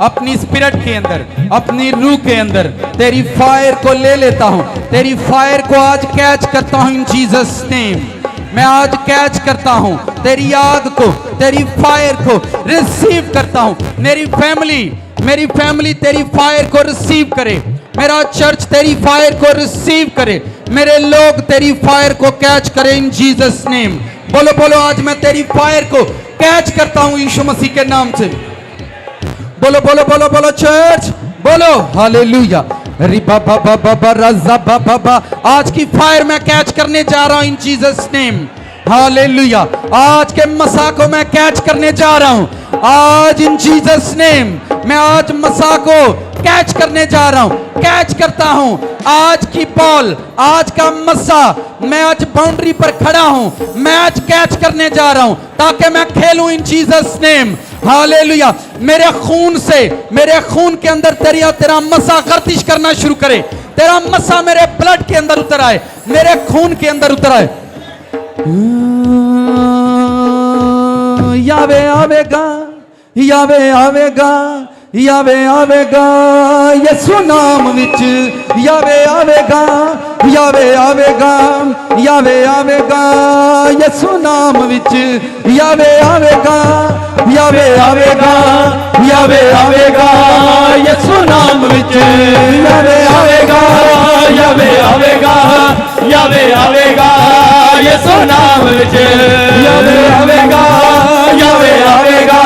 अपनी स्पिरिट के अंदर, अपनी रूह के अंदर तेरी फायर को ले लेता हूं। तेरी फायर को आज कैच करता हूं इन जीसस नेम। मैं आज कैच करता हूं तेरी आग को, तेरी फायर को रिसीव करता हूं। मेरी फैमिली तेरी फायर को रिसीव करे। मेरा चर्च तेरी फायर को रिसीव करे। मेरे लोग तेरी फायर को कैच करें इन जीसस नेम। बोलो बोलो, आज मैं तेरी फायर को कैच करता हूं यीशु मसीह के नाम से। बोलो बोलो बोलो बोलो चर्च, बोलो हालेलुया। रिबा बाबा बाबा रज़ा बाबा बा, आज की फायर मैं कैच करने जा रहा हूं इन जीसस नेम। हालेलुया। आज के मसा को मैं कैच करने जा रहा हूं आज इन जीसस नेम। मैं आज मसा को कैच करने जा रहा हूं, कैच करता हूं आज की बॉल, आज का मसा। मैं आज बाउंड्री पर खड़ा हूं, मैच कैच करने जा रहा हूं ताकि मैं खेलूं इन जीसस नेम। हालेलुया। मेरे खून से, मेरे खून के अंदर तेरा मसा गर्दिश करना शुरू करे। तेरा मसा मेरे ब्लड के अंदर उतर आए, मेरे खून के अंदर उतर आए। यावे आवेगा, यावे आवेगा, यावे आवेगा यसु नाम विच। यावे आवेगा, यावे आवेगा, यावे आवेगा यसु नाम विच। यावे आवेगा, यावे आवेगा, यावे आवेगा यसु नाम विच। यावे आवेगा, यावे आवेगा, यावे आवेगा यसु नाम विच। यावे आवेगा, यावे आवेगा,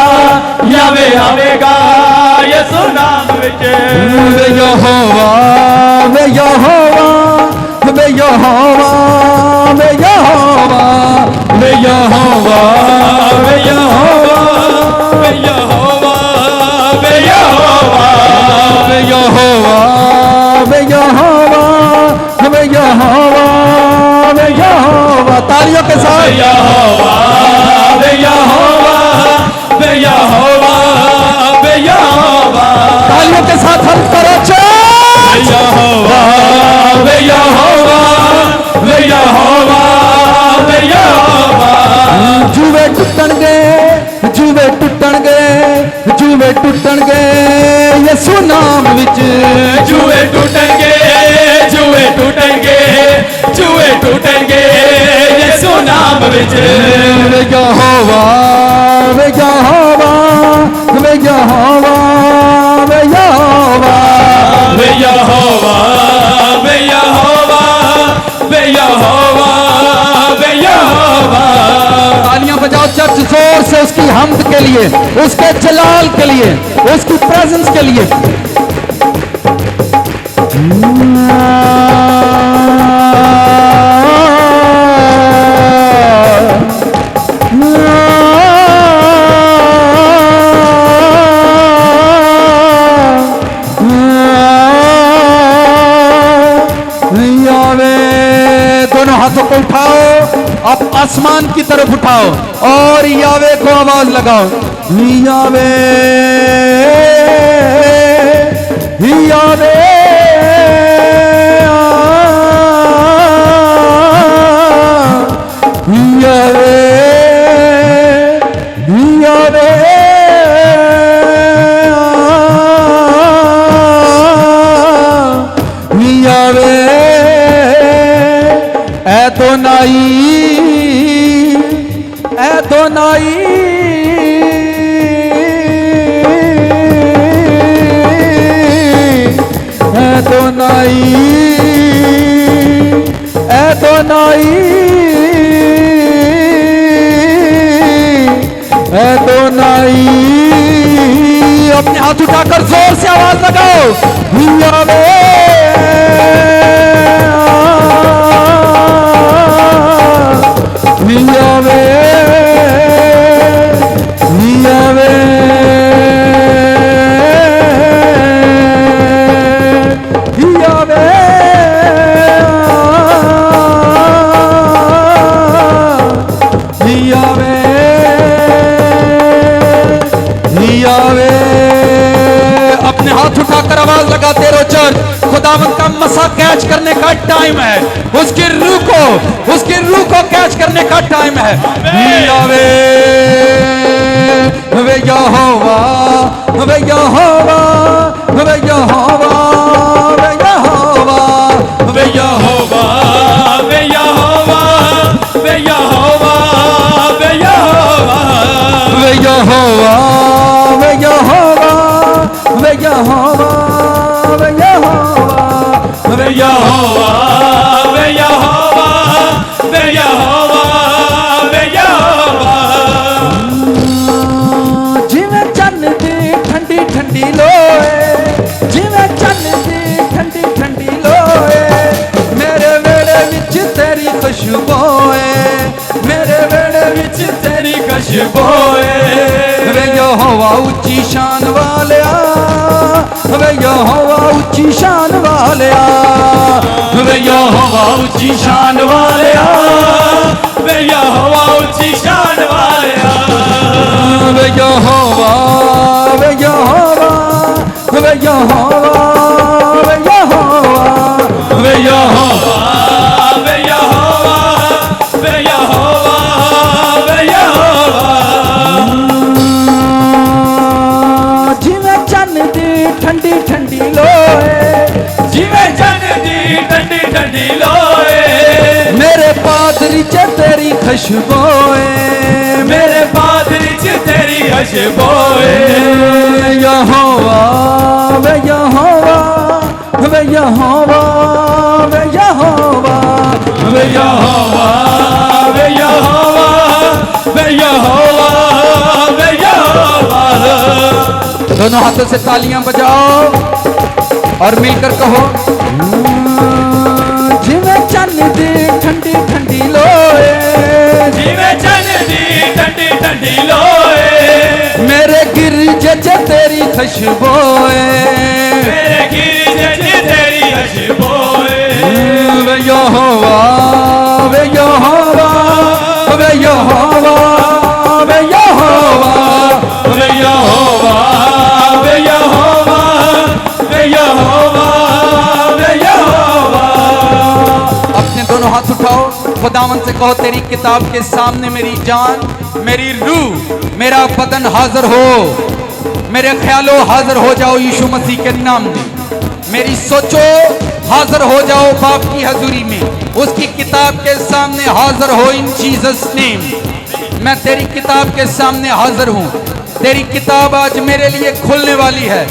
यावे आवेगा यसु नाम विच। वे यहोवा, वे यहोवा, वे यहोवा, वे यहोवा, वे यहोवा, वे यहोवा, वे यहोवा, वे यहोवा, वे यहोवा, वे यहोवा, वे यहोवा, वे यहोवा। तालियों के साथ यहोवा, वे यहोवा, वे यहोवा, वे यहोवा। तालियों के साथ हम करो चर्च। यहोवा, वे यहोवा, वे यहोवा, वे यहोवा। जुए टुटणगे, जुए टुटणगे, जुए टुटणगे यसु नाम विच। जुए टुटणगे, जुए टुटणगे, जुए टुटणगे यसु नाम विच। वे यहोवा, वे यहोवा, वे यहोवा, वे यहोवा, वे यहोवा, वे यहोवा, वे यहोवा, वे यहोवा। तालियां बजाओ चर्च जोर से उसकी हम्द के लिए, उसके जलाल के लिए, उसकी प्रेजेंस के लिए। दोनों हाथों को उठाओ, आप आसमान की तरफ उठाओ और यावे को आवाज लगाओ। यावे, यावे, यावे, यावे, यावे एदोनाई, एदोनाई, एदोनाई, एदोनाई, एदोनाई। अपने हाथ उठाकर जोर से आवाज लगाओ। यावे, यावे, यावे, यावे, यावे, यावे। अपने हाथ उठाकर आवाज लगाते रहो चर्च। खुदावंद का मसा कैच करने का टाइम है, उसकी रूह को, उसकी रूह को कैच करने का टाइम है। यावे। वे यहोवा, वे यहोवा, वे यहोवा, वे यहोवा, वे यहोवा, वे यहोवा, वे यहोवा, वे यहोवा, वे यहोवा, वे यहोवा, वे यहोवा, वे यहोवा, वे यहोवा, वे यहोवा, वे यहोवा, वे यहोवा। जिवें चन्न दी ठंडी ठंडी लोए, जिवें चन्न दी ठंडी ठंडी लोए, मेरे वेड़े विच तेरी खुशबोए, मेरे वेड़े विच तेरी खुशबोए। वे यहोवा उच्ची शान वालिया, वे यहोवा उच्ची शान वालिया, वे यहोवा ऊंची शान वालिया, वे यहोवा ऊंची शान वालिया। वे यहोवा, वे यहोवा, वे यहोवा, वे यहोवा, वे यहोवा, वे यहोवा, वे यहोवा, वे यहोवा। जिवें चन्न दी ठंडी ठंडी लोए, जिवें चन्न दी ठंडी ठंडी लोए, मेरे पादरी च तेरी खुशबोए, मेरे पादरी च तेरी खुशबोए। यहोवा, वे यहोवा, वे यहोवा, वे यहोवा, वे यहोवा, वे यहोवा, वे यहोवा, वे यहोवा। दोनों हाथों से तालियां बजाओ और मिलकर कहो, जिवें चन्न दी ठंडी ठंडी लोए, जिवें चन्न दी ठंडी ठंडी लोए, मेरे गिरजे च तेरी खुशबोए, मेरे गिरजे च तेरी खुशबोए। वे यहोवा, वे यहोवा, वे यहोवा, वे यहोवा, वे यहोवा, वे यहोवा, वे यहोवा, वे यहोवा। अपने दोनों हाथ उठाओ, खुदावन से कहो, तेरी किताब के सामने मेरी जान, मेरी रूह, मेरा बदन हाजिर हो, मेरे ख्यालों हाजिर हो जाओ यीशु मसीह के नाम में। मेरी सोचो हाजिर हो जाओ बाप की हजूरी में, उसकी किताब के सामने हाजिर हो इन जीसस नेम। मैं तेरी किताब के सामने हाजिर हूँ। तेरी किताब आज मेरे लिए खुलने वाली है,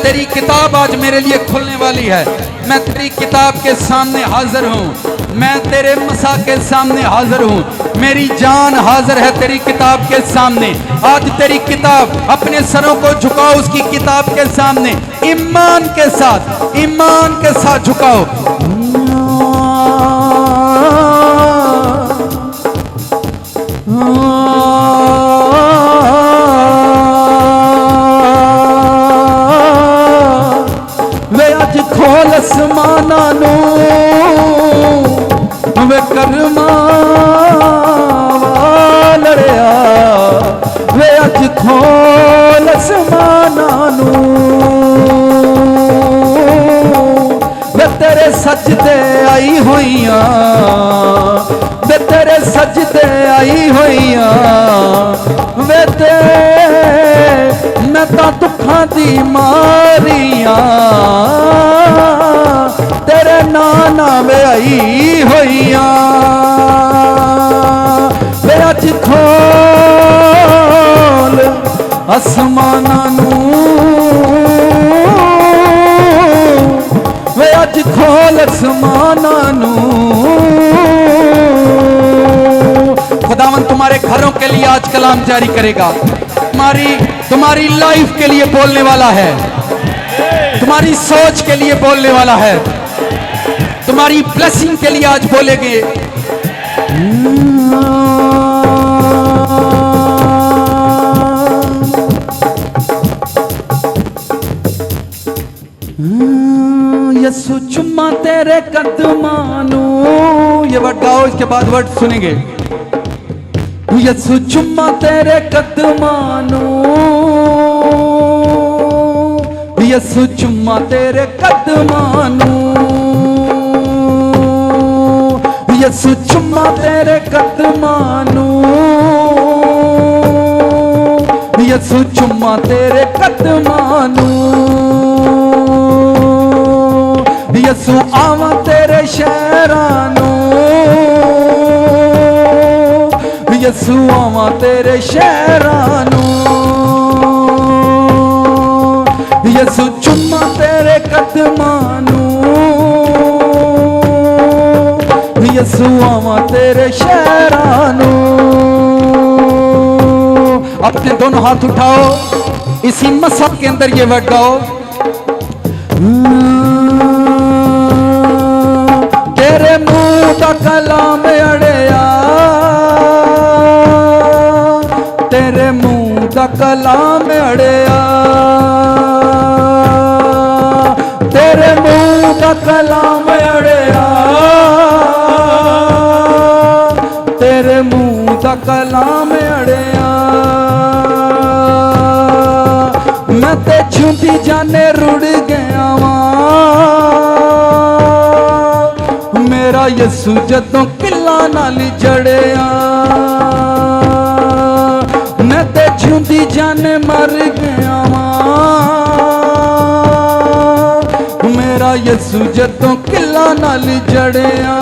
तेरी किताब आज मेरे लिए खुलने वाली है। मैं तेरी किताब के सामने हाजिर हूँ, मैं तेरे मसा के सामने हाजिर हूँ। मेरी जान हाजिर है तेरी किताब के सामने। आज तेरी किताब, अपने सरों को झुकाओ उसकी किताब के सामने, ईमान के साथ झुकाओ। वे अज खोल आसमाना नू, वे करमा लड़िया, वे अज खोल आसमाना नू, वे तेरे सजदे आई होइयां, वे तेरे सजदे आई होइयां, वे ते मैं तां दुखां दी मारियां, तेरे नाना वे आई होइयां। वे अज खोल आसमाना नू, वे अज खोल आसमाना नू। खुदावन तुम्हारे घरों के लिए आज कलाम जारी करेगा, तुम्हारी लाइफ के लिए बोलने वाला है, तुम्हारी सोच के लिए बोलने वाला है, तुम्हारी ब्लेसिंग के लिए आज बोलेंगे। यसु चुम्मा तेरे कदमानू, ये वर्ड गाओ, इसके बाद वर्ड सुनेंगे। यसु चुम्मा तेरे कदमानू, यसु चुम्मा तेरे कदमानू, यसु चुम्मा तेरे कदमानू, यसू चुम्मा तेरे कदमां नूं, यसू आवां तेरे शहरां नूं, यसू आवां तेरे शहरां नूं, यसू चुम्मा तेरे कदमां नूं, यसू आवां तेरे शहरां नूं। अपने दोनों हाथ उठाओ, इसी मसा के अंदर ये वर्ड गाओ, तेरे मुंह का कलाम अड़िया, तेरे मुंह का कलाम अड़िया, तेरे मुंह का कलाम अड़िया, तेरे मुंह का कलाम अड़िया, मैं ते छुंदी जाने रुड़ गया वां, मेरा यसू जदों किला नाल जड़िया, मैं ते छुंदी जाने मर गया वां, मेरा यसू जदों किला नाल जड़िया,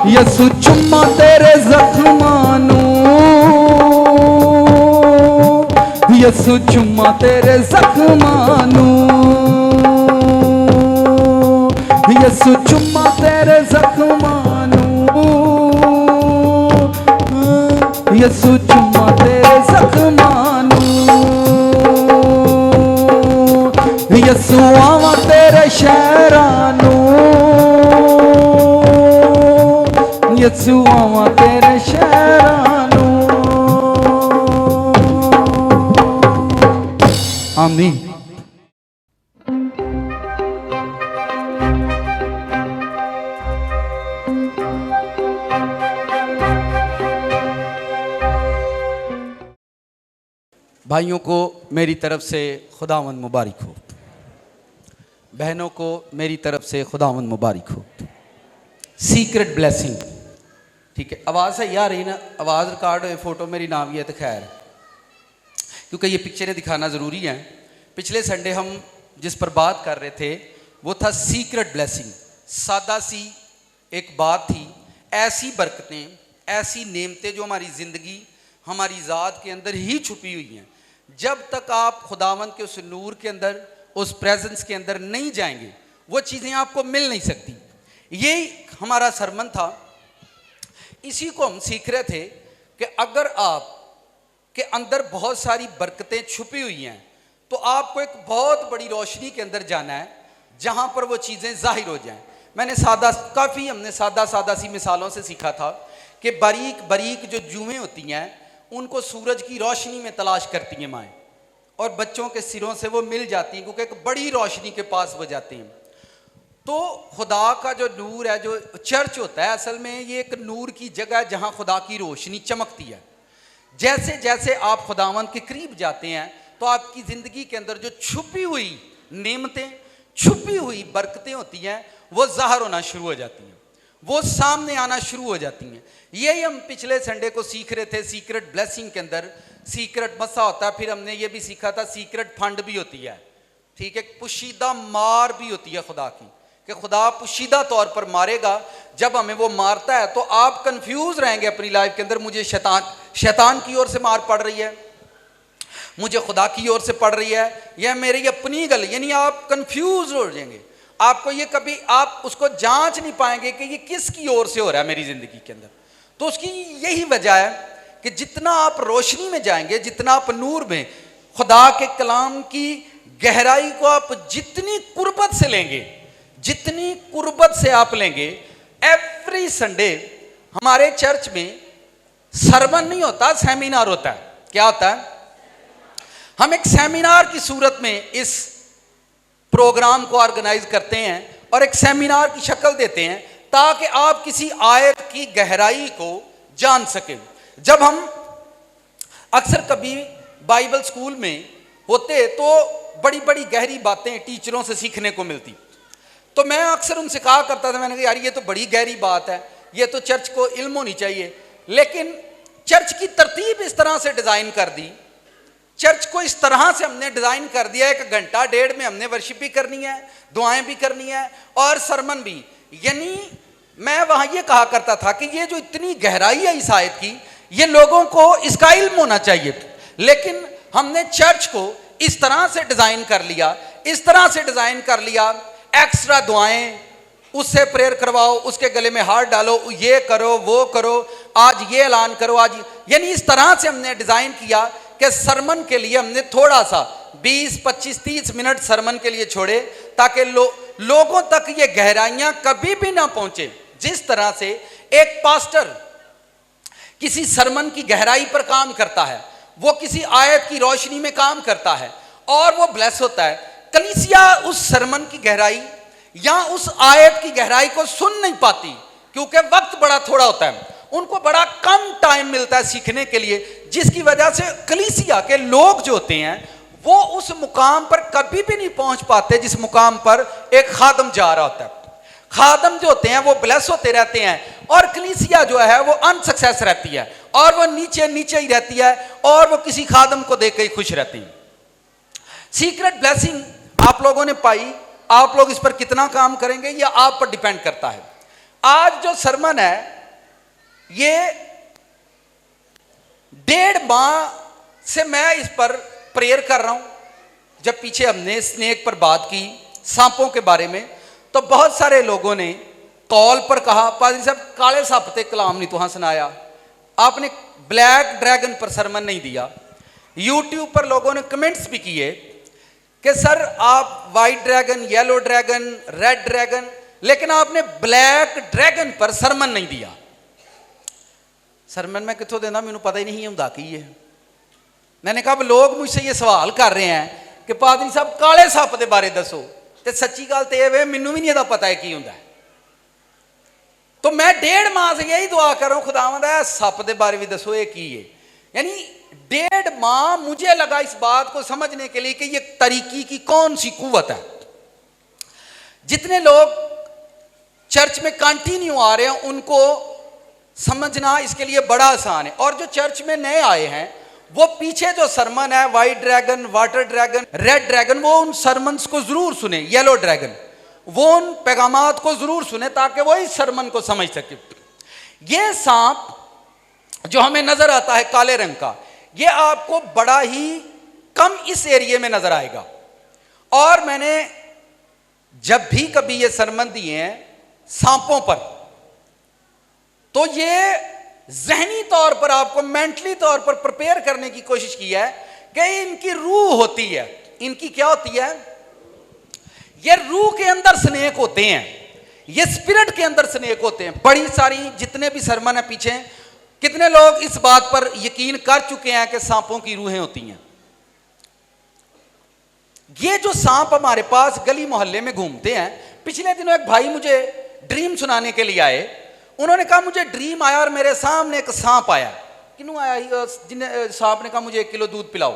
यसू चुम्मा तेरे जख्मां नूं, यसू चुम्मा तेरे जख्मां नूं, यसू चुम्मा तेरे जख्मां नूं, यसू चुम्मा तेरे जख्मां नूं, यसू आवां तेरे शहरां नूं, यसू आवां तेरे शहरां नूं। आमीन। भाइयों को मेरी तरफ से खुदावंद मुबारक हो, बहनों को मेरी तरफ से खुदावंद मुबारक हो। सीक्रेट ब्लेसिंग, ठीक है, आवाज़ सही आ रही ना? आवाज़ रिकॉर्ड हुए, फोटो मेरी ना भी है तो खैर, क्योंकि ये पिक्चरें दिखाना ज़रूरी है। पिछले संडे हम जिस पर बात कर रहे थे वो था सीक्रेट ब्लेसिंग। सादा सी एक बात थी, ऐसी बरकतें, ऐसी नेमतें जो हमारी ज़िंदगी, हमारी ज़ात के अंदर ही छुपी हुई हैं। जब तक आप खुदावंद के उस नूर के अंदर, उस प्रेजेंस के अंदर नहीं जाएंगे, वो चीज़ें आपको मिल नहीं सकती। यही हमारा सरमन था। इसी को हम सीख रहे थे कि अगर आप के अंदर बहुत सारी बरकतें छुपी हुई हैं तो आपको एक बहुत बड़ी रोशनी के अंदर जाना है जहां पर वो चीज़ें जाहिर हो जाएं। हमने सादा सी मिसालों से सीखा था कि बारीक बारीक जो जुएं होती हैं उनको सूरज की रोशनी में तलाश करती हैं माएँ, और बच्चों के सिरों से वो मिल जाती हैं क्योंकि एक बड़ी रोशनी के पास वो जाते हैं। तो खुदा का जो नूर है, जो चर्च होता है, असल में ये एक नूर की जगह है जहाँ खुदा की रोशनी चमकती है। जैसे जैसे आप खुदावंद के करीब जाते हैं तो आपकी ज़िंदगी के अंदर जो छुपी हुई नेमतें, छुपी हुई बरकतें होती हैं वो ज़ाहिर होना शुरू हो जाती हैं, वो सामने आना शुरू हो जाती हैं। यही हम पिछले संडे को सीख रहे थे। सीक्रेट ब्लेसिंग के अंदर सीक्रेट मसा होता है, फिर हमने ये भी सीखा था सीक्रेट फंड भी होती है, ठीक है, पुशीदा मार भी होती है खुदा की, कि खुदा पुशीदा तौर पर मारेगा। जब हमें वो मारता है तो आप कंफ्यूज रहेंगे अपनी लाइफ के अंदर, मुझे शैतान की ओर से मार पड़ रही है, मुझे खुदा की ओर से पड़ रही है, यह मेरी अपनी गल, यानी आप कंफ्यूज हो जाएंगे। आपको ये कभी आप उसको जांच नहीं पाएंगे कि ये किसकी ओर से हो रहा है मेरी ज़िंदगी के अंदर। तो उसकी यही वजह है कि जितना आप रोशनी में जाएंगे, जितना आप नूर में खुदा के कलाम की गहराई को आप जितनी कुर्बत से लेंगे, जितनी कुर्बत से आप लेंगे। एवरी संडे हमारे चर्च में सरमन नहीं होता, सेमिनार होता है। क्या होता है? हम एक सेमिनार की सूरत में इस प्रोग्राम को ऑर्गेनाइज करते हैं और एक सेमिनार की शक्ल देते हैं ताकि आप किसी आयत की गहराई को जान सकें। जब हम अक्सर कभी बाइबल स्कूल में होते तो बड़ी बड़ी गहरी बातें टीचरों से सीखने को मिलती, तो मैं अक्सर उनसे कहा करता था, मैंने कहा यार ये तो बड़ी गहरी बात है, ये तो चर्च को इल्म होनी चाहिए। लेकिन चर्च की तरतीब इस तरह से डिजाइन कर दी, चर्च को इस तरह से हमने डिजाइन कर दिया, 1 घंटा 1.5 में हमने वर्शिप भी करनी है, दुआएं भी करनी है और सरमन भी। यानी मैं वहां ये कहा करता था कि ये जो इतनी गहराई है इस आयत की, ये लोगों को इसका इल्म होना चाहिए, लेकिन हमने चर्च को इस तरह से डिजाइन कर लिया, इस तरह से डिजाइन कर लिया, एक्स्ट्रा दुआएं, उससे प्रेयर करवाओ, उसके गले में हाथ डालो, ये करो वो करो, आज ये ऐलान करो, आज, यानी इस तरह से हमने डिजाइन किया कि सरमन के लिए हमने थोड़ा सा 20, 25, 30 मिनट सरमन के लिए छोड़े, ताकि लोगों तक ये गहराइयां कभी भी ना पहुंचे। जिस तरह से एक पास्टर किसी सरमन की गहराई पर काम करता है, वो किसी आयत की रोशनी में काम करता है और वो ब्लेस होता है, कलीसिया उस सरमन की गहराई या उस आयत की गहराई को सुन नहीं पाती, क्योंकि वक्त बड़ा थोड़ा होता है, उनको बड़ा कम टाइम मिलता है सीखने के लिए, जिसकी वजह से कलीसिया के लोग जो होते हैं वो उस मुकाम पर कभी भी नहीं पहुंच पाते जिस मुकाम पर एक खादम जा रहा होता है। खादम जो होते हैं वो ब्लेस होते रहते हैं और कलीसिया जो है वो अनसक्सेस रहती है और वो नीचे नीचे ही रहती है और वो किसी खादम को देख के ही खुश रहती है। सीक्रेट ब्लेसिंग आप लोगों ने पाई, आप लोग इस पर कितना काम करेंगे ये आप पर डिपेंड करता है। आज जो सरमन है ये 1.5 माह से मैं इस पर प्रेयर कर रहा हूं। जब पीछे हमने स्नेक पर बात की, सांपों के बारे में, तो बहुत सारे लोगों ने कॉल पर कहा, पादरी साहब काले सांप ते कलाम नहीं तुहां सुनाया, आपने ब्लैक ड्रैगन पर सरमन नहीं दिया। यूट्यूब पर लोगों ने कमेंट्स भी किए कि सर आप white dragon, yellow dragon, red dragon, लेकिन आपने ब्लैक ड्रैगन पर सरमन नहीं दिया। सरमन मैं कितों देना, मैंने पता ही नहीं होंदा की है। मैंने कहा लोग मुझसे ये सवाल कर रहे हैं कि पादरी साहब काले सप के बारे दसो, तो सच्ची गल तो यह मैनू भी नहीं पता है की होंदा है। तो मैं 1.5 माह से यही दुआ कर रहा हूं, खुदावंद है सप के बारे भी दसो ये की है। यानी 1.5 माह मुझे लगा इस बात को समझने के लिए कि ये तरीकी की कौन सी कुव्वत है। जितने लोग चर्च में कंटिन्यू आ रहे हैं उनको समझना इसके लिए बड़ा आसान है, और जो चर्च में नए आए हैं वो पीछे जो सरमन है white dragon, water dragon, red dragon, वो उन सरमन्स को जरूर सुने, येलो ड्रैगन, वो उन पैगामात को जरूर सुने ताकि वो इस सरमन को समझ सके। ये सांप जो हमें नजर आता है काले रंग का, ये आपको बड़ा ही कम इस एरिया में नजर आएगा। और मैंने जब भी कभी ये सरमन दिए हैं सांपों पर, तो ये ज़हनी तौर पर आपको मेंटली तौर पर प्रिपेयर करने की कोशिश की है कि इनकी रूह होती है। इनकी क्या होती है? ये रूह के अंदर स्नेक होते हैं, ये स्पिरिट के अंदर स्नेक होते हैं। बड़ी सारी जितने भी सरमन है पीछे, कितने लोग इस बात पर यकीन कर चुके हैं कि सांपों की रूहें होती हैं। ये जो सांप हमारे पास गली मोहल्ले में घूमते हैं, पिछले दिनों एक भाई मुझे ड्रीम सुनाने के लिए आए। उन्होंने कहा मुझे ड्रीम आया और मेरे सामने एक सांप आया। किन्हों आया? जिन्हें सांप ने कहा मुझे 1 किलो दूध पिलाओ।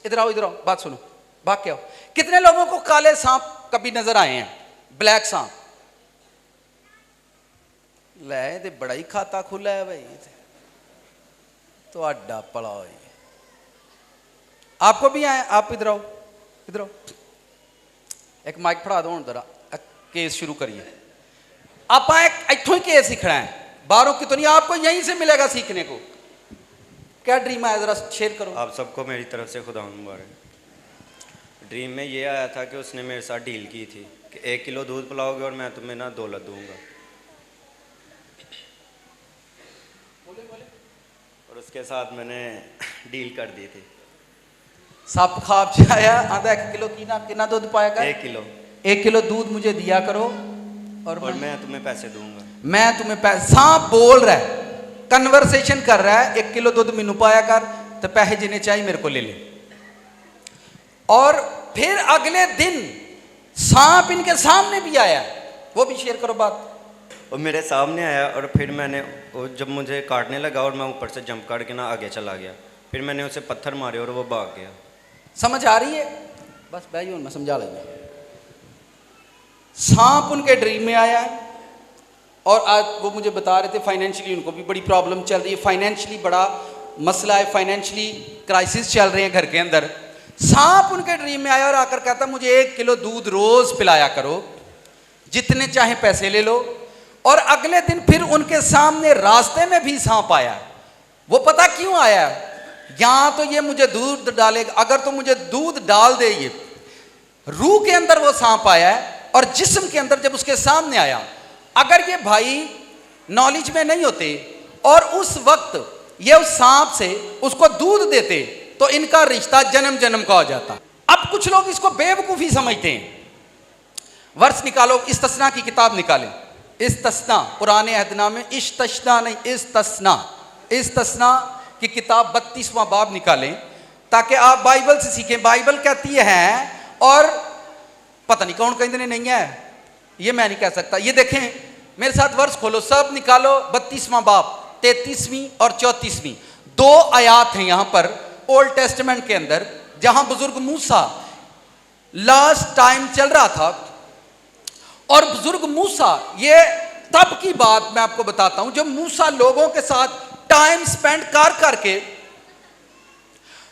इधर आओ, इधर आओ, बात सुनो, भाग के आओ। कितने लोगों को काले सांप कभी नजर आए हैं? ब्लैक सांप ले ते बड़ा ही खाता खुला है भाई, तो अड्डा पड़ा हो। आपको भी आए? आप इधर आओ, इधर आओ, एक माइक फड़ा दो, जरा केस शुरू करिए। आप इतों ही केस सीखना है, बाहरों की तो नहीं, आपको यहीं से मिलेगा सीखने को। क्या ड्रीम आया, जरा शेयर करो। आप सबको मेरी तरफ से खुदा मुबारक। ड्रीम में ये आया था कि उसने मेरे साथ डील की थी कि 1 किलो दूध पिलाओगे और मैं तुम्हें ना दौलत दूंगा। और उसके साथ मैंने डील कर दी थी। सप खाब आया, आधा 1 किलो कितना दूध पाएगा? 1 किलो। 1 किलो दूध मुझे दिया करो और मैं तुम्हें पैसे दूंगा। मैं तुम्हें पैसे। सांप बोल रहा है, कन्वर्सेशन कर रहा है, 1 किलो दूध मैनू पाया कर, तो पैसे जिन्हें चाहिए मेरे को ले ले। और फिर अगले दिन सांप इनके सामने भी आया, वो भी शेयर करो बात। और मेरे सामने आया और फिर मैंने, जब मुझे काटने लगा और मैं ऊपर से जंप काट के ना आगे चला गया, फिर मैंने उसे पत्थर मारे और वो भाग गया। समझ आ रही है? बस भाई मैं समझा लेंगे। सांप उनके ड्रीम में आया और आज वो मुझे बता रहे थे फाइनेंशियली उनको भी बड़ी प्रॉब्लम चल रही है, फाइनेंशियली बड़ा मसला है, फाइनेंशियली क्राइसिस चल रहे हैं घर के अंदर। सांप उनके ड्रीम में आया और आकर कहता मुझे 1 किलो दूध रोज पिलाया करो, जितने चाहे पैसे ले लो। और अगले दिन फिर उनके सामने रास्ते में भी सांप आया। वो पता क्यों आया, यहां तो ये मुझे दूध डालेगा, अगर तो मुझे दूध डाल दे। ये रूह के अंदर वो सांप आया है और जिस्म के अंदर जब उसके सामने आया, अगर ये भाई नॉलेज में नहीं होते और उस वक्त ये उस सांप से उसको दूध देते तो इनका रिश्ता जन्म जन्म का हो जाता। अब कुछ लोग इसको बेवकूफी समझते हैं। वर्ष निकालो, इस्तस्ना की किताब निकालें, इस्तस्ना पुराने अहदनामे, इस्तस्ना नहीं, इस्तस्ना की किताब 32वां बाब निकालें ताकि आप बाइबल से सीखें। बाइबल कहती है, और पता नहीं कौन कहते नहीं है, ये मैं नहीं कह सकता। ये देखें, मेरे साथ वर्ष खोलो, सब निकालो, 32वां बाब 33वीं और 34वीं 2 आयात हैं यहां पर ओल्ड टेस्टमेंट के अंदर, जहां बुजुर्ग मूसा लास्ट टाइम चल रहा था। और बुजुर्ग मूसा, ये तब की बात मैं आपको बताता हूं जब मूसा लोगों के साथ टाइम स्पेंड कर करके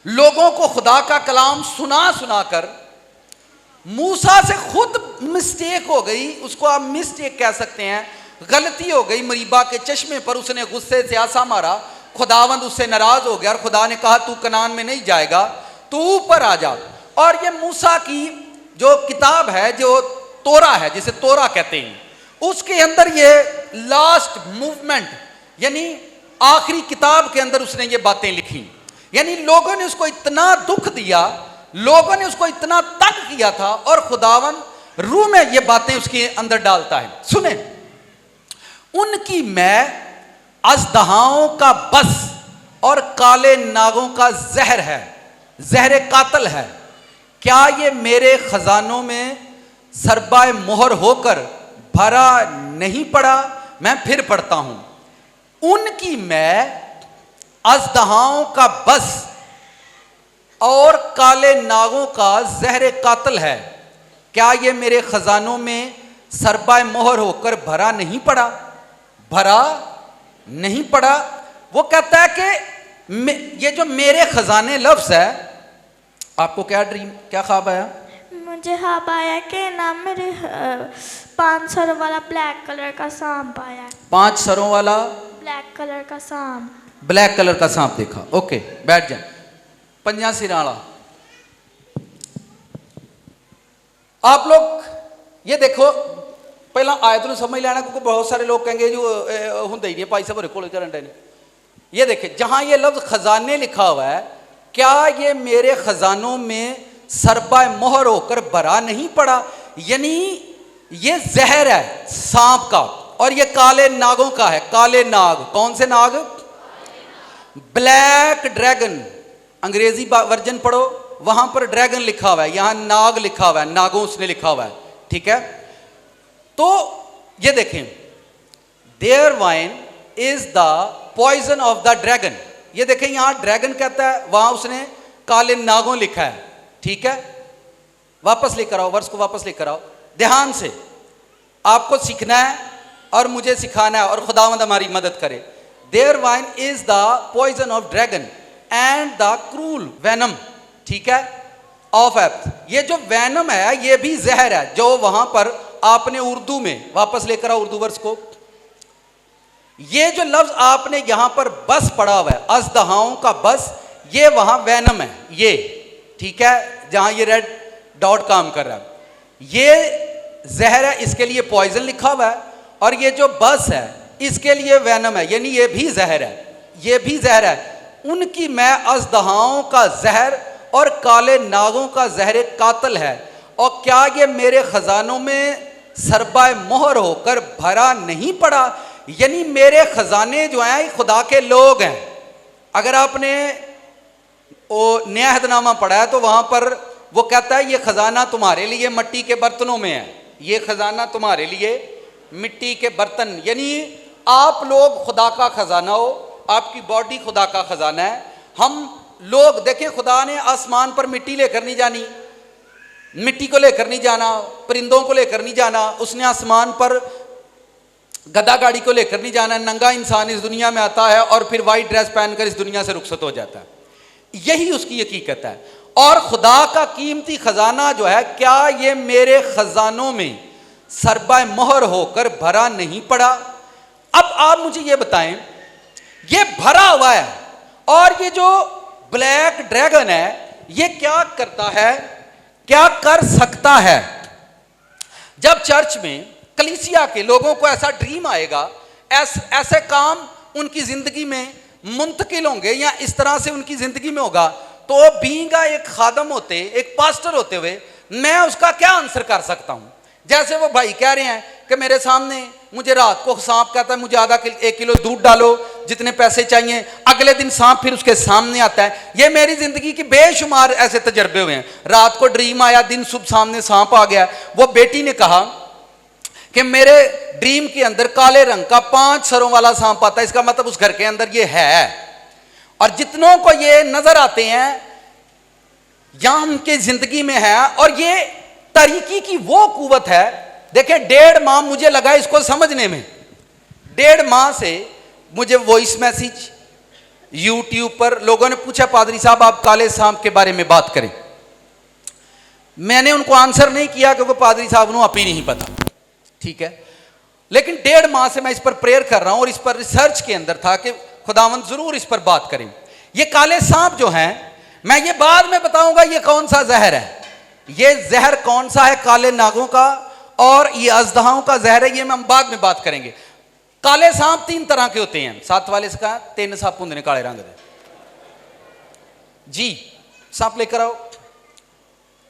लोगों को खुदा का कलाम सुना सुनाकर मूसा से खुद मिस्टेक हो गई, उसको आप मिस्टेक कह सकते हैं, गलती हो गई। मरीबा के चश्मे पर उसने गुस्से से आसा मारा, खुदावंद उससे नाराज हो गया और खुदा ने कहा तू कनान में नहीं जाएगा, तू ऊपर आ जा। और ये मूसा की जो किताब है, जो तोरा है, जिसे तोरा कहते हैं, उसके अंदर ये लास्ट मूवमेंट यानी आखिरी किताब के अंदर उसने ये बातें लिखी। यानी लोगों ने उसको इतना दुख दिया, लोगों ने उसको इतना तंग किया था और खुदावन रूह में ये बातें उसके अंदर डालता है। सुने, उनकी मैं अजदहाओं का बस और काले नागों का जहर है, जहर कातल है। क्या ये मेरे खजानों में सरबाए मोहर होकर भरा नहीं पड़ा? मैं फिर पढ़ता हूं, उनकी मैं अजदहाओं का बस और काले नागों का जहर कातल है। क्या ये मेरे खजानों में सरबाए मोहर होकर भरा नहीं पड़ा? भरा नहीं पड़ा। वो कहता है कि ये जो मेरे खजाने लफ्ज है, आपको क्या ड्रीम, क्या ख्वाब आया? मुझे ख्वाब आया कि ना मेरे 5 सरों वाला ब्लैक कलर का सांप आया। 5 सरों वाला ब्लैक कलर का सांप, ब्लैक कलर का सांप देखा। ओके, बैठ जाए। 5 सिरां वाला। आप लोग ये देखो, पहला आयत ਨੂੰ समझ लेना, क्योंकि बहुत सारे लोग कहेंगे जो होंगे ही नहीं, भाई साहब कोल करन डे ने। ये देखे, जहां ये लफ्ज खजाने लिखा हुआ है, क्या ये मेरे खजानों में सरबा मोहर होकर भरा नहीं पड़ा? यानी ये जहर है सांप का और ये काले नागों का है। काले नाग, कौन से नाग? Black dragon. अंग्रेजी वर्जन पढ़ो, वहां पर ड्रैगन लिखा हुआ है, यहां नाग लिखा हुआ है, नागों उसने लिखा हुआ है। ठीक है, तो ये देखें, their wine is the poison of the dragon. ये देखें, यहां ड्रैगन कहता है, वहां उसने काले नागों लिखा है। ठीक है, वापस लेकर आओ, वर्ष को वापस लेकर आओ ध्यान से। आपको सीखना है और मुझे सिखाना है, और खुदावंद हमारी मदद करे। Their wine is the poison of dragon and the cruel venom. ठीक है, ऑफ एप्थ। ये जो वेनम है ये भी जहर है, जो वहां पर आपने उर्दू में, वापस लेकर आओ उर्दू वर्ष को, ये जो लफ्ज आपने यहां पर बस पढ़ा हुआ है, अजदहाओं का बस, ये वहां वेनम है ये। ठीक है, जहां ये रेड डॉट काम कर रहा है, ये जहर है, इसके लिए पॉइजन लिखा हुआ है, और ये जो बस है इसके लिए वेनम है, यानी ये भी जहर है, ये भी जहर है। उनकी मैं अजदहाओं का जहर और काले नागों का जहर कातल है। और क्या ये मेरे खजानों में सरबाए मोहर होकर भरा नहीं पड़ा? यानी मेरे खजाने जो हैं खुदा के लोग हैं। अगर आपने वो नया अहदनामा पढ़ा है तो वहां पर वो कहता है ये खजाना तुम्हारे लिए मिट्टी के बर्तनों में है, ये खजाना तुम्हारे लिए मिट्टी के बर्तन। यानी आप लोग खुदा का खजाना हो, आपकी बॉडी खुदा का खजाना है। हम लोग देखें, खुदा ने आसमान पर मिट्टी लेकर नहीं जानी, मिट्टी को लेकर नहीं जाना, परिंदों को लेकर नहीं जाना, उसने आसमान पर गधा गाड़ी को लेकर नहीं जाना है, नंगा इंसान इस दुनिया में आता है और फिर वाइट ड्रेस पहनकर इस दुनिया से रुखसत हो जाता है। यही उसकी हकीकत है। और खुदा का कीमती खजाना जो है, क्या ये मेरे खजानों में सरबा मोहर होकर भरा नहीं पड़ा? अब आप मुझे ये बताएं, ये भरा हुआ है और ये जो ब्लैक ड्रैगन है ये क्या करता है, क्या कर सकता है? जब चर्च में कलीसिया के लोगों को ऐसा ड्रीम आएगा, ऐसे काम उनकी जिंदगी में मुंतकिल होंगे या इस तरह से उनकी जिंदगी में होगा, तो बीइंग एक खादम होते, एक पास्टर होते हुए मैं उसका क्या आंसर कर सकता हूं? जैसे वो भाई कह रहे हैं कि मेरे सामने मुझे रात को सांप कहता है मुझे एक किलो दूध डालो, जितने पैसे चाहिए, अगले दिन सांप फिर उसके सामने आता है। ये मेरी जिंदगी की बेशुमार ऐसे तजर्बे हुए हैं। रात को ड्रीम आया, दिन सुबह सामने सांप आ गया। वो बेटी ने कहा कि मेरे ड्रीम के अंदर काले रंग का 5 सरों वाला सांप आता है, इसका मतलब उस घर के अंदर ये है। और जितनों को ये नजर आते हैं यहां उनके जिंदगी में है, और ये तरीकी की वो कुवत है। देखिए 1.5 माह मुझे लगा इसको समझने में। 1.5 माह से मुझे वॉइस मैसेज यूट्यूब पर लोगों ने पूछा, पादरी साहब आप काले सांप के बारे में बात करें। मैंने उनको आंसर नहीं किया क्योंकि पादरी साहब को अपनी नहीं पता, ठीक है। लेकिन 1.5 माह से मैं इस पर प्रेयर कर रहा हूं और इस पर रिसर्च के अंदर था कि खुदावंद जरूर इस पर बात करें। ये काले सांप जो हैं, मैं ये बाद में बताऊंगा ये कौन सा जहर है, ये जहर कौन सा है काले नागों का और ये अजदहाओं का जहर है, ये हम बाद में बात करेंगे। काले सांप 3 तरह के होते हैं। 7 वाले का 3 सांप होंगे काले रंग दे जी। सांप लेकर आओ,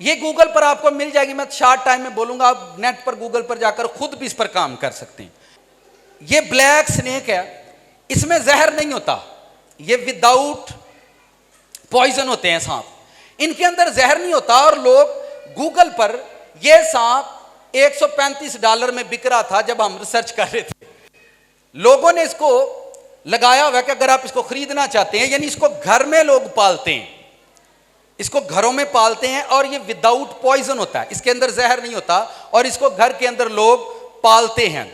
ये गूगल पर आपको मिल जाएगी, मैं शॉर्ट टाइम में बोलूंगा, आप नेट पर गूगल पर जाकर खुद भी इस पर काम कर सकते हैं। ये ब्लैक स्नेक है, इसमें जहर नहीं होता, ये विदाउट पॉइजन होते हैं सांप, इनके अंदर जहर नहीं होता। और लोग गूगल पर यह सांप $135 में बिक रहा था जब हम रिसर्च कर रहे थे। लोगों ने इसको लगाया हुआ कि अगर आप इसको खरीदना चाहते हैं, यानी इसको घर में लोग पालते हैं, इसको घरों में पालते हैं और ये विदाउट पॉइजन होता है, इसके अंदर जहर नहीं होता और इसको घर के अंदर लोग पालते हैं।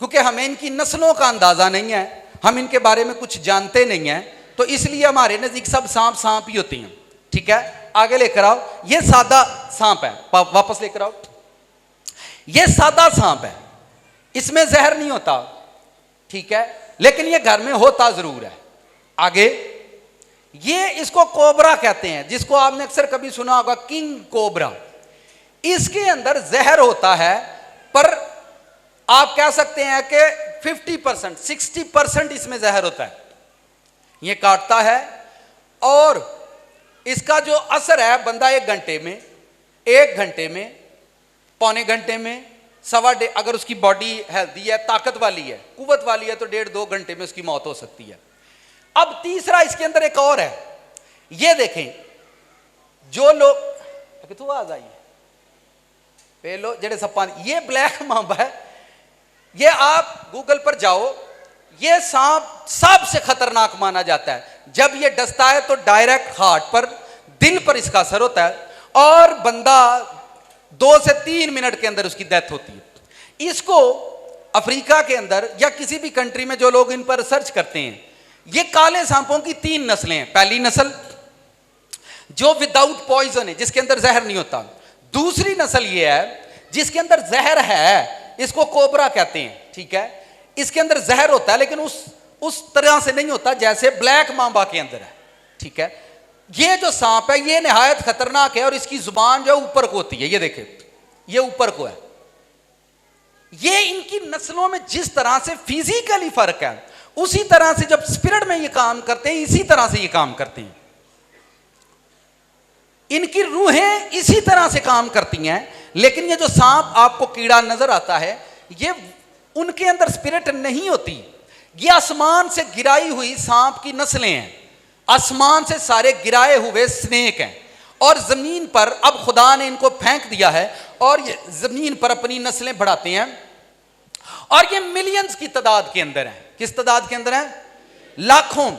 क्योंकि हमें इनकी नस्लों का अंदाजा नहीं है, हम इनके बारे में कुछ जानते नहीं हैं, तो इसलिए हमारे नजदीक सब सांप सांप ही होती हैं, ठीक है। आगे लेकर आओ, ये सादा सांप है, वापस लेकर आओ। ये सादा सांप है, इसमें जहर नहीं होता, ठीक है, लेकिन ये घर में होता जरूर है। आगे, ये इसको कोबरा कहते हैं, जिसको आपने अक्सर कभी सुना होगा किंग कोबरा। इसके अंदर जहर होता है, पर आप कह सकते हैं कि 50% 60% इसमें जहर होता है। ये काटता है और इसका जो असर है, बंदा 1 घंटे में, 1 घंटे में, पौने घंटे में, सवा डे, अगर उसकी बॉडी हेल्दी है, ताकत वाली है, कुवत वाली है, तो 1.5-2 घंटे में उसकी मौत हो सकती है। अब तीसरा इसके अंदर एक और है, ये देखें, जो लोग तू आ जाइए पहलो जेड़े सप्पा, ये ब्लैक मांबा है, ये आप गूगल पर जाओ, ये सांप सबसे खतरनाक माना जाता है। जब ये डसता है तो डायरेक्ट हार्ट पर, दिल पर इसका असर होता है और बंदा 2 से 3 मिनट के अंदर उसकी डेथ होती है। इसको अफ्रीका के अंदर या किसी भी कंट्री में जो लोग इन पर रिसर्च करते हैं, ये काले सांपों की 3 नस्लें हैं। पहली नस्ल जो विदाउट पॉइजन है, जिसके अंदर जहर नहीं होता। दूसरी नस्ल ये है जिसके अंदर जहर है, इसको कोबरा कहते हैं, ठीक है। इसके अंदर जहर होता है लेकिन उस तरह से नहीं होता जैसे ब्लैक मांबा के अंदर है, ठीक है। ये जो सांप है ये निहायत खतरनाक है और इसकी जुबान जो ऊपर को होती है, ये देखें, ये ऊपर को है। ये इनकी नस्लों में जिस तरह से फिजिकली फर्क है, उसी तरह से जब स्पिरिट में ये काम करते हैं, इसी तरह से ये काम करते हैं। इनकी रूहें इसी तरह से काम करती हैं। लेकिन ये जो सांप आपको कीड़ा नजर आता है, ये उनके अंदर स्पिरिट नहीं होती। ये आसमान से गिराई हुई सांप की नस्लें हैं, आसमान से सारे गिराए हुए स्नेक हैं और जमीन पर अब खुदा ने इनको फेंक दिया है और ये जमीन पर अपनी नस्लें बढ़ाते हैं। और ये मिलियंस की तादाद के अंदर है। किस तादाद के अंदर है? लाखों।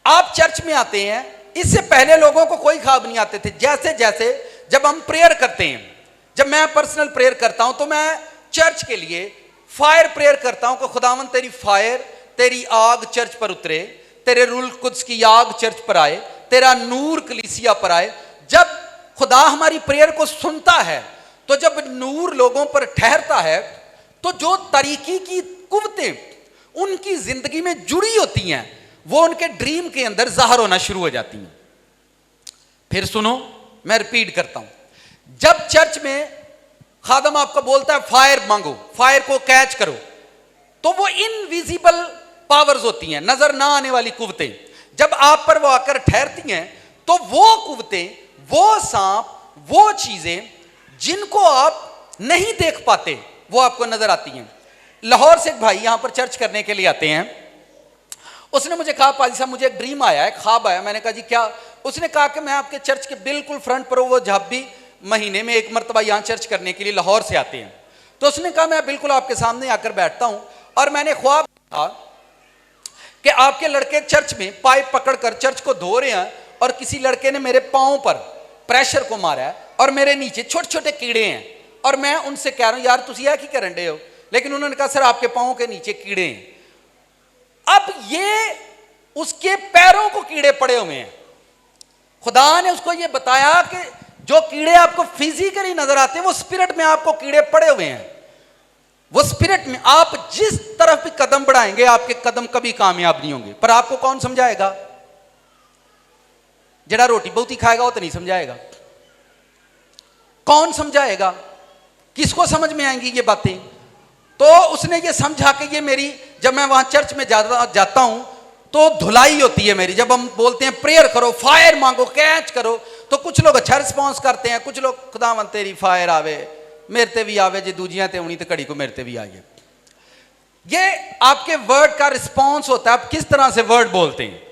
आप चर्च में आते हैं, इससे पहले लोगों को कोई ख्वाब नहीं आते थे। जैसे जैसे जब हम प्रेयर करते हैं, जब मैं पर्सनल प्रेयर करता हूं तो मैं चर्च के लिए फायर प्रेयर करता हूं कि खुदावन तेरी फायर, तेरी आग चर्च पर उतरे, तेरे रूल कुद्स की आग चर्च पर आए, तेरा नूर कलीसिया पर आए। जब खुदा हमारी प्रेयर को सुनता है, तो जब नूर लोगों पर ठहरता है, तो जो तरीकी की कुव्वतें उनकी जिंदगी में जुड़ी होती हैं वो उनके ड्रीम के अंदर जाहिर होना शुरू हो जाती हैं। फिर सुनो, मैं रिपीट करता हूं, जब चर्च में खादम आपको बोलता है फायर मांगो, फायर को कैच करो, तो वो इनविजिबल पावर्स होती हैं, नजर ना आने वाली कुव्वतें। जब आप पर वो आकर ठहरती हैं, तो वो कुव्वतें, वो सांप, वो चीजें जिनको आप नहीं देख पाते, वो आपको नजर आती हैं। लाहौर से एक भाई यहां पर चर्च करने के लिए आते हैं। उसने मुझे कहा पाजी साहब मुझे एक ड्रीम आया है, ख्वाब आया। मैंने कहा जी क्या? उसने कहा कि मैं आपके चर्च के बिल्कुल फ्रंट पर, वो जब भी महीने में एक मरतबा यहां चर्च करने के लिए लाहौर से आते हैं, तो उसने कहा मैं बिल्कुल आपके सामने आकर बैठता हूं और मैंने ख्वाब देखा कि आपके लड़के चर्च में पाइप पकड़कर चर्च को धो रहे हैं और किसी लड़के ने मेरे पांव पर प्रेशर को मारा है और मेरे नीचे छोटे छोटे कीड़े हैं और मैं उनसे कह रहा हूं यार तुम यह की करन डे हो, लेकिन उन्होंने कहा सर आपके पांव के नीचे कीड़े हैं। अब ये उसके पैरों को कीड़े पड़े हुए हैं। खुदा ने उसको ये बताया कि जो कीड़े आपको फिजिकली नजर आते हैं वो स्पिरिट में आपको कीड़े पड़े हुए हैं। वो स्पिरिट में आप जिस तरफ भी कदम बढ़ाएंगे आपके कदम कभी कामयाब नहीं होंगे। पर आपको कौन समझाएगा? जड़ा रोटी बहुत ही खाएगा वो तो नहीं समझाएगा। कौन समझाएगा? किसको समझ में आएंगी ये बातें? तो उसने ये समझा कि ये मेरी, जब मैं वहां चर्च में जाता हूं तो धुलाई होती है मेरी। जब हम बोलते हैं प्रेयर करो, फायर मांगो, कैच करो, तो कुछ लोग अच्छा रिस्पॉन्स करते हैं, कुछ लोग खुदावन तेरी फायर आवे, मेरे ते भी आवे, जे दूजियां ते होनी तो घड़ी को मेरे ते भी आइए। ये आपके वर्ड का रिस्पॉन्स होता है, आप किस तरह से वर्ड बोलते हैं।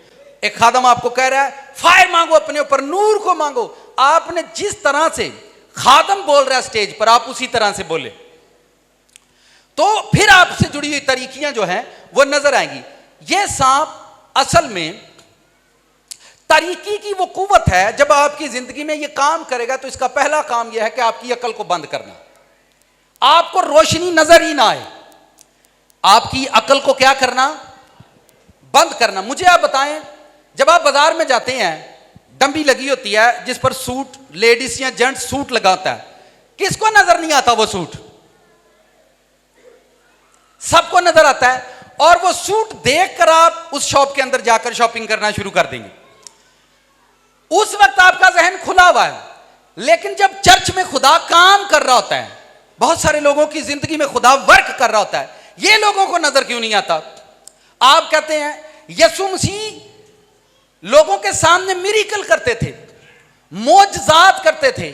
एक खादम आपको कह रहा है फायर मांगो अपने ऊपर, नूर को मांगो। आपने जिस तरह से खादम बोल रहा है स्टेज पर, आप उसी तरह से बोले तो फिर आपसे जुड़ी हुई तरीकियां जो हैं वो नजर आएंगी। ये सांप असल में तरीकी की वो कुव्वत है। जब आपकी जिंदगी में ये काम करेगा तो इसका पहला काम यह है कि आपकी अकल को बंद करना, आपको रोशनी नजर ही ना आए, आपकी अकल को क्या करना? बंद करना। मुझे आप बताएं, जब आप बाजार में जाते हैं, डंबी लगी होती है जिस पर सूट, लेडीज या जेंट्स सूट लगाता है, किसको नजर नहीं आता? वो सूट सबको नजर आता है और वो सूट देखकर आप उस शॉप के अंदर जाकर शॉपिंग करना शुरू कर देंगे। उस वक्त आपका जहन खुला हुआ है। लेकिन जब चर्च में खुदा काम कर रहा होता है, बहुत सारे लोगों की जिंदगी में खुदा वर्क कर रहा होता है, ये लोगों को नजर क्यों नहीं आता? आप कहते हैं यीशु मसीह लोगों के सामने मिरेकल करते थे, मोजजात करते थे,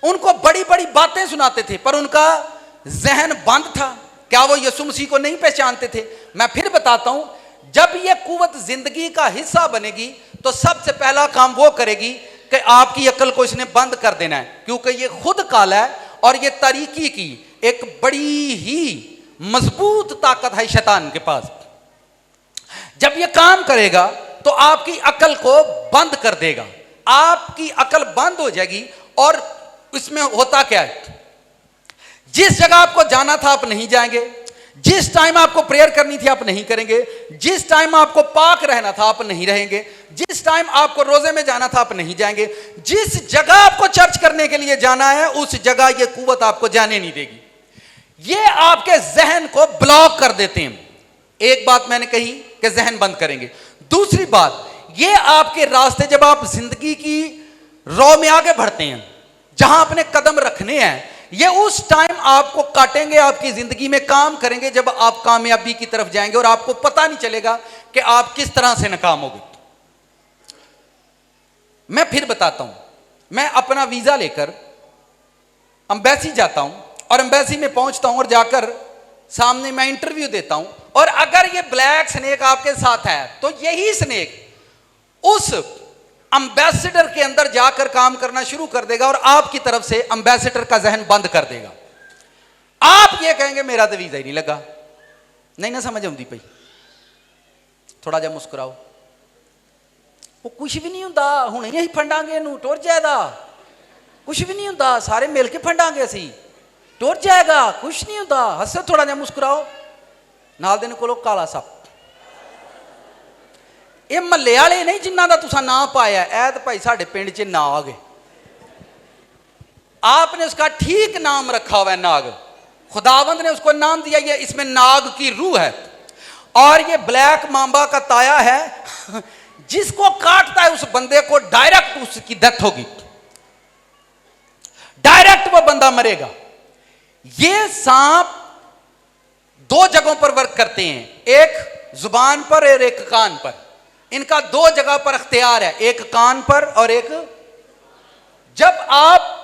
उनको बड़ी बड़ी बातें सुनाते थे, पर उनका जहन बंद था। क्या वो यीशु मसीह को नहीं पहचानते थे? मैं फिर बताता हूं, जब ये कुव्वत जिंदगी का हिस्सा बनेगी तो सबसे पहला काम वो करेगी कि आपकी अकल को इसने बंद कर देना है, क्योंकि ये खुद काला है और ये तरीकी की एक बड़ी ही मजबूत ताकत है शैतान के पास। जब ये काम करेगा तो आपकी अकल को बंद कर देगा, आपकी अकल बंद हो जाएगी। और इसमें होता क्या है, जिस जगह आपको जाना था आप नहीं जाएंगे, जिस टाइम आपको प्रेयर करनी थी आप नहीं करेंगे, जिस टाइम आपको पाक रहना था आप नहीं रहेंगे, जिस टाइम आपको रोजे में जाना था आप नहीं जाएंगे, जिस जगह आपको चर्च करने के लिए जाना है उस जगह ये कुव्वत आपको जाने नहीं देगी। ये आपके जहन को ब्लॉक कर देते हैं। एक बात मैंने कही कि जहन बंद करेंगे। दूसरी बात, ये आपके रास्ते, जब आप जिंदगी की रौ में आगे बढ़ते हैं, जहां अपने कदम रखने हैं, ये उस टाइम आपको काटेंगे, आपकी जिंदगी में काम करेंगे जब आप कामयाबी की तरफ जाएंगे और आपको पता नहीं चलेगा कि आप किस तरह से नाकाम होगे। मैं फिर बताता हूं, मैं अपना वीजा लेकर एम्बेसी जाता हूं और एम्बेसी में पहुंचता हूं और जाकर सामने मैं इंटरव्यू देता हूं, और अगर ये ब्लैक स्नेक आपके साथ है तो यही स्नेक उस एम्बेसडर के अंदर जाकर काम करना शुरू कर देगा और आपकी तरफ से एम्बेसडर का जहन बंद कर देगा। आप ये कहेंगे मेरा तो वीजा ही नहीं लगा। नहीं ना समझ आती पई? थोड़ा जा मुस्कुराओ। वो कुछ भी नहीं हुंदा, हुणे ही फंडांगे इनू, टुर जाएदा, कुछ भी नहीं हुंदा, सारे मिल के फंडांगे असी। टुर जाएगा, कुछ नहीं होता, हंसो थोड़ा जा, मुस्कुराओ, नाल दे कोलो काला सप। ये महल्ले वाले नहीं जिन्हों का तुसा नाम पाया, ऐ तो भाई साढ़े पिंड च नाग है, आपने उसका ठीक नाम रखा हुआ है नाग, खुदावंद ने उसको नाम दिया, ये इसमें नाग की रूह है, और ये ब्लैक मांबा का ताया है, जिसको काटता है उस बंदे को डायरेक्ट उसकी डेथ होगी, डायरेक्ट वो बंदा मरेगा। ये सांप दो जगहों पर वर्क करते हैं, एक जुबान पर और एक कान पर। इनका दो जगह पर अख्तियार है, एक कान पर और एक, जब आप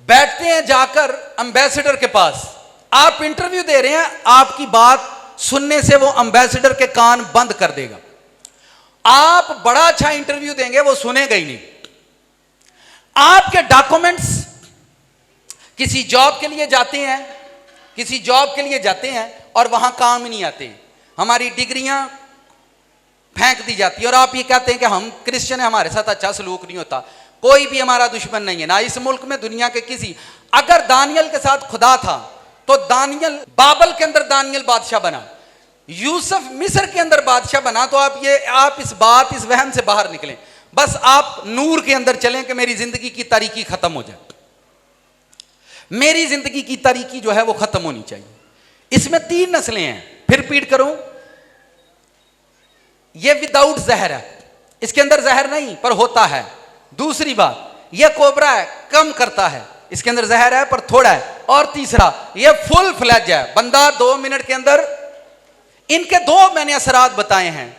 बैठते हैं जाकर एम्बेसडर के पास, आप इंटरव्यू दे रहे हैं, आपकी बात सुनने से वो एम्बेसडर के कान बंद कर देगा। आप बड़ा अच्छा इंटरव्यू देंगे, वो सुनेगा ही नहीं। आपके डॉक्यूमेंट्स किसी जॉब के लिए जाते हैं, किसी जॉब के लिए जाते हैं और वहां काम ही नहीं आते, हमारी डिग्रियां फेंक दी जाती है और आप ये कहते हैं कि हम क्रिश्चियन हैं, हमारे साथ अच्छा सलूक नहीं होता। कोई भी हमारा दुश्मन नहीं है, ना इस मुल्क में, दुनिया के किसी। अगर दानियल के साथ खुदा था तो दानियल, बाबल के अंदर दानियल बादशाह बना, यूसुफ मिस्र के अंदर बादशाह बना, तो आप इस वहम से बाहर निकलें, बस आप नूर के अंदर चलें कि मेरी जिंदगी की तारीकी खत्म हो जाए, मेरी जिंदगी की तारीकी जो है वो खत्म होनी चाहिए। इसमें 3 नस्लें हैं, फिर रिपीट करूं, ये विदाउट जहर है, इसके अंदर जहर नहीं पर होता है। दूसरी बात, ये कोबरा है, कम करता है, इसके अंदर जहर है पर थोड़ा है। और तीसरा, ये फुल फ्लैज है, बंदा 2 मिनट के अंदर। इनके 2 मैंने असरात बताए हैं,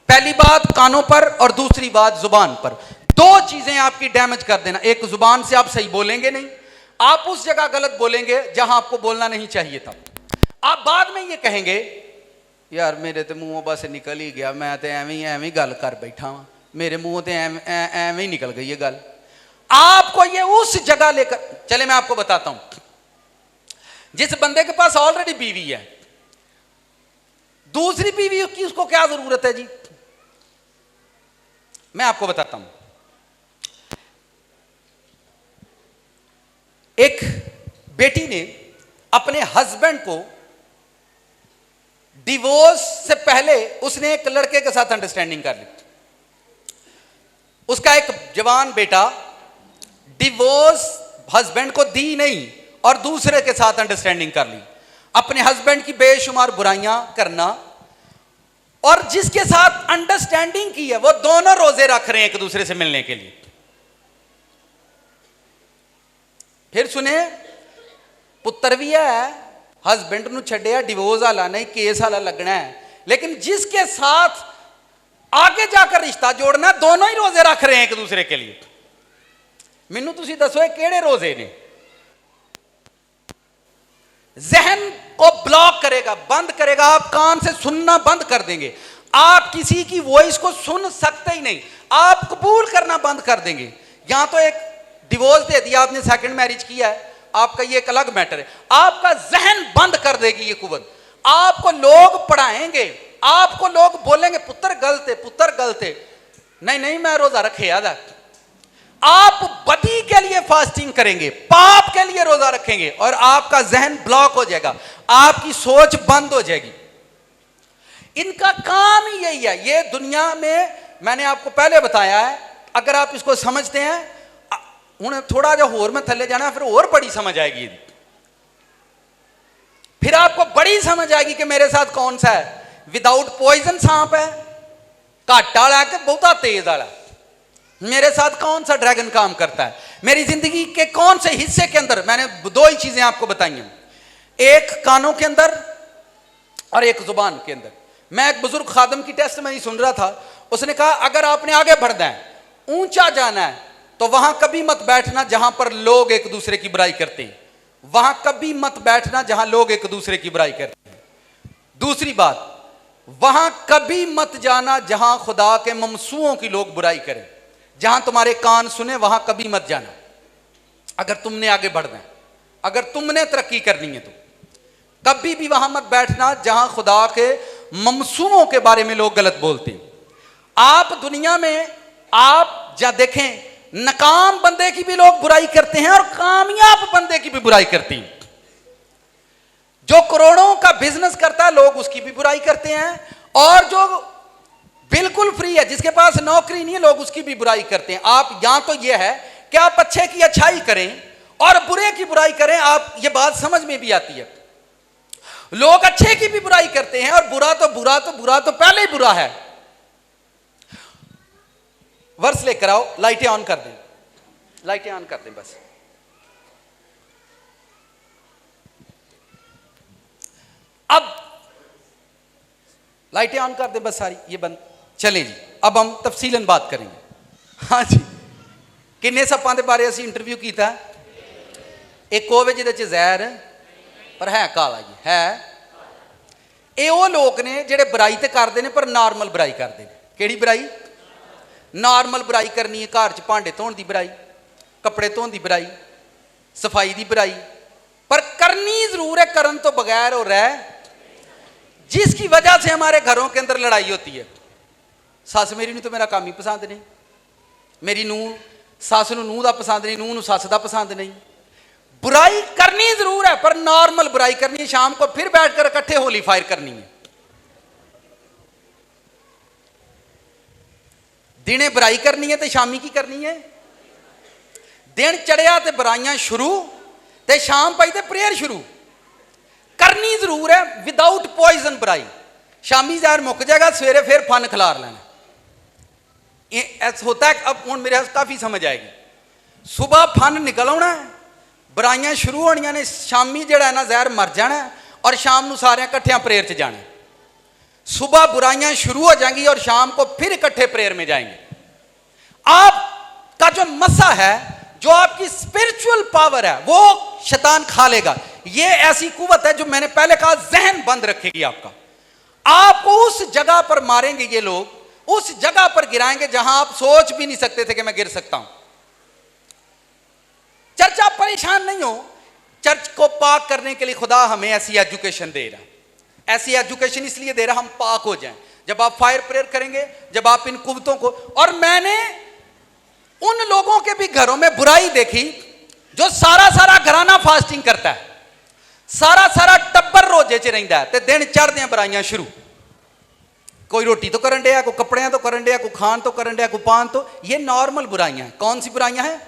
पहली बात कानों पर और दूसरी बात जुबान पर। 2 चीजें आपकी डैमेज कर देना, एक जुबान से आप सही बोलेंगे नहीं, आप उस जगह गलत बोलेंगे जहां आपको बोलना नहीं चाहिए था। आप बाद में ये कहेंगे यार मेरे तो मुंहों बस निकल ही गया, मैं तो एवं गल कर बैठा हाँ, मेरे मुंह तो एवं ही निकल गई ये गल। आपको ये उस जगह लेकर चले, मैं आपको बताता हूं, जिस बंदे के पास ऑलरेडी बीवी है, दूसरी बीवी की उसको क्या जरूरत है जी? मैं आपको बताता हूं, एक बेटी ने अपने हस्बैंड को डिवोर्स से पहले उसने एक लड़के के साथ अंडरस्टैंडिंग कर ली। उसका एक जवान बेटा डिवोर्स हस्बैंड को दी नहीं और दूसरे के साथ अंडरस्टैंडिंग कर ली, अपने हस्बैंड की बेशुमार बुराइयां करना, और जिसके साथ अंडरस्टैंडिंग की है वो दोनों रोजे रख रहे हैं एक दूसरे से मिलने के लिए। फिर सुने, पुत्र भी है, हस्बैंड नूं छड्डिया, डिवोर्स वाला नहीं, केस वाला लगना है, लेकिन जिसके साथ आगे जाकर रिश्ता जोड़ना, दोनों ही रोजे रख रहे हैं एक दूसरे के लिए। मैनू तुसी दसो ये केड़े रोजे ने? जहन को ब्लॉक करेगा, बंद करेगा, आप कान से सुनना बंद कर देंगे, आप किसी की वॉइस को सुन सकते ही नहीं, आप कबूल करना बंद कर देंगे। यहां तो एक डिवोर्स दे दिया आपने, सेकंड मैरिज किया है, आपका ये एक अलग मैटर है, आपका जहन बंद कर देगी ये कुव्वत। आपको लोग पढ़ाएंगे, आपको लोग बोलेंगे पुत्र गलत है, पुत्र गलत है, नहीं नहीं मैं रोजा रखे याद। आप बदी के लिए फास्टिंग करेंगे, पाप के लिए रोजा रखेंगे और आपका जहन ब्लॉक हो जाएगा, आपकी सोच बंद हो जाएगी। इनका काम ही यही है। ये दुनिया में मैंने आपको पहले बताया है, अगर आप इसको समझते हैं, उन्हें थोड़ा जो होर में थले जाना, फिर और बड़ी समझ आएगी, फिर आपको बड़ी समझ आएगी कि मेरे साथ कौन सा है। विदाउट पॉइजन सांप है, घाट वाला के बहुता तेज वाला, मेरे साथ कौन सा ड्रैगन काम करता है, मेरी जिंदगी के कौन से हिस्से के अंदर। मैंने 2 ही चीजें आपको बताई हैं, एक कानों के अंदर और एक जुबान के अंदर। मैं एक बुजुर्ग खादम की टेस्ट में ही सुन रहा था, उसने कहा अगर आपने आगे बढ़ना है, ऊंचा जाना है, तो वहां कभी मत बैठना जहां पर लोग एक दूसरे की बुराई करते हैं, वहां कभी मत बैठना जहां लोग एक दूसरे की बुराई करते हैं। दूसरी बात, वहां कभी मत जाना जहां खुदा के ममसूओं की लोग बुराई करें, जहां तुम्हारे कान सुने वहां कभी मत जाना। अगर तुमने आगे बढ़ना है, अगर तुमने तरक्की करनी है, तो कभी भी वहां मत बैठना जहां खुदा के ममसूओं के बारे में लोग गलत बोलते हैं। आप दुनिया में आप जा देखें, नाकाम बंदे की भी लोग बुराई करते हैं और कामयाब बंदे की भी बुराई करते हैं। जो करोड़ों का बिजनेस करता है लोग उसकी भी बुराई करते हैं, और जो बिल्कुल फ्री है, जिसके पास नौकरी नहीं है, लोग उसकी भी बुराई करते हैं। आप यहां तो यह है कि आप अच्छे की अच्छाई करें और बुरे की बुराई करें, आप ये बात समझ में भी आती है। लोग अच्छे की भी बुराई करते हैं, और बुरा तो पहले ही बुरा है। वर्स लेकर आओ, लाइटें ऑन कर दें, लाइटें ऑन कर दें बस। अब लाइटें ऑन कर दें बस सारी, ये बंद। चले जी, अब हम तफसीलन बात करेंगे। हाँ जी, किन्ने सप्पां दे बारे असीं इंटरव्यू कीता। एक होवे जिहदे च जहर पर है काला जी, है ਇਹ ਉਹ ਲੋਕ ਨੇ ਜਿਹੜੇ बुराई तो करते हैं पर नॉर्मल बुराई करते हैं। ਕਿਹੜੀ बुराई? नॉर्मल बुराई करनी है, घर च भांडे धोने की बुराई, कपड़े धोने की बुराई, सफाई की बुराई, पर करनी जरूर है, करन तो बगैर हो रहा है, जिसकी वजह से हमारे घरों के अंदर लड़ाई होती है। सस मेरी नूं तो मेरा काम ही पसंद नहीं, मेरी नूं सस नूं नूं दा पसंद नहीं, नूं नूं सस दा पसंद नहीं। बुराई करनी जरूर है पर नॉर्मल बुराई करनी है। शाम को फिर बैठकर इकट्ठे होली फायर करनी है। दिने बुराई करनी है तो शामी की करनी है। दिन चढ़िया तो बुराइयां शुरू, ते शाम पाई तो प्रेयर शुरू। करनी जरूर है विदाउट पॉइजन बुराई। शामी जहर मुक जाएगा, सवेरे फिर फन खिलार लेना। ऐसा होता है। अब हूँ मेरे काफ़ी समझ आएगी। सुबह फन निकल आना, बुराइयां शुरू होनिया ने, शामी जड़ा ना जहर मर जाना, और शाम को सारे इकट्ठे प्रेयर च जाना। सुबह बुराइयां शुरू हो जाएंगी और शाम को फिर इकट्ठे प्रेयर में जाएंगे। आपका जो मसा है, जो आपकी स्पिरिचुअल पावर है, वो शैतान खा लेगा। ये ऐसी कुव्वत है जो मैंने पहले कहा, जहन बंद रखेगी आपका। आपको उस जगह पर मारेंगे ये लोग, उस जगह पर गिराएंगे जहां आप सोच भी नहीं सकते थे कि मैं गिर सकता हूं। चर्च, आप परेशान नहीं हो। चर्च को पाक करने के लिए खुदा हमें ऐसी एजुकेशन दे रहा है। ऐसी एजुकेशन इसलिए दे रहा हम पाक हो जाएं। जब आप फायर प्रेयर करेंगे, जब आप इन कुव्वतों को, और मैंने उन लोगों के भी घरों में बुराई देखी जो सारा सारा घराना फास्टिंग करता है, सारा सारा टब्बर रोजे च रहिंदा है, ते दिन चढ़दे बुराइयां शुरू। कोई रोटी तो करन दिया, कोई कपड़े तो करन दिया, कोई खान तो करन दिया, कोई पान तो। ये नॉर्मल बुराइयां हैं। कौन सी बुराइयां हैं?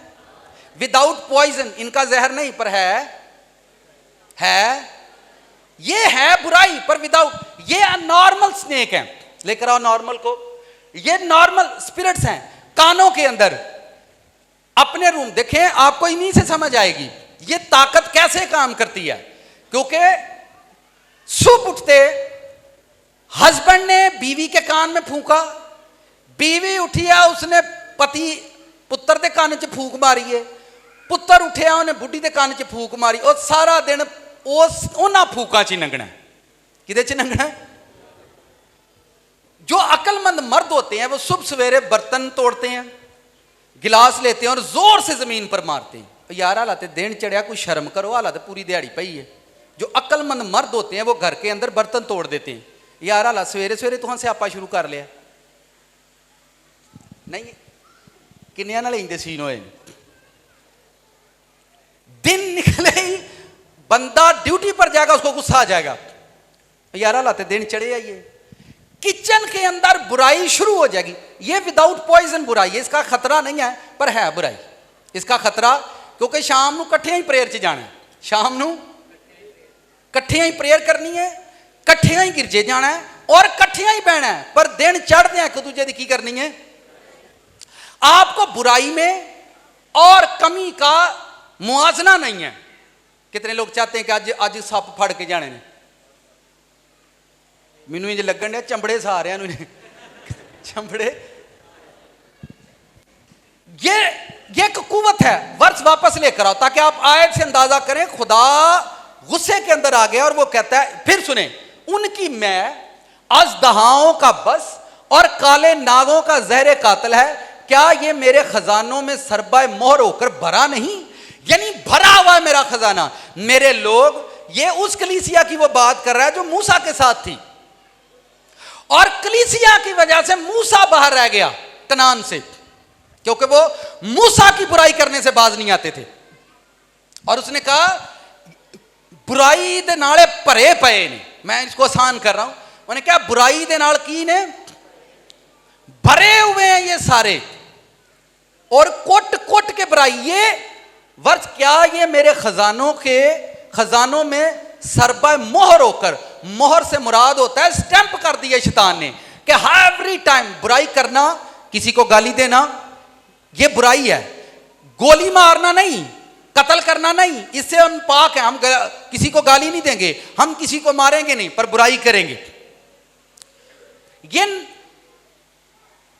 विदाउट पॉइजन, इनका जहर नहीं पर है ये है बुराई पर विदाउट। ये नॉर्मल स्नेक है, लेकर आओ नॉर्मल को। ये नॉर्मल स्पिरिट्स हैं। कानों के अंदर अपने रूम देखें, आपको इन्हीं से समझ आएगी ये ताकत कैसे काम करती है। क्योंकि सुबह उठते हस्बैंड ने बीवी के कान में फूंका, बीवी उठी है, उसने पति पुत्र के कान च फूक मारी है, पुत्र उठिया उन्हें बुढ़ी के कान च फूक मारी, और सारा दिन उस उन्हां फूकां च लंघना। किदे च लंघना? जो अक्लमंद मर्द होते हैं वो सुबह सवेरे बर्तन तोड़ते हैं, गिलास लेते हैं और जोर से जमीन पर मारते हैं। यार हालात दिन चढ़िया, कोई शर्म करो, हालात पूरी दिहाड़ी पई है। जो अक्लमंद मर्द होते हैं वो घर के अंदर बर्तन तोड़ देते हैं। यार हालात सवेरे सवेरे तुहां स्यापा शुरू कर लिया नहीं? किन्नियां नाल इंदे सीन होए। दिन निकले ही बंदा ड्यूटी पर जाएगा, उसको गुस्सा आ जाएगा, यार हालात दिन चढ़े आइए। किचन के अंदर बुराई शुरू हो जाएगी। ये विदाउट पॉइजन बुराई है, इसका खतरा नहीं है पर है बुराई। इसका खतरा क्योंकि शाम को कट्ठे ही प्रेयर च जाना है, शाम को कट्ठे ही प्रेयर करनी है, कट्ठे ही गिरजे जाना है और कट्ठे ही बहना है। पर दिन चढ़ते हैं एक दूजे की करनी है। आपको बुराई में और कमी का मुआवजा नहीं है। कितने लोग चाहते हैं कि आज आज सप फड़ के जाने ने। मैनू इंज लगन दिया चंबड़े सारे चंबड़े। ये एक कुव्वत है। वर्ष वापस लेकर आओ ताकि आप आयत से अंदाजा करें। खुदा गुस्से के अंदर आ गया और वो कहता है, फिर सुने, उनकी मैं अजदहाओं का बस और काले नागों का जहर कातिल है, क्या ये मेरे खजानों में सरबाए मोहर होकर भरा नहीं? यानी भरा हुआ है मेरा खजाना। मेरे लोग, ये उस कलीसिया की वो बात कर रहा है जो मूसा के साथ थी, और कलीसिया की वजह से मूसा बाहर रह गया कनान से, क्योंकि वो मूसा की बुराई करने से बाज नहीं आते थे। और उसने कहा बुराई दे नाले भरे पए ने। मैं इसको आसान कर रहा हूं, उन्हें क्या बुराई दे नाल की ने भरे हुए हैं ये सारे, और कोट कोट के बुराई। ये वर्ष क्या, ये मेरे खजानों में सरबा मोहर होकर, मोहर से मुराद होता है स्टैंप कर दिया शैतान ने कि एवरी टाइम बुराई करना, किसी को गाली देना, ये बुराई है। गोली मारना नहीं, कत्ल करना नहीं, इससे हम पाक हैं। हम किसी को गाली नहीं देंगे, हम किसी को मारेंगे नहीं, पर बुराई करेंगे। ये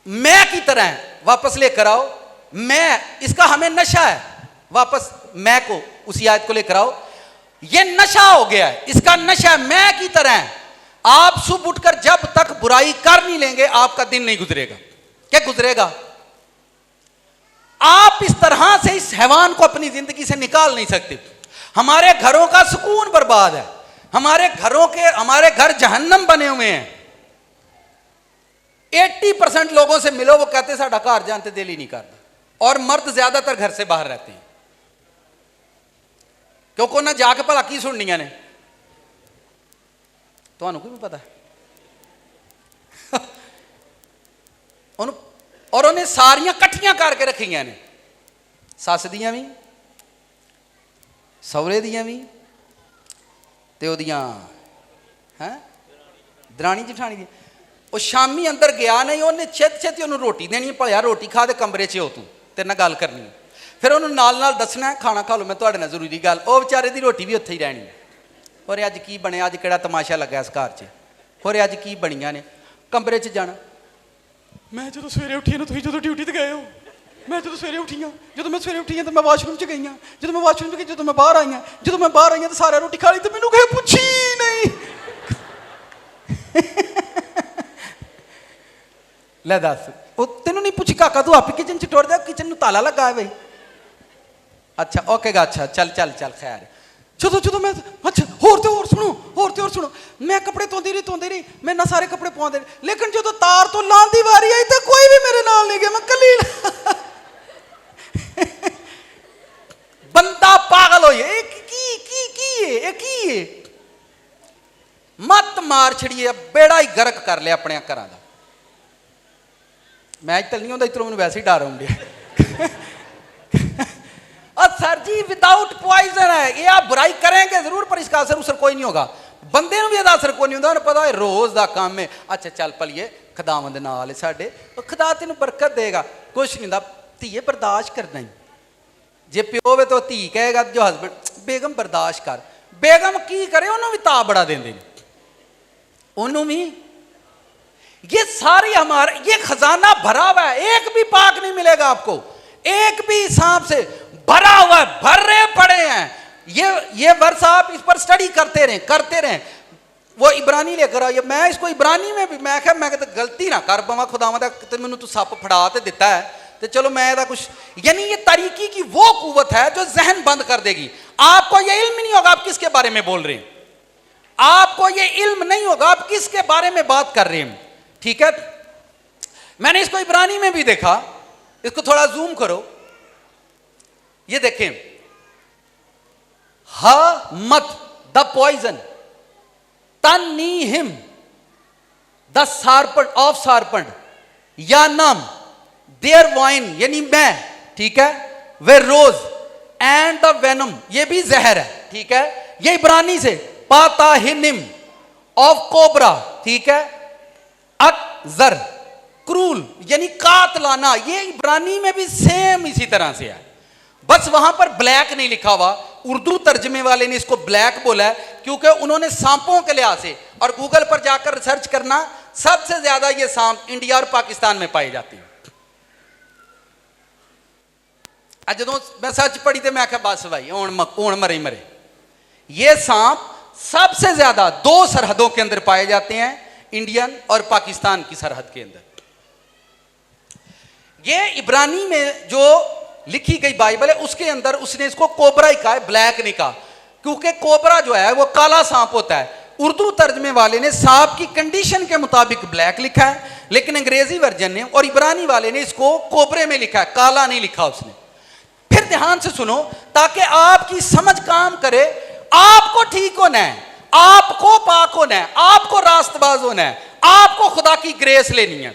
मैं की तरह है, वापस लेकर आओ। मैं, इसका हमें नशा है, वापस मैं को उसी आयत को लेकर आओ। ये नशा हो गया है, इसका नशा मैं की तरह है। आप सुबह उठकर जब तक बुराई कर नहीं लेंगे आपका दिन नहीं गुजरेगा। क्या गुजरेगा? आप इस तरह से इस हैवान को अपनी जिंदगी से निकाल नहीं सकते। हमारे घरों का सुकून बर्बाद है, हमारे घर जहन्नम बने हुए हैं। 80% लोगों से मिलो, वो कहते साडा घर जानते दिल ही नहीं करता, और मर्द ज्यादातर घर से बाहर रहते हैं, क्योंकि उन्हें जाके भला की सुननिया ने, तो कोई भी पता है और उन्हें सारियां कट्ठियां करके रखियां ने, सस दियां भी, सौरे दियां भी, ते ओदियां हैं दरानी जठानी दी। वो शामी अंदर गया नहीं, उन्हें छेती उन्होंने रोटी देनी, भलिया रोटी खा दे, कमरे च हो तू, तेरे नाल गल करनी है। फिर उन्होंने नाल दसना है, खाना खा लो, मैं तुहाडे नाल जरूरी गल। वो बेचारे की रोटी भी उत्थे ही रहनी। और अज की बने, अज किहड़ा तमाशा लगा इस घर च, और अज की बनिया ने। कमरे च जाना, मैं जो सवेरे उठी ना, तुसीं जो ड्यूटी ते गए हो, मैं जो सवेरे उठी हाँ, जो मैं सवेरे उठी हाँ तो मैं वाशरूम च गई हाँ, जो मैं वाशरूम च गई, जो मैं बाहर आई हाँ, जो मैं बाहर आई हाँ तो सारे रोटी खा ली, तो मैनू कहे पुछी नहीं। ले दस, वो तेनू नहीं पूछी काका, तू आप किचन च टुर जा, किचन में ताला लगा है भाई। अच्छा ओके गा, अच्छा चल चल चल खैर। जो मैं अच्छा होर सुनो, मैं कपड़े धोंदी रही, मैं ना सारे कपड़े पवांदे रहे, लेकिन जो तार तो लान दी वारी आई तो कोई भी मेरे नाल नहीं गया, मैं कली। बंदा पागल हो जाए, की मत मार छड़िए, बेड़ा ही गर्क कर लिया अपने घर का। मैं चल नहीं होता इधरों, मैंने वैसे ही डर आउंडे। सर जी विदाउट पॉइजन है ये, आप बुराई करेंगे जरूर पर इसका असर कोई नहीं होगा। बंदे भी यदा असर कोई नहीं होता, पता है रोज का काम है। अच्छा चल भलिए खुदावंद नाल साडे, खुदा तेन बरकत देगा, कुछ नहीं होता। धीए बर्दाश्त करना ही, जे प्यो वे तो धी कहेगा, जो हसबैंड बेगम बर्दाश्त कर। बेगम की करे, उन्होंने भी ता बड़ा देंगे, उन्होंने भी। ये सारी हमारे, ये खजाना भरा हुआ है, एक भी पाक नहीं मिलेगा आपको, एक भी हिसाब से भरा हुआ है, भरे पड़े हैं। ये वर्ष आप इस पर स्टडी करते रहें। वो इब्रानी लेकर आओ, मैं इसको इब्रानी में भी मैं तो गलती ना कर पवा, खुदावंद तो मैनू तू सप फड़ा ते दिता है, तो चलो मैं कुछ, यानी ये तरीकी की वो कुव्वत है जो जहन बंद कर देगी। आपको ये इल्म नहीं होगा आप किसके बारे में बोल रहे हैं, आपको ये इल्म नहीं होगा आप किसके बारे में बात कर रहे हैं। ठीक है, मैंने इसको इब्रानी में भी देखा, इसको थोड़ा जूम करो, ये देखें, हा मत द पॉइजन, तनी हिम द सार्पेंट ऑफ सार्पेंट, या नाम देयर वाइन यानी मैं, ठीक है, वे रोज एंड द वेनम, ये भी जहर है। ठीक है, ये इब्रानी से पाता हिनिम ऑफ कोबरा, ठीक है, अकजर क्रूल यानी कातलाना, ये इब्रानी में भी सेम इसी तरह से है, बस वहां पर ब्लैक नहीं लिखा हुआ। उर्दू तर्जमे वाले ने इसको ब्लैक बोला है क्योंकि उन्होंने सांपों के लिहाज से, और गूगल पर जाकर रिसर्च करना, सबसे ज्यादा ये सांप इंडिया और पाकिस्तान में पाए जाते हैं। जो मैं सर्च पढ़ी तो मैं आख्या बस भाई हुण मरे। ये सांप सबसे ज्यादा 2 सरहदों के अंदर पाए जाते हैं, इंडियन और पाकिस्तान की सरहद के अंदर। ये इब्रानी में जो लिखी गई बाइबल है उसके अंदर उसने इसको कोबरा ही कहा है, ब्लैक नहीं कहा, क्योंकि कोबरा जो है वो काला सांप होता है। उर्दू तर्जमे वाले ने सांप की कंडीशन के मुताबिक ब्लैक लिखा है, लेकिन अंग्रेजी वर्जन ने और इब्रानी वाले ने इसको कोबरे में लिखा है, काला नहीं लिखा उसने। फिर ध्यान से सुनो ताकि आपकी समझ काम करे आपको ठीक होना है, आपको पाक होना है, आपको रास्तबाज होना है, आपको खुदा की ग्रेस लेनी है।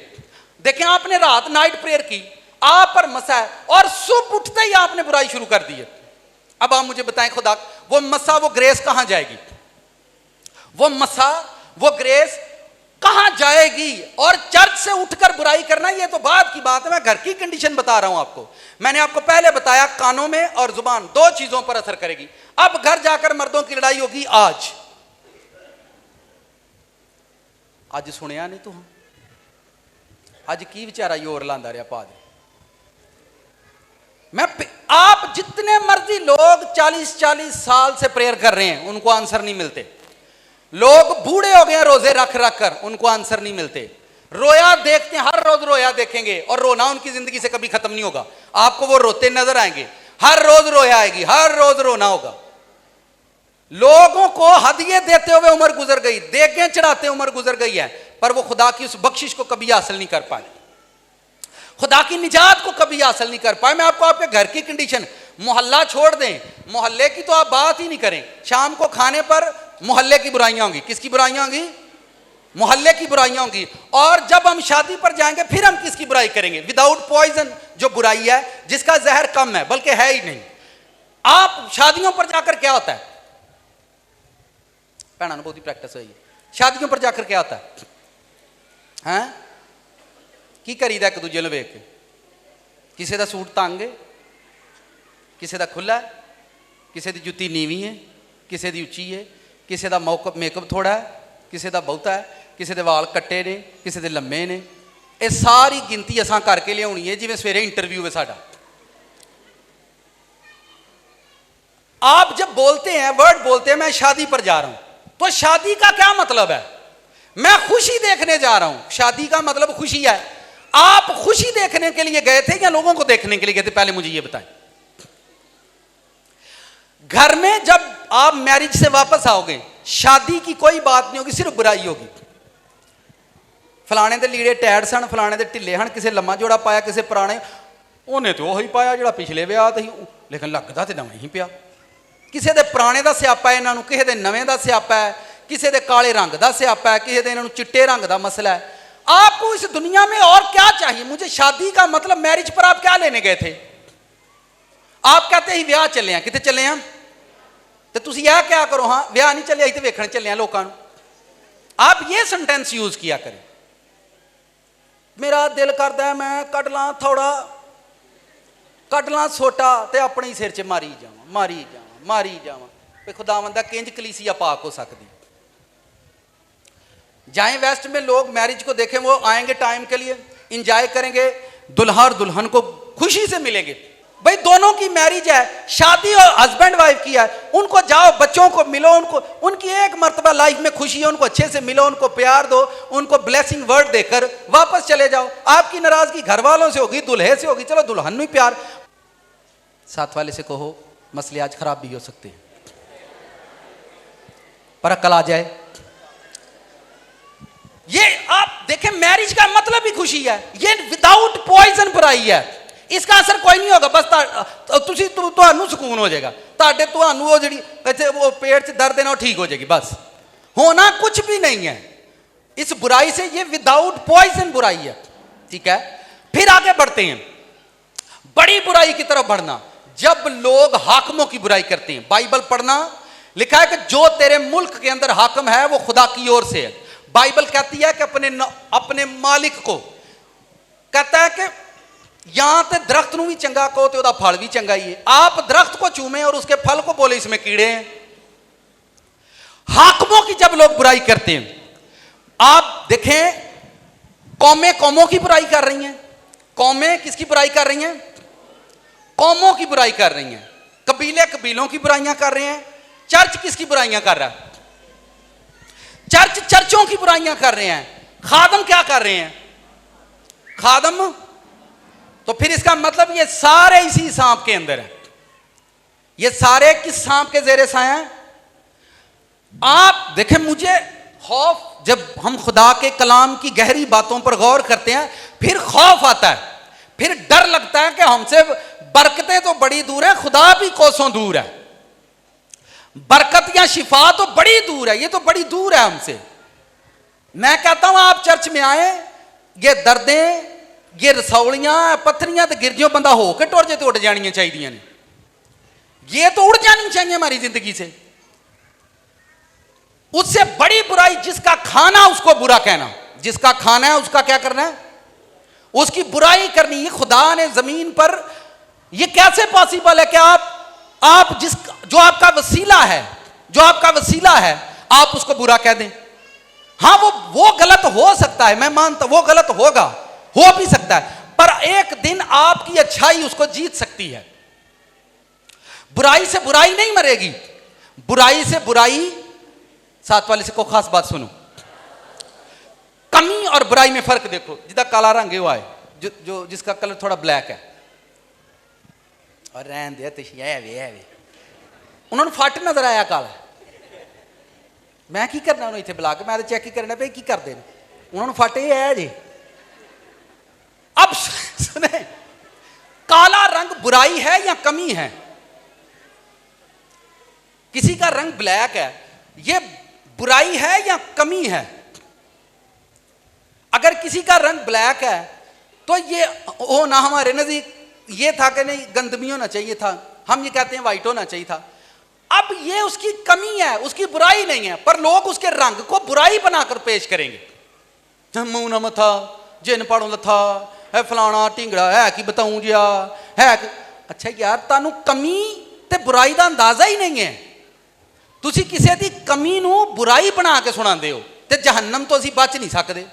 देखें, आपने रात नाइट प्रेयर की, आप पर मसा है, और सुबह उठते ही आपने बुराई शुरू कर दी है। अब आप मुझे बताएं, खुदा वो मसा, वो ग्रेस कहां जाएगी? वो मसा, वो ग्रेस कहां जाएगी? और चर्च से उठकर बुराई करना, ये तो बाद की बात है। मैं घर की कंडीशन बता रहा हूं आपको। मैंने आपको पहले बताया, कानों में और जुबान दो चीजों पर असर करेगी। अब घर जाकर मर्दों की लड़ाई होगी। आज सुनिया नहीं तू? आज की बेचारा योर लांदा रहा पादरी। आप जितने मर्जी लोग 40-40 साल से प्रेयर कर रहे हैं, उनको आंसर नहीं मिलते। लोग बूढ़े हो गए रोजे रख रख कर, उनको आंसर नहीं मिलते। रोया देखते हैं, हर रोज रोया देखेंगे, और रोना उनकी जिंदगी से कभी खत्म नहीं होगा। आपको वो रोते नजर आएंगे, हर रोज रोया आएगी, हर रोज रोना होगा। लोगों को हदिये देते हुए उम्र गुजर गई, देखें चढ़ाते उम्र गुजर गई है, पर वो खुदा की उस बख्शिश को कभी हासिल नहीं कर पाए, खुदा की निजात को कभी हासिल नहीं कर पाए। मैं आपको आपके घर की कंडीशन, मोहल्ला छोड़ दें, मोहल्ले की तो आप बात ही नहीं करें। शाम को खाने पर मोहल्ले की बुराइयां होंगी। किसकी बुराइयां होंगी? मोहल्ले की बुराइयां होंगी। और जब हम शादी पर जाएंगे, फिर हम किसकी बुराई करेंगे? विदाउट पॉइजन जो बुराई है, जिसका जहर कम है, बल्कि है ही नहीं। आप शादियों पर जाकर क्या होता है? भैन बहुत ही प्रैक्टिस हुई। शादियों पर जाकर क्या होता है? की करीदा एक दूजे वेख के? किसी का सूट तंग है, किसी का खुला है, किसी की जुत्ती नीवी है, किसी की उच्ची है, किसी का मेकअप थोड़ा है, किसी का बहुता है, किसी के वाल कट्टे ने, किसी के लम्बे ने। ये सारी गिनती असां करके लियानी है जिवें सवेरे इंटरव्यू है साडा। आप जब बोलते हैं, वर्ड बोलते हैं, मैं शादी पर जा रहा हूं, तो शादी का क्या मतलब है? मैं खुशी देखने जा रहा हूं। शादी का मतलब खुशी है। आप खुशी देखने के लिए गए थे या लोगों को देखने के लिए गए थे? पहले मुझे यह बताएं। घर में जब आप मैरिज से वापस आओगे, शादी की कोई बात नहीं होगी, सिर्फ बुराई होगी। फलाने दे लीड़े टैड सन, फलाने दे ढिले हन, किसे लम्मा जोड़ा पाया, किसे पुराने, उन्हें तो वही पाया जो पिछले विआह ते, लेकिन लगदा ते नवां ही पिया। किसी के पुराने का स्यापा है इन्हों, किसी के नवें का स्यापा है, किसी के काले रंग का स्यापा है, किसी के इन्हों चिट्टे रंग का मसला है। आपको इस दुनिया में और क्या चाहिए? मुझे शादी का मतलब, मैरिज पर आप क्या लेने गए थे? आप कहते ही ब्याह चले हैं। कितने चले हैं? तो तुम यह क्या करो, हाँ ब्याह नहीं चले, तो वेखने चले हैं लोगों। आप ये सेंटेंस यूज किया करें, मेरा दिल करता है मैं कट ला थोड़ा, कट ला सोटा, तो अपने ही सिर च मारी जावा, मारी जावा, मारी जावा। खुदावंद किंज कलीसिया पाक हो सकती? जाएं वेस्ट में, लोग मैरिज को देखें, वो आएंगे टाइम के लिए, इंजॉय करेंगे, दुल्हा और दुल्हन को खुशी से मिलेंगे। भाई दोनों की मैरिज है, शादी और हस्बैंड वाइफ की है, उनको जाओ, बच्चों को मिलो, उनको उनकी एक मर्तबा लाइफ में खुशी है, उनको अच्छे से मिलो, उनको प्यार दो, उनको ब्लेसिंग वर्ड देकर वापस चले जाओ। आपकी नाराजगी घर वालों से होगी, दुल्हे से होगी, चलो दुल्हन में प्यार। साथ वाले से कहो मसले आज खराब भी हो सकते हैं, पर अकल आ जाए। ये आप देखें, मैरिज का मतलब ही खुशी है। ये विदाउट पॉइजन बुराई है, इसका असर कोई नहीं होगा। बस तुहानू सुकून हो जाएगा, तुहानू वो जी वो पेट च दर्द है ना, वो ठीक हो जाएगी। बस होना कुछ भी नहीं है इस बुराई से। ये विदाउट पॉइजन बुराई है, ठीक है। फिर आगे बढ़ते हैं, बड़ी बुराई की तरफ बढ़ना। जब लोग हाकिमों की बुराई करते हैं, बाइबल पढ़ना, लिखा है कि जो तेरे मुल्क के अंदर हाकिम है वो खुदा की ओर से है। बाइबल कहती है कि अपने मालिक को कहता है कि यहां ते दरख्त नूं भी चंगा कहो तो फल भी चंगा ही है। आप दरख्त को चूमे और उसके फल को बोले इसमें कीड़े हैं। हाकिमों की जब लोग बुराई करते हैं, आप देखें, कौमें कौमों की बुराई कर रही हैं। कौमें किसकी बुराई कर रही हैं? कौमों की बुराई कर रही हैं। कबीले कबीलों की बुराइयां कर रहे हैं। चर्च किसकी बुराइयां कर रहा है? चर्च चर्चों की बुराइयां कर रहे हैं। खादम क्या कर रहे हैं? खादम, तो फिर इसका मतलब ये सारे इसी सांप के अंदर है। ये सारे किस सांप के जेरे साया हैं? आप देखें, मुझे खौफ, जब हम खुदा के कलाम की गहरी बातों पर गौर करते हैं, फिर खौफ आता है, फिर डर लगता है कि हमसे बरकतें तो बड़ी दूर है, खुदा भी कोसों दूर है। बरकत या शिफा तो बड़ी दूर है, ये तो बड़ी दूर है हमसे। मैं कहता हूं आप चर्च में आए, ये दर्दें, ये रसौलियां, पत्थरियां तो गिर जो बंदा हो के टुर जे तो उड़ जानियां चाहिए ने, ये तो उड़ जानी चाहिए हमारी जिंदगी से। उससे बड़ी बुराई जिसका खाना उसको बुरा कहना, जिसका खाना है उसका क्या करना है, उसकी बुराई करनी। ये खुदा ने जमीन पर, ये कैसे पॉसिबल है कि आप जिस जो आपका वसीला है, जो आपका वसीला है, आप उसको बुरा कह दें। हाँ वो गलत हो सकता है, मैं मानता वो गलत होगा, हो भी सकता है, पर एक दिन आपकी अच्छाई उसको जीत सकती है। बुराई से बुराई नहीं मरेगी, बुराई से बुराई। साथ वाले से को खास बात सुनो, कमी और बुराई में फर्क देखो। जिदा काला रंग हुआ है, जो जिसका कलर थोड़ा ब्लैक है, और रहन दे उन्होंने फट नजर आया काला, मैं की करना उन्होंने इतने बुला के, मैं तो चेक ही करना पे की करते हैं, उन्होंने फट ये है जी। अब सुने, काला रंग बुराई है या कमी है? किसी का रंग ब्लैक है, ये बुराई है या कमी है? अगर किसी का रंग ब्लैक है तो ये होना हमारे नजदीक ये था कि नहीं, गंदमी होना चाहिए था, हम ये कहते हैं वाइट होना चाहिए था। अब ये उसकी कमी है, उसकी बुराई नहीं है, पर लोग उसके रंग को बुराई बनाकर पेश करेंगे। मुंह नम था, जिन पढ़ो था, है फलाना टिंगड़ा है कि बताऊं जिया है। अच्छा यार, तानू कमी ते बुराई का अंदाजा ही नहीं है, तुसी किसी की कमी नू बुराई बना के सुनाते हो, ते जहन्नम तो असी बच नहीं सकते।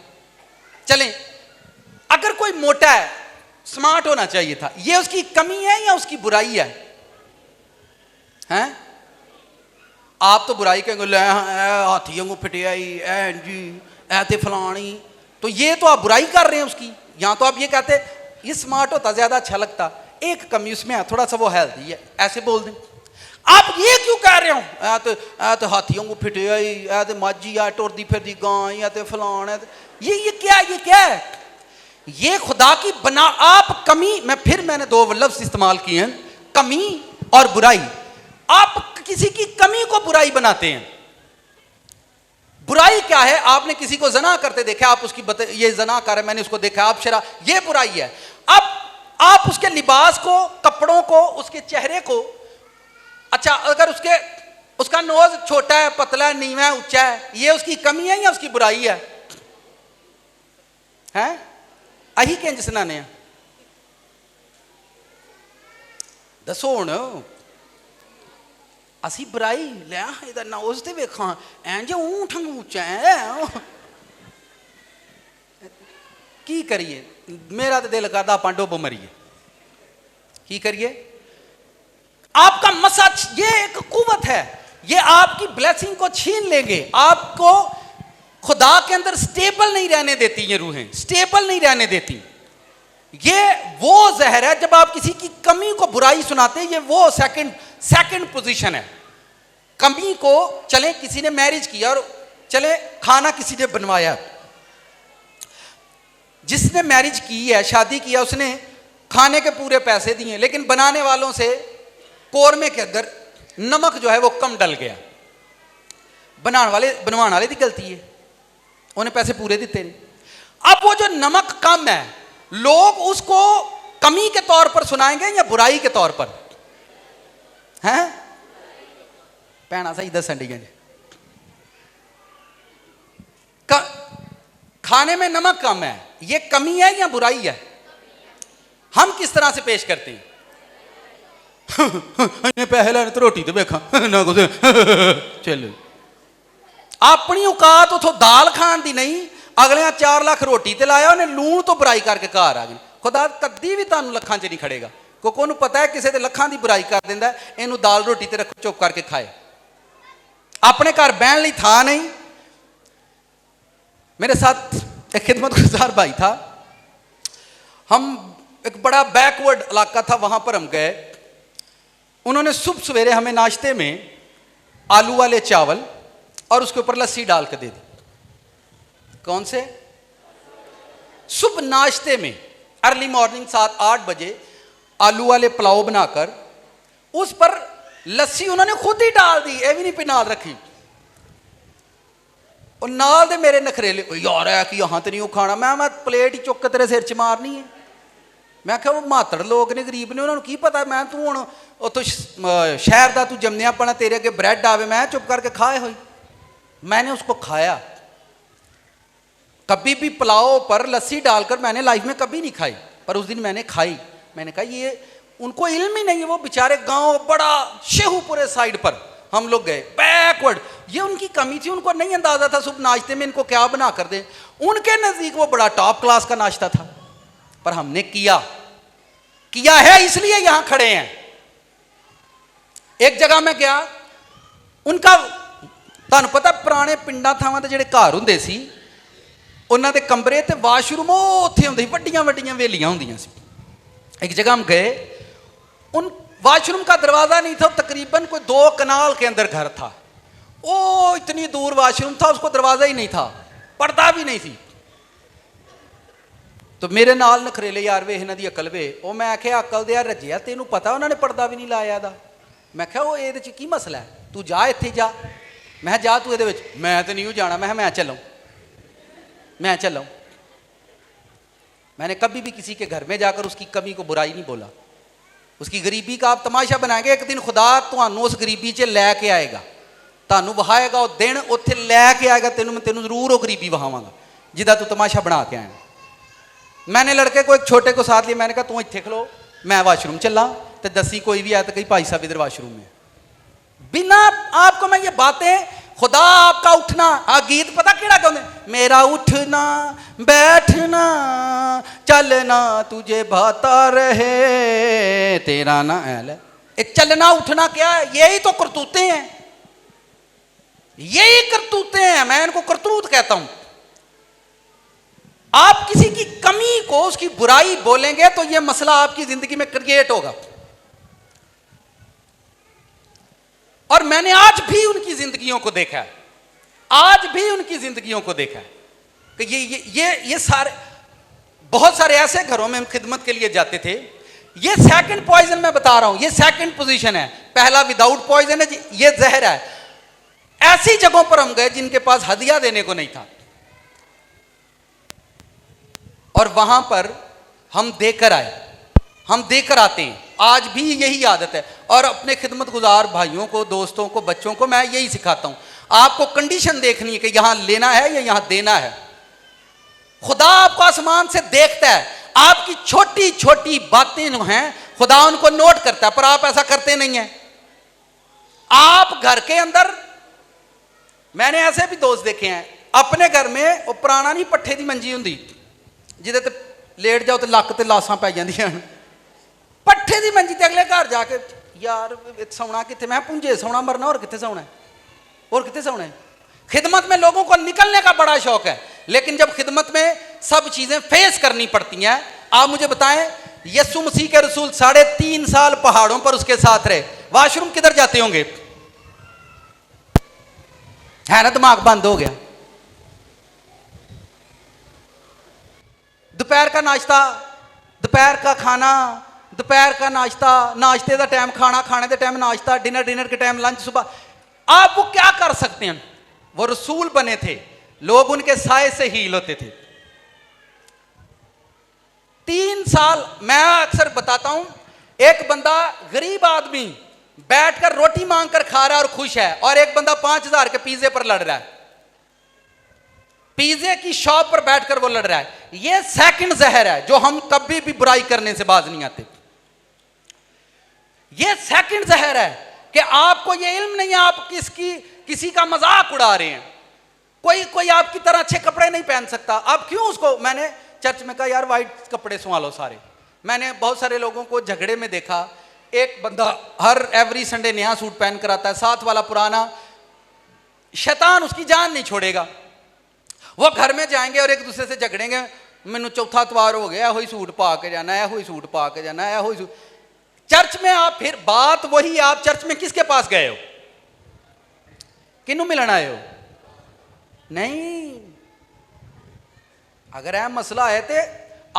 चलें, अगर कोई मोटा है, स्मार्ट होना चाहिए था, ये उसकी कमी है या उसकी बुराई है? हैं? आप तो बुराई कहेंगे, ले हाथी वांगू फिटियाई ऐ जी ऐ ते फलानी, तो ये तो आप बुराई कर रहे हैं उसकी। या तो आप ये कहते ये स्मार्ट होता ज्यादा अच्छा लगता, एक कमी उसमें है, थोड़ा सा वो हेल्दी है, ऐसे बोल दें। आप ये क्यों कह रहे हो, ऐ तो हाथी वांगू फिटियाई, ऐ ते माझी आ टुरदी फिरदी गां, ऐ ते फलाना, ये क्या है? ये खुदा की बना आप कमी, मैंने दो लफ्ज इस्तेमाल किए हैं, कमी और बुराई। आप किसी की कमी को बुराई बनाते हैं। बुराई क्या है? आपने किसी को जना करते देखा, आप उसकी ये जना कर है, मैंने उसको देखा, आप शरा, ये बुराई है। अब आप उसके लिबास को, कपड़ों को, उसके चेहरे को, अच्छा अगर उसका नोज छोटा है, पतला है, नीवा है, ऊंचा है, ये उसकी कमी है या उसकी बुराई है? हैं? अही किंज सनाने दसो हुण, असी बुराई लिया इहदा नोज ते वेखां इंज ऊंठ ऊंचा है, की करिए? मेरा तो दिल करदा आपां डुब मरिए, की करिए? आपका मसाज, ये एक कुव्वत है, ये आपकी ब्लेसिंग को छीन लेंगे, आपको खुदा के अंदर स्टेबल नहीं रहने देती, ये रूहें स्टेबल नहीं रहने देती। ये वो जहर है, जब आप किसी की कमी को बुराई सुनाते हैं, ये वो सेकंड पोजीशन है। कमी को, चले किसी ने मैरिज किया और चले खाना किसी ने बनवाया, जिसने मैरिज की है, शादी किया, उसने खाने के पूरे पैसे दिए, लेकिन बनाने वालों से कोरमे के अंदर नमक जो है वो कम डल गया। बनवाने वाले की गलती है, उन्हें पैसे पूरे दिते नहीं। अब वो जो नमक कम है, लोग उसको कमी के तौर पर सुनाएंगे या बुराई के तौर पर? हैं? भैना सही दसन डी खाने में नमक कम है, ये कमी है या बुराई है? हम किस तरह से पेश करते हैं? पहले तो रोटी तो देखा ना कुछ चलो, अपनी औकात उतो दाल खान दी नहीं, अगले 4 लाख रोटी ते लाया, उन्हें लूण तो बुराई करके घर आ गए। खुदा कदी भी तुहानू लखां च नहीं खड़ेगा, क्योंकि उन्होंने पता है किसी के लखां की बुराई कर देंदा है, इनू दाल रोटी ते रखो, चुप करके खाए। अपने घर बहन लई थां नहीं। मेरे साथ एक खिदमतगुजार भाई था, हम एक बड़ा बैकवर्ड इलाका था, वहां पर हम गए। उन्होंने सुबह सवेरे हमें नाश्ते में आलू वाले चावल और उसके ऊपर लस्सी डाल के दे दी। कौन से? सुबह नाश्ते में अर्ली मॉर्निंग 7-8 बजे आलू वाले पुलाव बनाकर उस पर लस्सी उन्होंने खुद ही डाल दी, ये भी नहीं पे नाल रखी। और नाल दे मेरे नखरेले, यार है कि यहाँ तो नहीं वो खाना। मैं प्लेट ही चुक के तेरे सिर च मारनी है। मैं क्या वो मातड़ लोग ने, गरीब ने, उन्होंने की पता। मैं तू हूँ उतो शहर का तू जमनिया पना, तेरे अगे ब्रेड आवे, मैं चुप करके खाए हुई। मैंने उसको खाया। कभी भी पुलाव पर लस्सी डालकर मैंने लाइफ में कभी नहीं खाई, पर उस दिन मैंने खाई। मैंने कहा ये उनको इल्म ही नहीं है। वो बेचारे गांव बड़ा शेहूपुरे साइड पर हम लोग गए, बैकवर्ड। ये उनकी कमी थी, उनको नहीं अंदाजा था सुबह नाश्ते में इनको क्या बना कर दें। उनके नज़दीक वो बड़ा टॉप क्लास का नाश्ता था, पर हमने किया है, इसलिए यहां खड़े हैं। एक जगह मैं गया, उनका तुहानू पता पुराने पिंडां थावां ते जिहड़े घर हुंदे सी, उन्हां दे कमरे ते वाशरूम उत्थे हुंदे सी, वड्डियां वड्डियां वेलियां हुंदियां सी। एक जगह हम गए, उन वाशरूम का दरवाजा नहीं था, तकरीबन कोई 2 कनाल के अंदर घर था। ओ इतनी दूर वाशरूम था, उसको दरवाजा ही नहीं था, पर्दा भी नहीं थी। तो मेरे नाल नखरेले यार वे इन्हां दी अकल वे। ओ मैं आख्या अकल दे यार रजिया, तेनू पता उन्होंने पर्दा भी नहीं लाया दा। मैं क्या वो ये की मसला है, तू जा इत्थे जा। मैं जा तू ये, मैं तो नहीं जाना। मैं चलूँ। मैंने कभी भी किसी के घर में जाकर उसकी कमी को बुराई नहीं बोला। उसकी गरीबी का आप तमाशा बनाएंगे, एक दिन खुदा तुहानू उस गरीबी च लैके आएगा, तुहानू वहाएगा, वो दिन उत्थे लैके आएगा, तेनू मैं तेनू जरूर वो गरीबी वहावांगा जिदा तू तमाशा बना के आया। मैंने लड़के को एक छोटे को साथ लिया। मैंने कहा तू इत्थे खलो, मैं वाशरूम चला, तो दसी कोई भी आया तो कहीं भाई साहब इधर वाशरूम में। बिना आपको मैं ये बातें, खुदा आपका उठना, गीत पता केड़ा कहते, मेरा उठना बैठना चलना तुझे भाता रहे तेरा ना ऐल है। चलना उठना क्या है? यही तो करतूतें हैं, यही करतूतें हैं। मैं इनको करतूत कहता हूं। आप किसी की कमी को, उसकी बुराई बोलेंगे तो यह मसला आपकी जिंदगी में क्रिएट होगा। और मैंने आज भी उनकी जिंदगियों को देखा है, कि ये सारे, बहुत सारे ऐसे घरों में हम खिदमत के लिए जाते थे। ये सेकंड पॉइजन मैं बता रहा हूं, ये सेकंड पोजीशन है। पहला विदाउट पॉइजन है, ये जहर है। ऐसी जगहों पर हम गए जिनके पास हदिया देने को नहीं था, और वहां पर हम देकर आए, हम देकर आते हैं। आज भी यही आदत है। और अपने खिदमत गुजार भाइयों को, दोस्तों को, बच्चों को मैं यही सिखाता हूं, आपको कंडीशन देखनी है कि यहां लेना है या यहां देना है। खुदा आपको आसमान से देखता है, आपकी छोटी छोटी बातें जो हैं खुदा उनको नोट करता है, पर आप ऐसा करते नहीं हैं। आप घर के अंदर, मैंने ऐसे भी दोस्त देखे हैं, अपने घर में वो पुराना नहीं पट्ठे की मंजी होंगी जिदे ते लेट जाओ तो लक ते लासां पै जांदियां, पट्ठे की मंजी ते अगले घर जाके यार सौना कितने, मैं पुंजे सौना मरना, और कितने सौना है, और कितने सौना है। खिदमत में लोगों को निकलने का बड़ा शौक है, लेकिन जब खिदमत में सब चीजें फेस करनी पड़ती हैं। आप मुझे बताएं, यीशु मसीह के रसूल 3.5 साल पहाड़ों पर उसके साथ रहे, वाशरूम किधर जाते होंगे? है ना, दिमाग बंद हो गया। दोपहर का नाश्ता, दोपहर का खाना, दोपहर का नाश्ता, नाश्ते का टाइम खाना, खाने का टाइम नाश्ता, डिनर, डिनर के टाइम लंच, सुबह। आप वो क्या कर सकते हैं? वो रसूल बने थे, लोग उनके साए से हील होते थे। 3 साल, मैं अक्सर बताता हूं, एक बंदा गरीब आदमी बैठकर रोटी मांगकर खा रहा है और खुश है, और एक बंदा 5000 के पिज्जे पर लड़ रहा है, पिज्जे की शॉप पर बैठकर वो लड़ रहा है। ये सेकंड जहर है जो हम कभी भी बुराई करने से बाज नहीं आते। ये सेकंड जहर है कि आपको ये इल्म नहीं है, आप किसी का मजाक उड़ा रहे हैं। कोई आपकी तरह अच्छे कपड़े नहीं पहन सकता, आप क्यों उसको, मैंने चर्च में कहा यार वाइट कपड़े सवा लो सारे। मैंने बहुत सारे लोगों को झगड़े में देखा, एक बंदा हर एवरी संडे नया सूट पहन कर आता है, साथ वाला पुराना, शैतान उसकी जान नहीं छोड़ेगा। वो घर में जाएंगे और एक दूसरे से झगड़ेंगे, मैनू चौथा इतवार हो गया, यही सूट पा के जाना, यही सूट पा के जाना, यही सूट। चर्च में आप फिर बात वही, आप चर्च में किसके पास गए हो? किन्नू मिलन आए हो? नहीं। अगर यह मसला है तो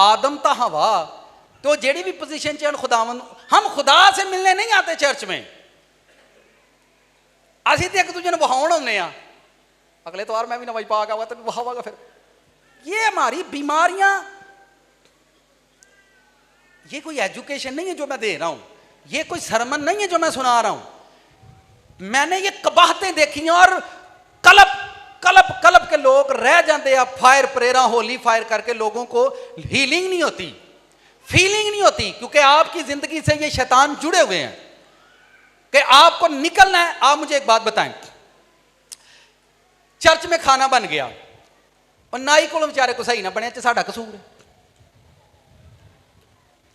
आदम ता हवा, तो जेड़ी भी पोजीशन च खुदावन, हम खुदा से मिलने नहीं आते चर्च में, ਅਸੀਂ ਤੇ ਇੱਕ ਦੂਜੇ ਨੂੰ ਵਹਾਉਣ ਆਉਂਦੇ ਆ, अगले तवार मैं भी नवाई पा गया तो वहावागा फिर। ये हमारी बीमारियां, ये कोई एजुकेशन नहीं है जो मैं दे रहा हूं, ये कोई सरमन नहीं है जो मैं सुना रहा हूं। मैंने ये कबाहतें देखी हैं और कलप कलप कलप के लोग रह जाते हैं। फायर प्रेरा होली फायर करके लोगों को हीलिंग नहीं होती, फीलिंग नहीं होती, क्योंकि आपकी जिंदगी से ये शैतान जुड़े हुए हैं कि आपको निकलना है। आप मुझे एक बात बताएं, चर्च में खाना बन गया और नाई को बेचारे को सही ना बने, साडा कसूर है,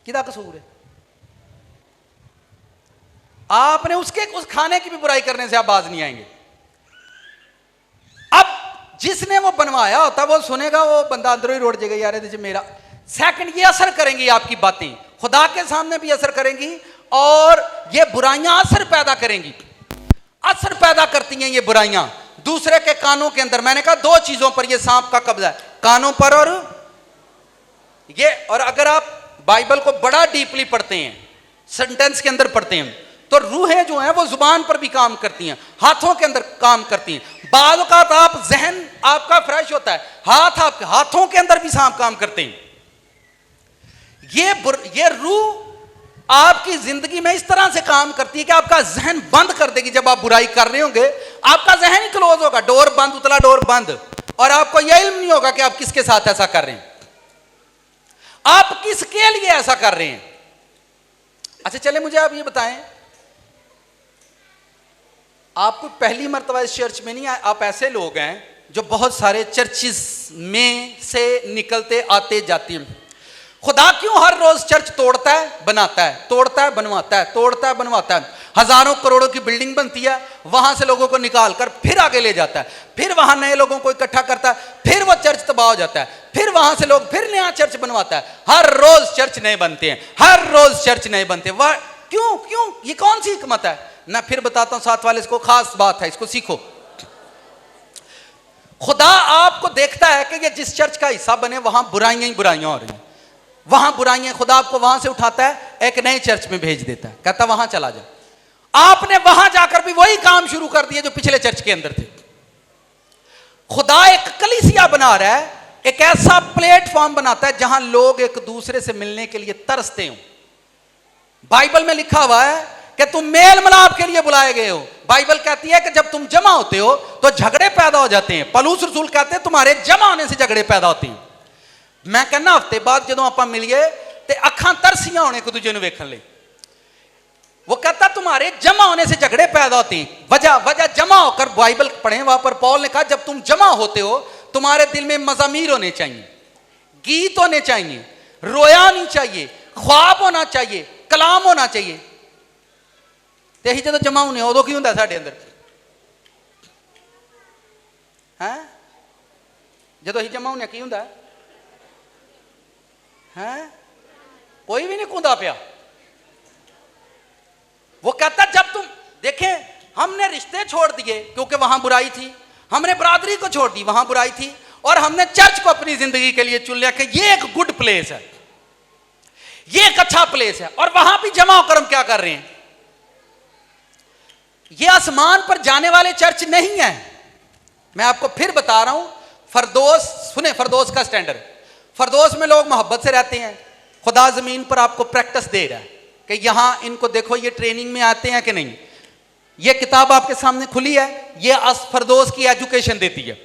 किदा कसूर है? आपने उसके उस खाने की भी बुराई करने से आप बाज नहीं आएंगे। अब जिसने वो बनवाया होता वो सुनेगा, वो बंदा अंदरों ही रोड जाएगा, यार ये मेरा। सेकंड, ये असर करेंगी आपकी बातें, खुदा के सामने भी असर करेंगी और ये बुराइयां असर पैदा करेंगी, असर पैदा करती हैं ये बुराइयां दूसरे के कानों के अंदर। मैंने कहा दो चीजों पर ये सांप का कब्जा है, कानों पर और ये। और अगर आप बाइबल को बड़ा डीपली पढ़ते हैं, सेंटेंस के अंदर पढ़ते हैं, तो रूहें जो हैं वो जुबान पर भी काम करती हैं, हाथों के अंदर काम करती हैं। बाद का आप जहन आपका फ्रेश होता है, हाथ आपके हाथों के अंदर भी सांप काम करते हैं। ये रूह आपकी जिंदगी में इस तरह से काम करती है कि आपका जहन बंद कर देगी। जब आप बुराई कर रहे होंगे आपका जहन ही क्लोज होगा, डोर बंद, उतला डोर बंद, और आपको यह इल्म नहीं होगा कि आप किसके साथ ऐसा कर रहे हैं, आप किसके लिए ऐसा कर रहे हैं। अच्छा चले मुझे आप ये बताएं, आपको पहली मर्तबा इस चर्च में नहीं आए, आप ऐसे लोग हैं जो बहुत सारे चर्चिस में से निकलते आते जाते हैं। खुदा क्यों हर रोज चर्च तोड़ता है बनाता है, तोड़ता है बनवाता है, तोड़ता है बनवाता है? हजारों करोड़ों की बिल्डिंग बनती है, वहां से लोगों को निकाल कर फिर आगे ले जाता है, फिर वहां नए लोगों को इकट्ठा करता है, फिर वो चर्च तबाह हो जाता है, फिर वहां से लोग फिर नया चर्च बनवाता है। हर रोज चर्च नए बनते हैं, हर रोज चर्च नए बनते हैं। वह क्यों क्यों? ये कौन सी हिकमत है? ना फिर बताता हूं साथ वाले, इसको खास बात है, इसको सीखो। खुदा आपको देखता है कि ये जिस चर्च का हिस्सा बने वहां बुराइयां ही बुराइयां हो रही हैं, वहां बुराइयां, खुदा आपको वहां से उठाता है, एक नए चर्च में भेज देता है, कहता वहां चला जा। आपने वहां जाकर भी वही काम शुरू कर दिया जो पिछले चर्च के अंदर थे। खुदा एक कलीसिया बना रहा है, एक ऐसा प्लेटफॉर्म बनाता है जहां लोग एक दूसरे से मिलने के लिए तरसते हो। बाइबल में लिखा हुआ है कि तुम मेल मिलाप के लिए बुलाए गए हो। बाइबल कहती है कि जब तुम जमा होते हो तो झगड़े पैदा हो जाते हैं। पौलुस रसूल कहते हैं तुम्हारे जमा होने से झगड़े पैदा होते हैं। मैं कहना हफ्ते बाद जदों आपां मिलिए ते अखां तरसियां होने एक दूजे नूं वेखण लई। वो कहता तुम्हारे जमा होने से झगड़े पैदा होते हैं। वजह जमा होकर, बाइबल पढ़ें, वहां पर पौल ने कहा जब तुम जमा होते हो तुम्हारे दिल में मज़ामीर होने चाहिए, गीत होने चाहिए, रोया नहीं चाहिए, ख्वाब होना चाहिए, कलाम होना चाहिए। ते असीं जदों जमा होने उदों की हुंदा साडे अंदर हैं? जदों असीं जमा होने की हुंदा है? कोई भी नहीं कूदा पिया। वो कहता जब तुम देखें, हमने रिश्ते छोड़ दिए क्योंकि वहां बुराई थी, हमने बरादरी को छोड़ दी, वहां बुराई थी, और हमने चर्च को अपनी जिंदगी के लिए चुन लिया कि ये एक गुड प्लेस है, ये एक अच्छा प्लेस है, और वहां भी जमा होकर हम क्या कर रहे हैं? ये आसमान पर जाने वाले चर्च नहीं है। मैं आपको फिर बता रहा हूं, फरदौस सुने, फरदौस का स्टैंडर्ड, फरदौस में लोग मोहब्बत से रहते हैं। खुदा जमीन पर आपको प्रैक्टिस दे रहा है कि यहां इनको देखो ये ट्रेनिंग में आते हैं कि नहीं। ये किताब आपके सामने खुली है, ये फरदौस की एजुकेशन देती है,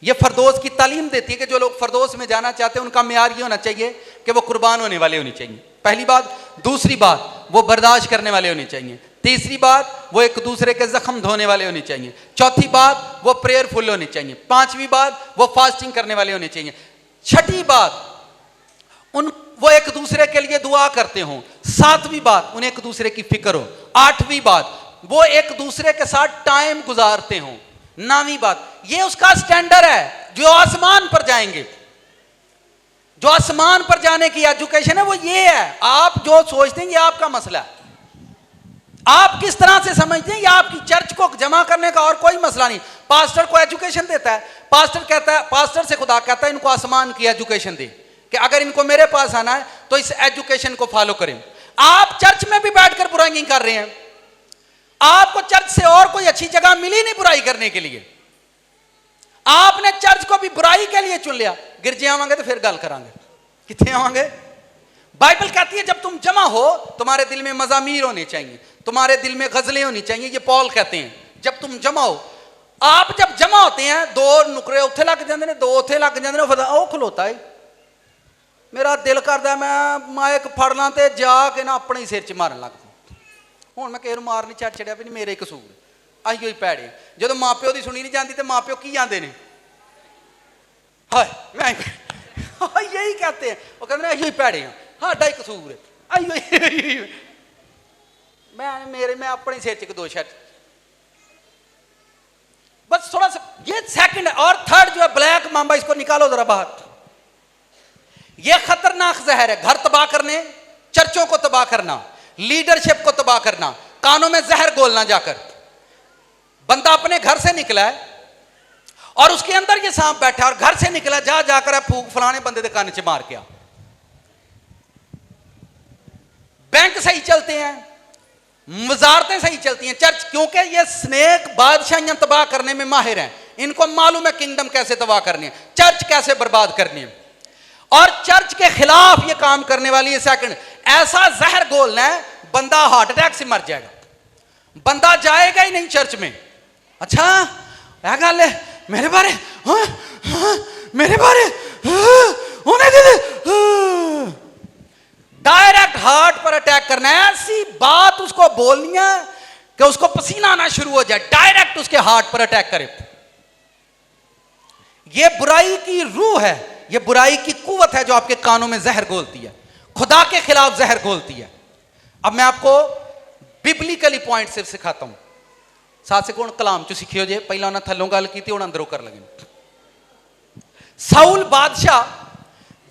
ये फरदौस की तालीम देती है कि जो लोग फरदौस में जाना चाहते हैं उनका मेयार ये होना चाहिए कि वो कुर्बान होने वाले होने चाहिए, पहली बात। दूसरी बात, वो बर्दाश्त करने वाले होने चाहिए। तीसरी बात, वो एक दूसरे के जख्म धोने वाले होने चाहिए। चौथी बात, वो प्रेयरफुल होने चाहिए। पांचवी बात, वो फास्टिंग करने वाले होने चाहिए। छठी बात, वो एक दूसरे के लिए दुआ करते हो। सातवीं बात, उन्हें एक दूसरे की फिक्र हो। आठवीं बात, वो एक दूसरे के साथ टाइम गुजारते हो। नौवीं बात, ये उसका स्टैंडर्ड है जो आसमान पर जाएंगे। जो आसमान पर जाने की एजुकेशन है वो ये है। आप जो सोचते हैं ये आपका मसला है, आप किस तरह से समझते हैं ये आपकी चर्च को जमा करने का और कोई मसला नहीं। पास्टर को एजुकेशन देता है, पास्टर कहता है, पास्टर से खुदा कहता है इनको आसमान की एजुकेशन दे कि अगर इनको मेरे पास आना है तो इस एजुकेशन को फॉलो करें। आप चर्च में भी बैठकर बुराई कर रहे हैं, आपको चर्च से और कोई अच्छी जगह मिली नहीं बुराई करने के लिए, आपने चर्च को भी बुराई के लिए चुन लिया। गिरजे आवांगे तो फिर गल करांगे, कितने आवांगे। बाइबल कहती है जब तुम जमा हो तुम्हारे दिल में मजामीर होने चाहिए, तुम्हारे दिल में गजलें होनी चाहिए। ये पॉल कहते हैं जब तुम जमा हो, आप जब जमा होते हैं दो नुकरे उत्थे लग जाते हैं, दो उत्थे लग जाते हैं, फिर वो खलोता है। मेरा दिल करता मैं माइक फड़ ला ते जाके ना अपने ही सिर च मारन लग पां। हुण मैं किसी नूं मार नहीं चढ़ चढ़िया भी नहीं, मेरे कसूर अही ही भैड़े। जो माँ प्यो की सुनी नहीं जाती तो माँ प्यो की आते हैं, हाय मैं यही कहते हैं, वो कहते हैं अही भैड़े हैं, साडा ही कसूर है, अही मैं अपने सिर च दोष है। बस थोड़ा सा ये सेकंड है। और थर्ड जो है ब्लैक मांबा, इसको निकालो जरा बाहर। ये खतरनाक जहर है, घर तबाह करने, चर्चों को तबाह करना, लीडरशिप को तबाह करना, कानों में जहर घोलना। जाकर बंदा अपने घर से निकला है और उसके अंदर ये सांप बैठा और घर से निकला, जाकर फूक फलाने बंदे के कान च मार के आ। बैंक सही चलते हैं, वजारतें सही चलती हैं, चर्च क्योंकि ये स्नेक बादशाहियां तबाह करने में माहिर हैं, इनको मालूम है किंगडम कैसे तबाह करनी है, चर्च कैसे बर्बाद करनी है। और चर्च के खिलाफ ये काम करने वाली है। सेकंड, ऐसा जहर घोलना है बंदा हार्ट अटैक से मर जाएगा, बंदा जाएगा ही नहीं चर्च में। अच्छा क्या गल है मेरे बारे, हाँ, हाँ, मेरे बारे होने दे। डायरेक्ट हार्ट पर अटैक करना है, ऐसी बात उसको बोलनी है कि उसको पसीना आना शुरू हो जाए, डायरेक्ट उसके हार्ट पर अटैक करे। यह बुराई की रूह है, यह बुराई की कुव्वत है जो आपके कानों में जहर घोलती है, खुदा के खिलाफ जहर घोलती है। अब मैं आपको बिब्लिकली पॉइंट सिर्फ सिखाता हूं, साथ से कौन कलाम चो सीखियो जे। पहला उन्हें थलों गल की थी, अंदरों कर लगे। साउल बादशाह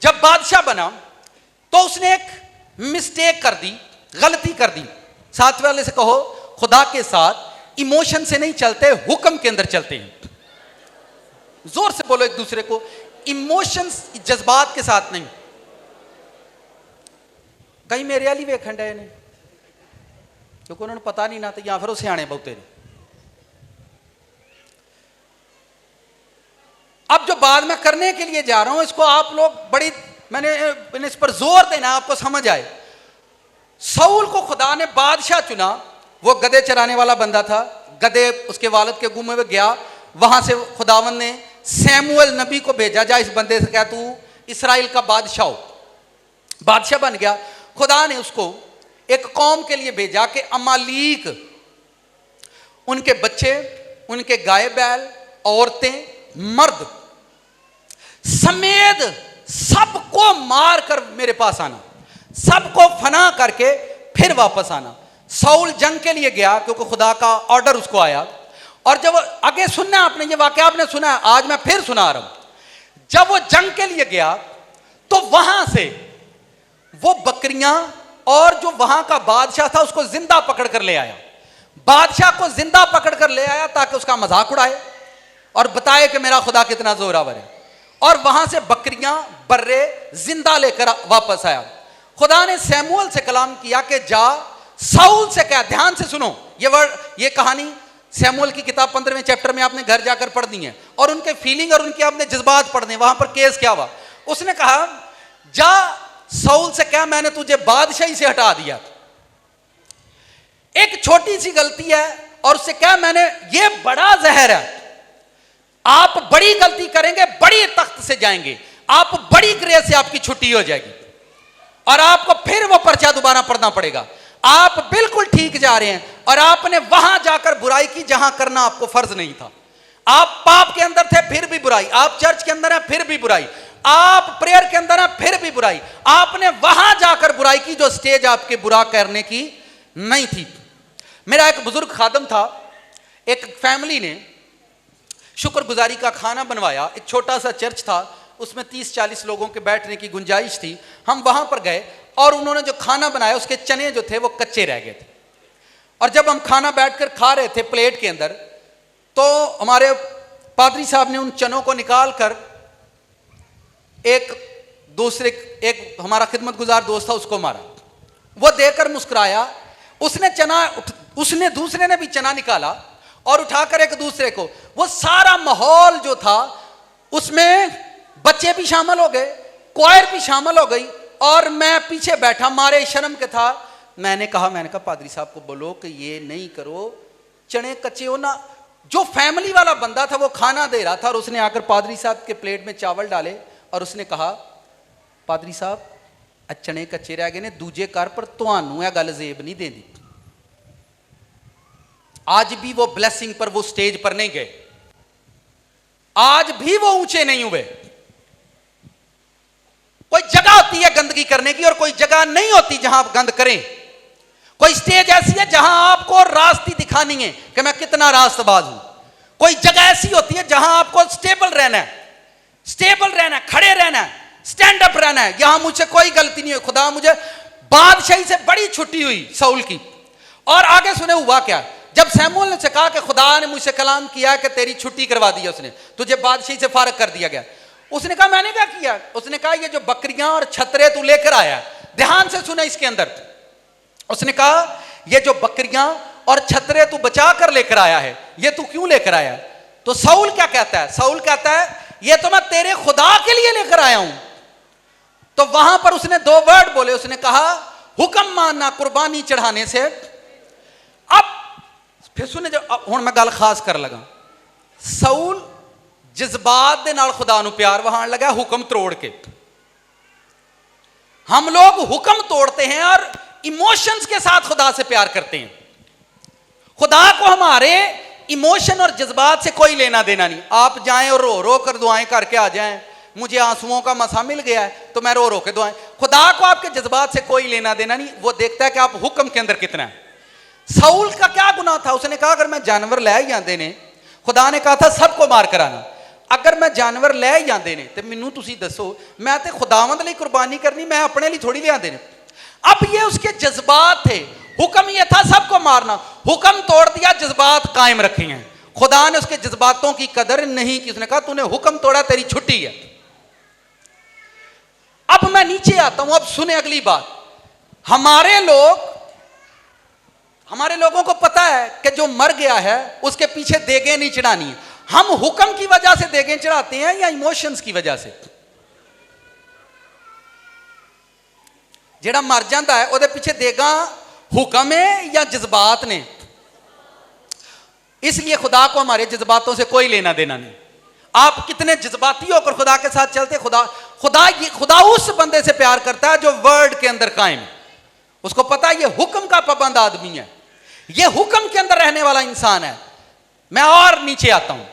जब बादशाह बना तो उसने एक मिस्टेक कर दी, गलती कर दी। साथ वाले से कहो खुदा के साथ इमोशन से नहीं चलते, हुक्म के अंदर चलते हैं। जोर से बोलो एक दूसरे को, इमोशंस जज्बात के साथ नहीं। कई मेरे वाली वेखन डे ने क्योंकि उन्होंने पता नहीं ना, तो या फिर वो सियाने बहुते ने। अब जो बात मैं करने के लिए जा रहा हूं इसको आप लोग बड़ी मैंने इस पर जोर देना आपको समझ आए। साउल को खुदा ने बादशाह चुना, वो गधे चराने वाला बंदा था, गधे उसके वालिद के गुम में गया। वहां से खुदावन ने सैमुअल नबी को भेजा, जा इस बंदे से कह तू इस्राएल का बादशाह हो। बादशाह बन गया। खुदा ने उसको एक कौम के लिए भेजा कि अमालीक, उनके बच्चे, उनके गाय बैल, औरतें, मर्द समेत सबको मार कर मेरे पास आना, सबको फना करके फिर वापस आना। साउल जंग के लिए गया क्योंकि खुदा का ऑर्डर उसको आया। और जब आगे सुनना आपने ये वाकया आपने सुना है, आज मैं फिर सुना रहा हूं। जब वो जंग के लिए गया तो वहां से वो बकरियां और जो वहां का बादशाह था उसको जिंदा पकड़ कर ले आया। बादशाह को जिंदा पकड़ कर ले आया ताकि उसका मजाक उड़ाए और बताए कि मेरा खुदा कितना जोरावर है। और वहां से बकरियां बर्रे जिंदा लेकर वापस आया। खुदा ने सैमुअल से कलाम किया कि जा साउल से कह, ध्यान से सुनो ये कहानी सैमुअल की किताब 15वें चैप्टर में आपने घर जाकर पढ़नी है और उनके फीलिंग और उनके आपने जज्बात पढ़ने, वहां पर केस क्या हुआ। उसने कहा जा साउल से कह मैंने तुझे बादशाही से हटा दिया, एक छोटी सी गलती है, और उससे कह मैंने ये बड़ा जहर है, आप बड़ी गलती करेंगे बड़ी तख्त से जाएंगे, आप बड़ी ग्रेस से आपकी छुट्टी हो जाएगी और आपको फिर वो पर्चा दोबारा पढ़ना पड़ेगा। आप बिल्कुल ठीक जा रहे हैं और आपने वहां जाकर बुराई की जहां करना आपको फर्ज नहीं था। आप पाप के अंदर थे फिर भी बुराई, आप चर्च के अंदर हैं फिर भी बुराई, आप प्रेयर के अंदर हैं फिर भी बुराई, आपने वहां जाकर बुराई की जो स्टेज आपके बुरा करने की नहीं थी। मेरा एक बुजुर्ग खादम था, एक फैमिली ने शुक्रगुजारी का खाना बनवाया, एक छोटा सा चर्च था, उसमें 30-40 लोगों के बैठने की गुंजाइश थी। हम वहां पर गए और उन्होंने जो खाना बनाया उसके चने जो थे वो कच्चे रह गए थे। और जब हम खाना बैठकर खा रहे थे प्लेट के अंदर, तो हमारे पादरी साहब ने उन चनों को निकाल कर एक हमारा खिदमत गुजार दोस्त था उसको मारा। वो देकर मुस्कुराया, उसने चना उसने दूसरे ने भी चना निकाला और उठाकर एक दूसरे को, वो सारा माहौल जो था उसमें बच्चे भी शामिल हो गए, क्वायर भी शामिल हो गई, और मैं पीछे बैठा मारे शर्म के था। मैंने कहा पादरी साहब को बोलो कि ये नहीं करो, चने कच्चे हो ना। जो फैमिली वाला बंदा था वो खाना दे रहा था और उसने आकर पादरी साहब के प्लेट में चावल डाले और उसने कहा, पादरी साहब चने कच्चे रह गए ने, दूजे कर पर तुहानू यह गल जेब नहीं देती। आज भी वो ब्लेसिंग पर, वो स्टेज पर नहीं गए, आज भी वो ऊंचे नहीं हुए। कोई जगह होती है गंदगी करने की और कोई जगह नहीं होती जहां आप गंद करें। कोई स्टेज ऐसी है जहां आपको रास्ते दिखानी है कि मैं कितना रास्तबाज हूं। कोई जगह ऐसी होती है जहां आपको स्टेबल रहना है, खड़े रहना है, स्टैंड अप रहना है। यहां मुझसे कोई गलती नहीं हुई। खुदा, मुझे बादशाही से बड़ी छुट्टी हुई साउल की। और आगे सुने हुआ क्या, जब सैमुअल ने कहा कि खुदा ने मुझसे कलाम किया कि तेरी छुट्टी करवा दी, उसने तुझे बादशाही से फारग कर दिया गया। उसने कहा मैंने क्या किया? उसने कहा ये जो बकरियां और छतरे तू लेकर आया, ध्यान से सुना इसके अंदर। उसने कहा ये जो बकरियां और छतरे तू बचा कर लेकर आया है, ये तू क्यों लेकर आया? तो साउल क्या कहता है? साउल कहता है ये तो मैं तेरे खुदा के लिए लेकर आया हूं। तो वहां पर उसने दो वर्ड बोले, उसने कहा हुक्म मानना कुर्बानी चढ़ाने से। अब फिर सुने, जो हुण मैं गल खास कर लगा, साउल जज्बात दे नाल खुदा नूं प्यार वहां लगा, हुक्म तोड़ के। हम लोग हुक्म तोड़ते हैं और इमोशंस के साथ खुदा से प्यार करते हैं। खुदा को हमारे इमोशन और जज्बात से कोई लेना देना नहीं। आप जाएं और रो रो कर दुआएं करके आ जाएं, मुझे आंसुओं का मसा मिल गया है तो मैं रो रो के दुआएं। खुदा को आपके जज्बात से कोई लेना देना नहीं, वो देखता है कि आप हुक्म के अंदर कितना है। साउल का क्या गुनाह था? उसने कहा अगर मैं जानवर ले ही आंदे ने, खुदा ने कहा था सबको मार कर आना, अगर मैं जानवर ले ही आंदे ने तो मैनू तुसी दसो, मैं तो खुदावंद लिए कुर्बानी करनी, मैं अपने लिए थोड़ी ले आंदे ने। अब ये उसके जज्बात थे, हुक्म ये था सबको मारना, हुक्म तोड़ दिया, जज्बात कायम रखे हैं। खुदा ने उसके जज्बातों की कदर नहीं की। उसने कहा तूने हुक्म तोड़ा, तेरी छुट्टी है। अब मैं नीचे आता हूं, अब सुने अगली बात। हमारे लोगों को पता है कि जो मर गया है उसके पीछे देगें नहीं चढ़ानी है। हम हुक्म की वजह से देगें चढ़ाते हैं या इमोशंस की वजह से? जेड़ा मर जाता है ਉਹਦੇ पीछे देगा हुक्म है या जज्बात ने? इसलिए खुदा को हमारे जज्बातों से कोई लेना देना नहीं। आप कितने जज्बाती होकर खुदा के साथ चलते, खुदा उस बंदे से प्यार करता है जो वर्ड के अंदर कायम है। उसको पता है ये हुक्म का पाबंद आदमी है, ये हुक्म के अंदर रहने वाला इंसान है। मैं और नीचे आता हूं,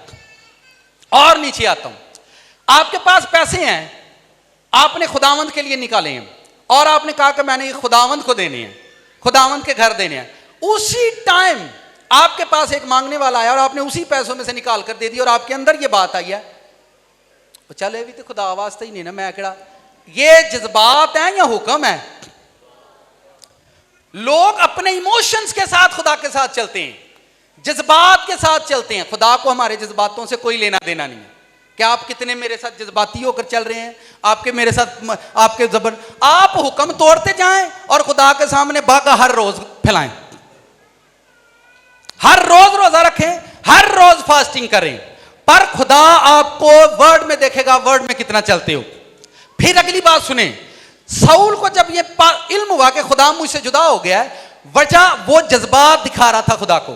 आपके पास पैसे हैं, आपने खुदावंद के लिए निकाले हैं और आपने कहा कि मैंने ये खुदावंद को देने हैं, खुदावंद के घर देने हैं। उसी टाइम आपके पास एक मांगने वाला आया और आपने उसी पैसों में से निकाल कर दे दी और आपके अंदर ये बात आई है, तो चले भी तो खुदा वास्ते ही नहीं ना, मैं केड़ा। ये जज्बात है या हुक्म है? लोग अपने इमोशंस के साथ खुदा के साथ चलते हैं, जज्बात के साथ चलते हैं। खुदा को हमारे जज्बातों से कोई लेना देना नहीं है। क्या आप कितने मेरे साथ जज्बाती होकर चल रहे हैं? आपके मेरे साथ आपके जबर, आप हुक्म तोड़ते जाएं और खुदा के सामने बाका हर रोज फैलाएं, हर रोज रोजा रखें, हर रोज फास्टिंग करें, पर खुदा आपको वर्ड में देखेगा, वर्ड में कितना चलते हो। फिर अगली बात सुने, साउल को जब ये इल्म हुआ कि खुदा मुझसे जुदा हो गया है, वजह वो जज्बात दिखा रहा था खुदा को,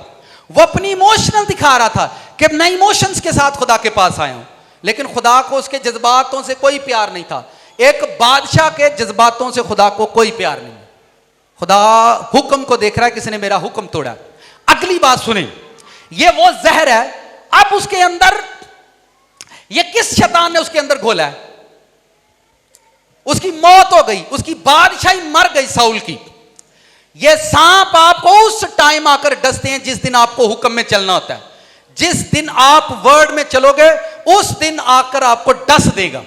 वो अपनी इमोशनल दिखा रहा था कि मैं इमोशंस के साथ खुदा के पास आया हूं। लेकिन खुदा को उसके जज्बातों से कोई प्यार नहीं था। एक बादशाह के जज्बातों से खुदा को कोई प्यार नहीं। खुदा हुक्म को देख रहा है, किसने मेरा हुक्म तोड़ा। अगली बात सुने, ये वो जहर है, अब उसके अंदर ये किस शैतान ने उसके अंदर घोला है? उसकी मौत हो गई, उसकी बादशाही मर गई साउल की। ये सांप आपको उस टाइम आकर डसते हैं जिस दिन आपको हुक्म में चलना होता है। जिस दिन आप वर्ड में चलोगे उस दिन आकर आपको डस देगा।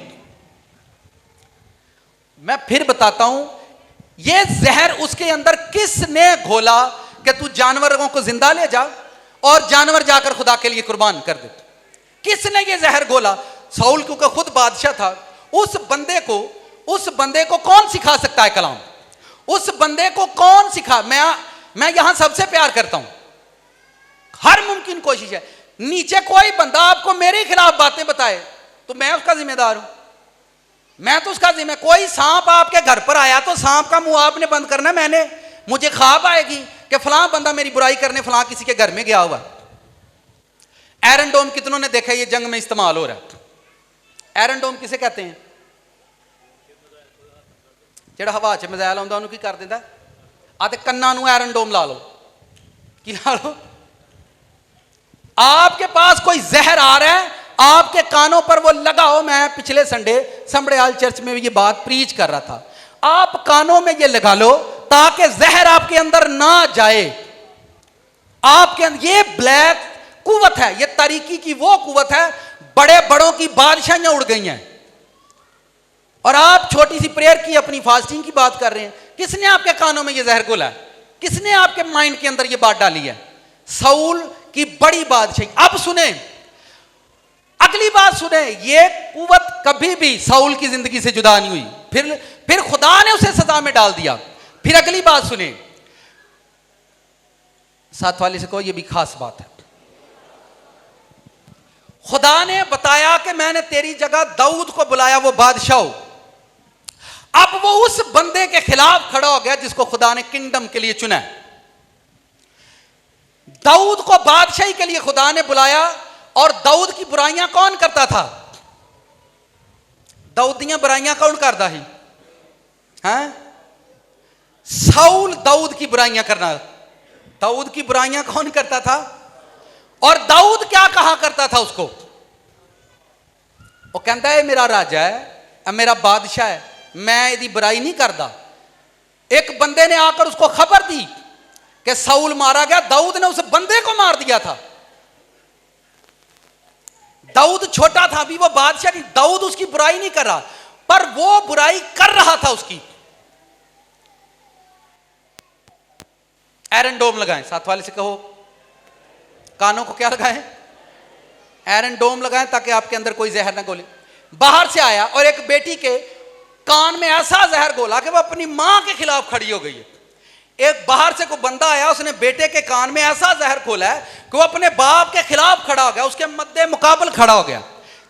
मैं फिर बताता हूं, यह जहर उसके अंदर किसने घोला कि तू जानवरों को जिंदा ले जा और जानवर जाकर खुदा के लिए कुर्बान कर दे। किसने यह जहर घोला? साउल क्योंकि खुद बादशाह था। उस बंदे को कौन सिखा सकता है कलाम? उस बंदे को कौन सिखा? मैं यहां सबसे प्यार करता हूं, हर मुमकिन कोशिश है। नीचे कोई बंदा आपको मेरे खिलाफ बातें बताए तो मैं उसका जिम्मेदार हूं, मैं तो उसका जिम्मेदार। कोई सांप आपके घर पर आया तो सांप का मुंह आपने बंद करना। मैंने, मुझे ख्वाब आएगी कि फलां बंदा मेरी बुराई करने फलां किसी के घर में गया हुआ। आयरन डोम कितनों ने देखा, ये जंग में इस्तेमाल हो रहा है। आयरन डोम किसे कहते हैं? ਜਿਹੜਾ ਹਵਾ 'ਚ ਮਿਜ਼ਾਈਲ ਆਉਂਦਾ ਉਹਨੂੰ ਕੀ ਕਰ ਦਿੰਦਾ? ਆ ਤੇ ਕੰਨਾਂ ਨੂੰ ਆਇਰਨ ਡੋਮ ਲਾ ਲਓ। ਕੀ ਲਾ लो? आपके पास कोई जहर आ रहा है, आपके कानों पर वो लगाओ। मैं पिछले संडे समड़ेयाल चर्च में ये बात प्रीच कर रहा था। आप कानों में ये लगा लो ताकि जहर आपके अंदर ना जाए। आपके अंदर ये ब्लैक कुव्वत है, ये तारीकी की वो कुव्वत है, बड़े बड़ों की बादशाहियां उड़ गई हैं और आप छोटी सी प्रेयर की, अपनी फास्टिंग की बात कर रहे हैं। किसने आपके कानों में ये जहर घोला है? किसने आपके माइंड के अंदर ये बात डाली है? साउल की बड़ी बादशाही। अब सुने, अगली बात सुने, ये कुव्वत कभी भी साउल की जिंदगी से जुदा नहीं हुई। फिर खुदा ने उसे सजा में डाल दिया। फिर अगली बात सुने, साथ वाले से कहो ये भी खास बात है। खुदा ने बताया कि मैंने तेरी जगह दाऊद को बुलाया, वो बादशाह हो। अब वो उस बंदे के खिलाफ खड़ा हो गया जिसको खुदा ने किंगडम के लिए चुना है। दाऊद को बादशाही के लिए खुदा ने बुलाया और दाऊद की बुराइयां कौन करता था? दाऊद दी बुराइयां कौन करता है? हैं? साउल दाऊद की बुराइयां करना। दाऊद की बुराइयां कौन करता था? और दाऊद क्या कहा करता था उसको? वो कहता है मेरा राजा है, मेरा बादशाह है, मैं इसकी बुराई नहीं करता। एक बंदे ने आकर उसको खबर दी कि साउल मारा गया। दाऊद ने उस बंदे को मार दिया था। दाऊद छोटा था, अभी वो बादशाह नहीं। दाऊद उसकी बुराई नहीं कर रहा, पर वो बुराई कर रहा था उसकी। आयरन डोम लगाएं, साथ वाले से कहो कानों को क्या लगाएं? आयरन डोम लगाएं ताकि आपके अंदर कोई जहर ना घोले। बाहर से आया और एक बेटी के कान में ऐसा जहर घोला कि वो अपनी मां के खिलाफ खड़ी हो गई है। एक बाहर से कोई बंदा आया, उसने बेटे के कान में ऐसा जहर खोला है कि वो अपने बाप के खिलाफ खड़ा हो गया, उसके मद्दे मुकाबल खड़ा हो गया।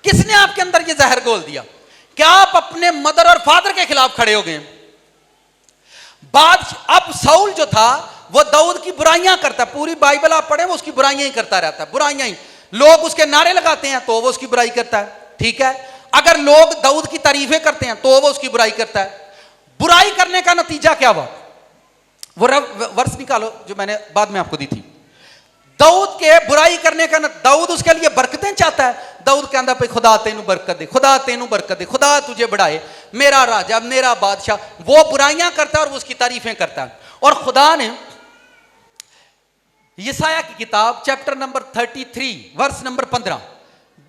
किसने आपके अंदर ये जहर घोल दिया? क्या आप अपने मदर और फादर के खिलाफ खड़े हो गए? अब साउल जो था वो दाऊद की बुराइयां करता, पूरी बाइबल आप पढ़े, वो उसकी बुराइयां ही करता रहता है, बुराइयां ही। लोग उसके नारे लगाते हैं तो वो उसकी बुराई करता है, ठीक है। अगर लोग दाऊद की तारीफें करते हैं तो वो उसकी बुराई करता है। बुराई करने का नतीजा क्या हुआ? वो वर्ष निकालो जो मैंने बाद में आपको दी थी। दाऊद के बुराई करने का दाऊद उसके लिए बरकतें चाहता है। दाऊद कहता भाई खुदा तेनू बरकत दे, खुदा तेनू बरकत दे, खुदा तुझे बढ़ाए, मेरा राजा, मेरा बादशाह। वो बुराइयां करता है और वो उसकी तारीफें करता है। और खुदा ने यशायाह की किताब चैप्टर नंबर 33 वर्ष नंबर 15,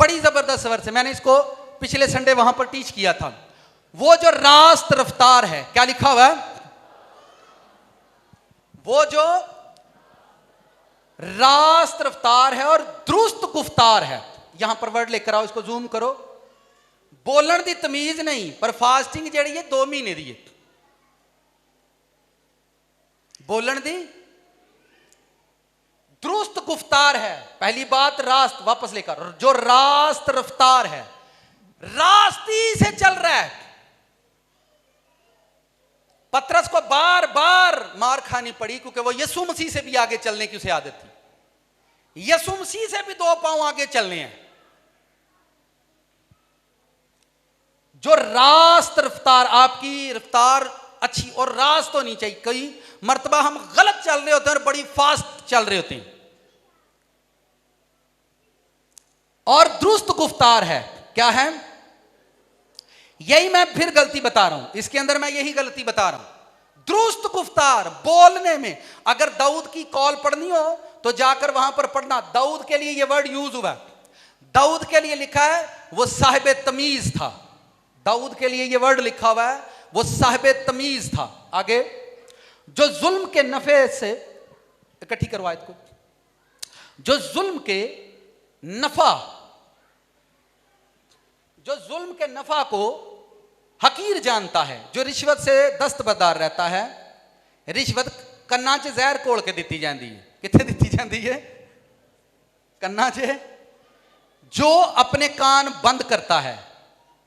बड़ी जबरदस्त वर्ष है, मैंने इसको पिछले संडे वहां पर टीच किया था। वो जो रास्त रफ्तार है, क्या लिखा हुआ है? वो जो रास्त रफ्तार है और दुरुस्त गुफ्तार है। यहां पर वर्ड लेकर आओ, इसको जूम करो। बोलन दी तमीज नहीं, पर फास्टिंग जेड़ी है 2 महीने दी है। बोलन दी दुरुस्त गुफ्तार है। पहली बात रास्त, वापस लेकर, जो रास्त रफ्तार है, रास्ती से चल रहा है। पतरस को बार बार मार खानी पड़ी क्योंकि वो यीशु मसीह से भी आगे चलने की उसे आदत थी। यीशु मसीह से भी 2 पांव आगे चलने हैं। जो रास्त रफ्तार, आपकी रफ्तार अच्छी और रास्त होनी चाहिए। कई मर्तबा हम गलत चल रहे होते हैं और बड़ी फास्ट चल रहे होते हैं। और दुरुस्त गुफ्तार है, क्या है? यही मैं फिर गलती बता रहा हूं, इसके अंदर मैं यही गलती बता रहा हूं। दुरुस्त गुफ्तार बोलने में, अगर दाऊद की कॉल पढ़नी हो तो जाकर वहां पर पढ़ना। दाऊद के लिए यह वर्ड यूज हुआ, दाऊद के लिए लिखा है वो साहिब तमीज था। दाऊद के लिए यह वर्ड लिखा हुआ है वो साहिब तमीज था। आगे, जो जुल्म के नफे से, इकट्ठी करो आयत को, जो जुल्म के नफा, जो जुल्म के नफा को हकीर जानता है, जो रिश्वत से दस्तबरदार रहता है, रिश्वत ਕੰਨਾਂ 'ਚ ਜ਼ਹਿਰ ਘੋਲ ਕੇ ਦਿੱਤੀ ਜਾਂਦੀ ਹੈ। ਕਿੱਥੇ ਦਿੱਤੀ ਜਾਂਦੀ ਹੈ? ਕੰਨਾਂ 'ਚ। जो अपने कान बंद करता है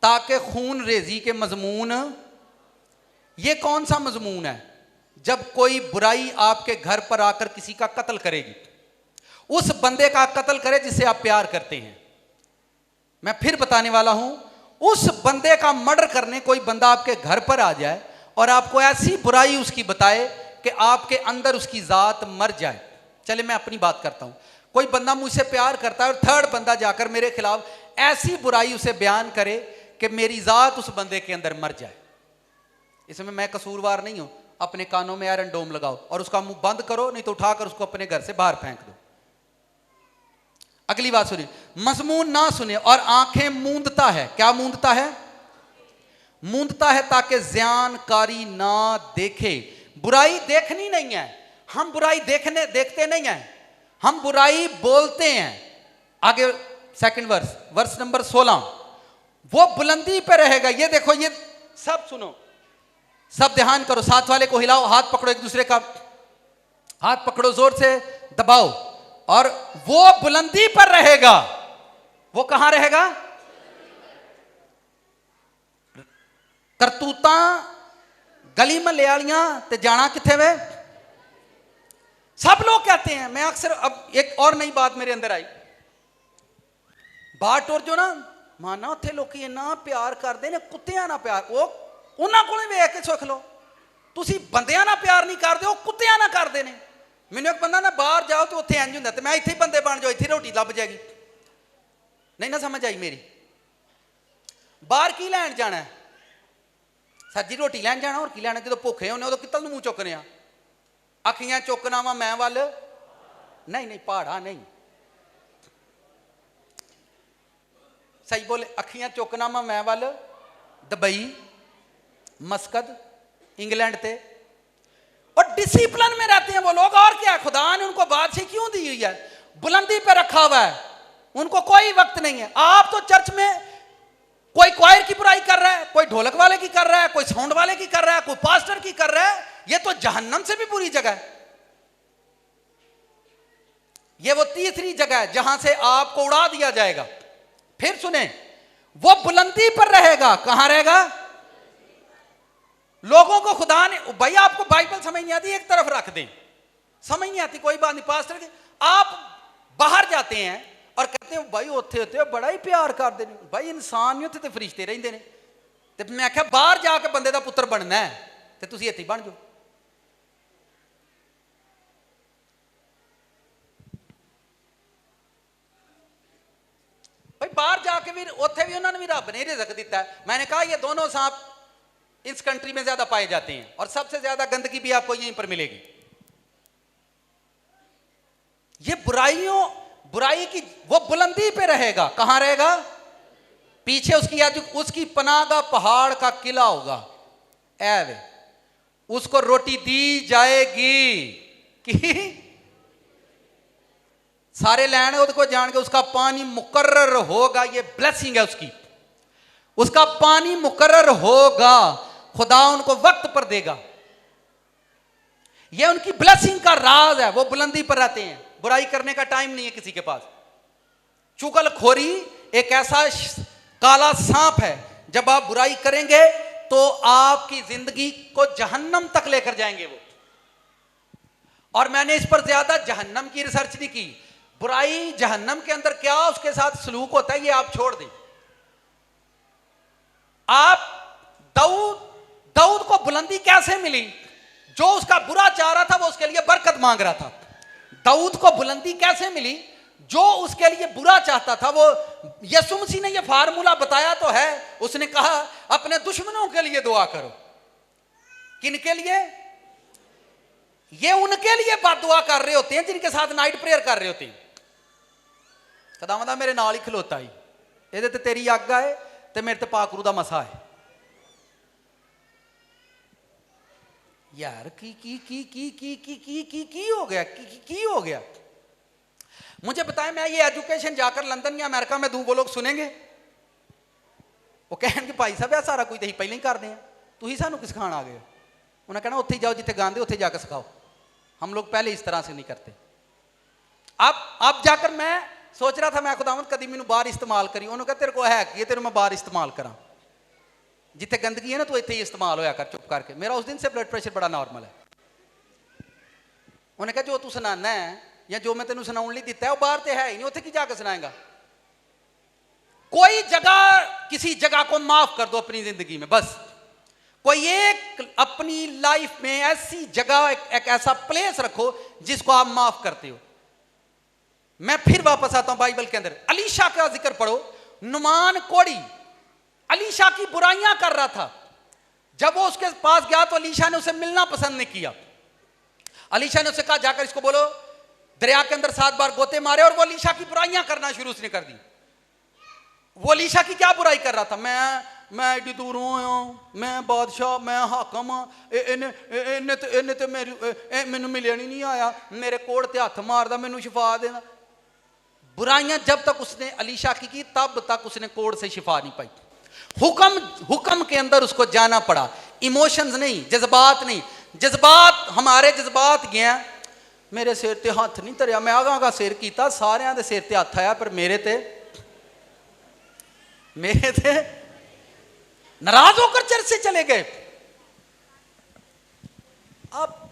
ताकि खून रेजी के मजमून, ये कौन सा मजमून है? जब कोई बुराई आपके घर पर आकर किसी का कत्ल करेगी, उस बंदे का कत्ल करे जिससे आप प्यार करते हैं। मैं फिर बताने वाला हूं, उस बंदे का मर्डर करने कोई बंदा आपके घर पर आ जाए और आपको ऐसी बुराई उसकी बताए कि आपके अंदर उसकी जात मर जाए। चले मैं अपनी बात करता हूं। कोई बंदा मुझसे प्यार करता है और थर्ड बंदा जाकर मेरे खिलाफ ऐसी बुराई उसे बयान करे कि मेरी जात उस बंदे के अंदर मर जाए। इसमें मैं कसूरवार नहीं हूं। अपने कानों में आयरन डोम लगाओ और उसका मुंह बंद करो, नहीं तो उठाकर उसको अपने घर से बाहर फेंक दो। अगली बात सुनिए, मजमून ना सुने और आंखें मूंदता है। क्या मूंदता है? मूंदता है ताकि ज़ियानकारी ना देखे। बुराई देखनी नहीं है, हम बुराई देखते नहीं है, हम बुराई बोलते हैं। आगे सेकंड वर्स नंबर 16, वो बुलंदी पे रहेगा। ये देखो, ये सब सुनो, सब ध्यान करो, साथ वाले को हिलाओ, हाथ पकड़ो, एक दूसरे का हाथ पकड़ो, जोर से दबाओ। और वो बुलंदी पर रहेगा। वो कहां रहेगा? करतूता गली में ले आलियां ते जाना किथे वे? सब लोग कहते हैं। मैं अक्सर, अब एक और नई बात मेरे अंदर आई, बाहर टुर जो ना माना उत्थे लोग इन्ना प्यार करते ने, कुत्तियां ना प्यार, वो उन्हां कोल वेख के सुख लो। तुसी बंदियां ना प्यार नहीं करते, वो कुत्तियां ना करते ने। मैनू एक बंदा ना बाहर जाओ तो उत्थे इंज हुंदा, ते मैं इत्थे बंदे बन जाओ, इत्थे रोटी लभ जाएगी। नहीं ना समझ आई मेरी? बाहर की लैन जाना है? सर जी रोटी लैन जाना, और की लैना? जो भुखे होने उदों कित्तल नूं मूँह चुकने आ? अखियां चुकना वा मैं वाल? नहीं नहीं, पहाड़ा नहीं, सही बोले। अखियां चुकना वा मैं वाल? दुबई, मस्कत, इंग्लैंड ते। और डिसिप्लिन में रहते हैं वो लोग। और क्या, खुदा ने उनको बादशाही क्यों दी हुई है? बुलंदी पे रखा हुआ है, उनको कोई वक्त नहीं है। आप तो चर्च में कोई क्वायर की बुराई कर रहा है, कोई ढोलक वाले की कर रहा है, कोई साउंड वाले की कर रहा है, कोई पास्टर की कर रहा है। ये तो जहन्नम से भी बुरी जगह है। ये वो तीसरी जगह है जहां से आपको उड़ा दिया जाएगा। फिर सुने, वो बुलंदी पर रहेगा। कहां रहेगा? लोगों को खुदा ने, भाई आपको बाइबल समझ नहीं आती, एक तरफ रख दें, समझ नहीं आती कोई बात नहीं। पास्टर के आप बाहर जाते हैं और कहते हैं भाई उत्थे उत्थे बड़ा ही प्यार करते हैं। भाई इंसान नहीं, उत्थे तो फरिश्ते रहंदे ने। ते मैं आख्या बाहर जाके बंदे दा पुत्र बनना है ते तुसीं इत्थे बन जाओ। भाई बाहर जाके भी उत्थे भी उन्होंने भी रब ने रिज़्क दिता है। मैंने कहा ये दोनों सांप इस कंट्री में ज्यादा पाए जाते हैं और सबसे ज्यादा गंदगी भी आपको यहीं पर मिलेगी। ये बुराई की वो बुलंदी पे रहेगा। कहां रहेगा? पीछे उसकी पनाह का पहाड़ का किला होगा। वे उसको रोटी दी जाएगी कि सारे लैंड को जान के उसका पानी मुकर्रर होगा। ये ब्लेसिंग है उसकी, उसका पानी मुकर्रर होगा। खुदा उनको वक्त पर देगा। ये उनकी ब्लेसिंग का राज है। वो बुलंदी पर रहते हैं। बुराई करने का टाइम नहीं है किसी के पास। चुगलखोरी एक ऐसा काला सांप है, जब आप बुराई करेंगे तो आपकी जिंदगी को जहन्नम तक लेकर जाएंगे वो। और मैंने इस पर ज्यादा जहन्नम की रिसर्च नहीं की। बुराई जहन्नम के अंदर क्या उसके साथ सलूक होता है ये आप छोड़ दें। आप दाऊद को बुलंदी कैसे मिली? जो उसका बुरा चाह रहा था वो उसके लिए बरकत मांग रहा था। दाऊद को बुलंदी कैसे मिली? जो उसके लिए बुरा चाहता था। वो यीशु मसीह ने ये फार्मूला बताया तो है। उसने कहा अपने दुश्मनों के लिए दुआ करो। किनके लिए? ये उनके लिए बददुआ कर रहे होते हैं जिनके साथ नाइट प्रेयर कर रहे होते हैं। खुदावंदा मेरे नाल ही खलोता ही, ਇਹਦੇ ਤੇ तेरी आज्ञा है ते मेरे ते पाकरू दा मसा है। यार की हो गया? की हो गया? मुझे बताएं, मैं ये एजुकेशन जाकर लंदन या अमेरिका में दूं, वो लोग सुनेंगे? वो कहेंगे भाई साहब यह सारा कुछ तो पहले ही करते हैं, तुम सानू की सिखाण आ गए हो। उन्हें कहना उत्थे जाओ जिथे गांदे उत्थे जाकर सिखाओ। हम लोग पहले इस तरह से नहीं करते। अब जाकर मैं सोच रहा था मैं खुदावंद कदी मैनू बाहर इस्तेमाल करी, उन्होंने कहा तेरे को है कि तेरे मैं बाहर इस्तेमाल करा, जिथे गंदगी है ना तो इतने ही इस्तेमाल होया कर चुप करके। मेरा उस दिन से ब्लड प्रेशर बड़ा नॉर्मल है। उन्हें कहा जो तू सुनाना है या जो मैं तेन सुनाने लिए दिता है वो बाहर तो है ही नहीं, उत्थे की जाकर सुनाएगा। कोई जगह किसी जगह को माफ कर दो अपनी जिंदगी में, बस कोई एक अपनी लाइफ में ऐसी जगह एक ऐसा प्लेस रखो जिसको आप माफ करते हो। मैं फिर वापस आता हूं बाइबल के अंदर, अलीशा का जिक्र पढ़ो। नुमान कोड़ी अलीशा की बुराइयां कर रहा था, जब वो उसके पास गया तो अलीशा ने उसे मिलना पसंद नहीं किया। अलीशा ने उसे कहा जाकर इसको बोलो दरिया के अंदर 7 बार गोते मारे, और वो अलीशा की बुराइयां करना शुरू उसने कर दी। वो अलीशा की क्या बुराई कर रहा था, मैं एडी दूरों आया, मैं बादशाह, मैं हाकम, इन्हें तो मैनू मिलने नहीं आया, मेरे कोड़ ते हथ मारदा, मैनू शिफा देना। बुराइयां जब तक उसने अलीशा की तब तक उसने कोड़ से शिफा नहीं पाई। हुक्म के अंदर उसको जाना पड़ा, इमोशंस नहीं, जज्बात नहीं। जज्बात हमारे जज्बात गया, मेरे सिर ते हाथ नहीं धरिया, मैं आगा सिर किया, सारियां दे सिर ते हाथ आया पर मेरे ते नाराज होकर चर्च से चले गए। आप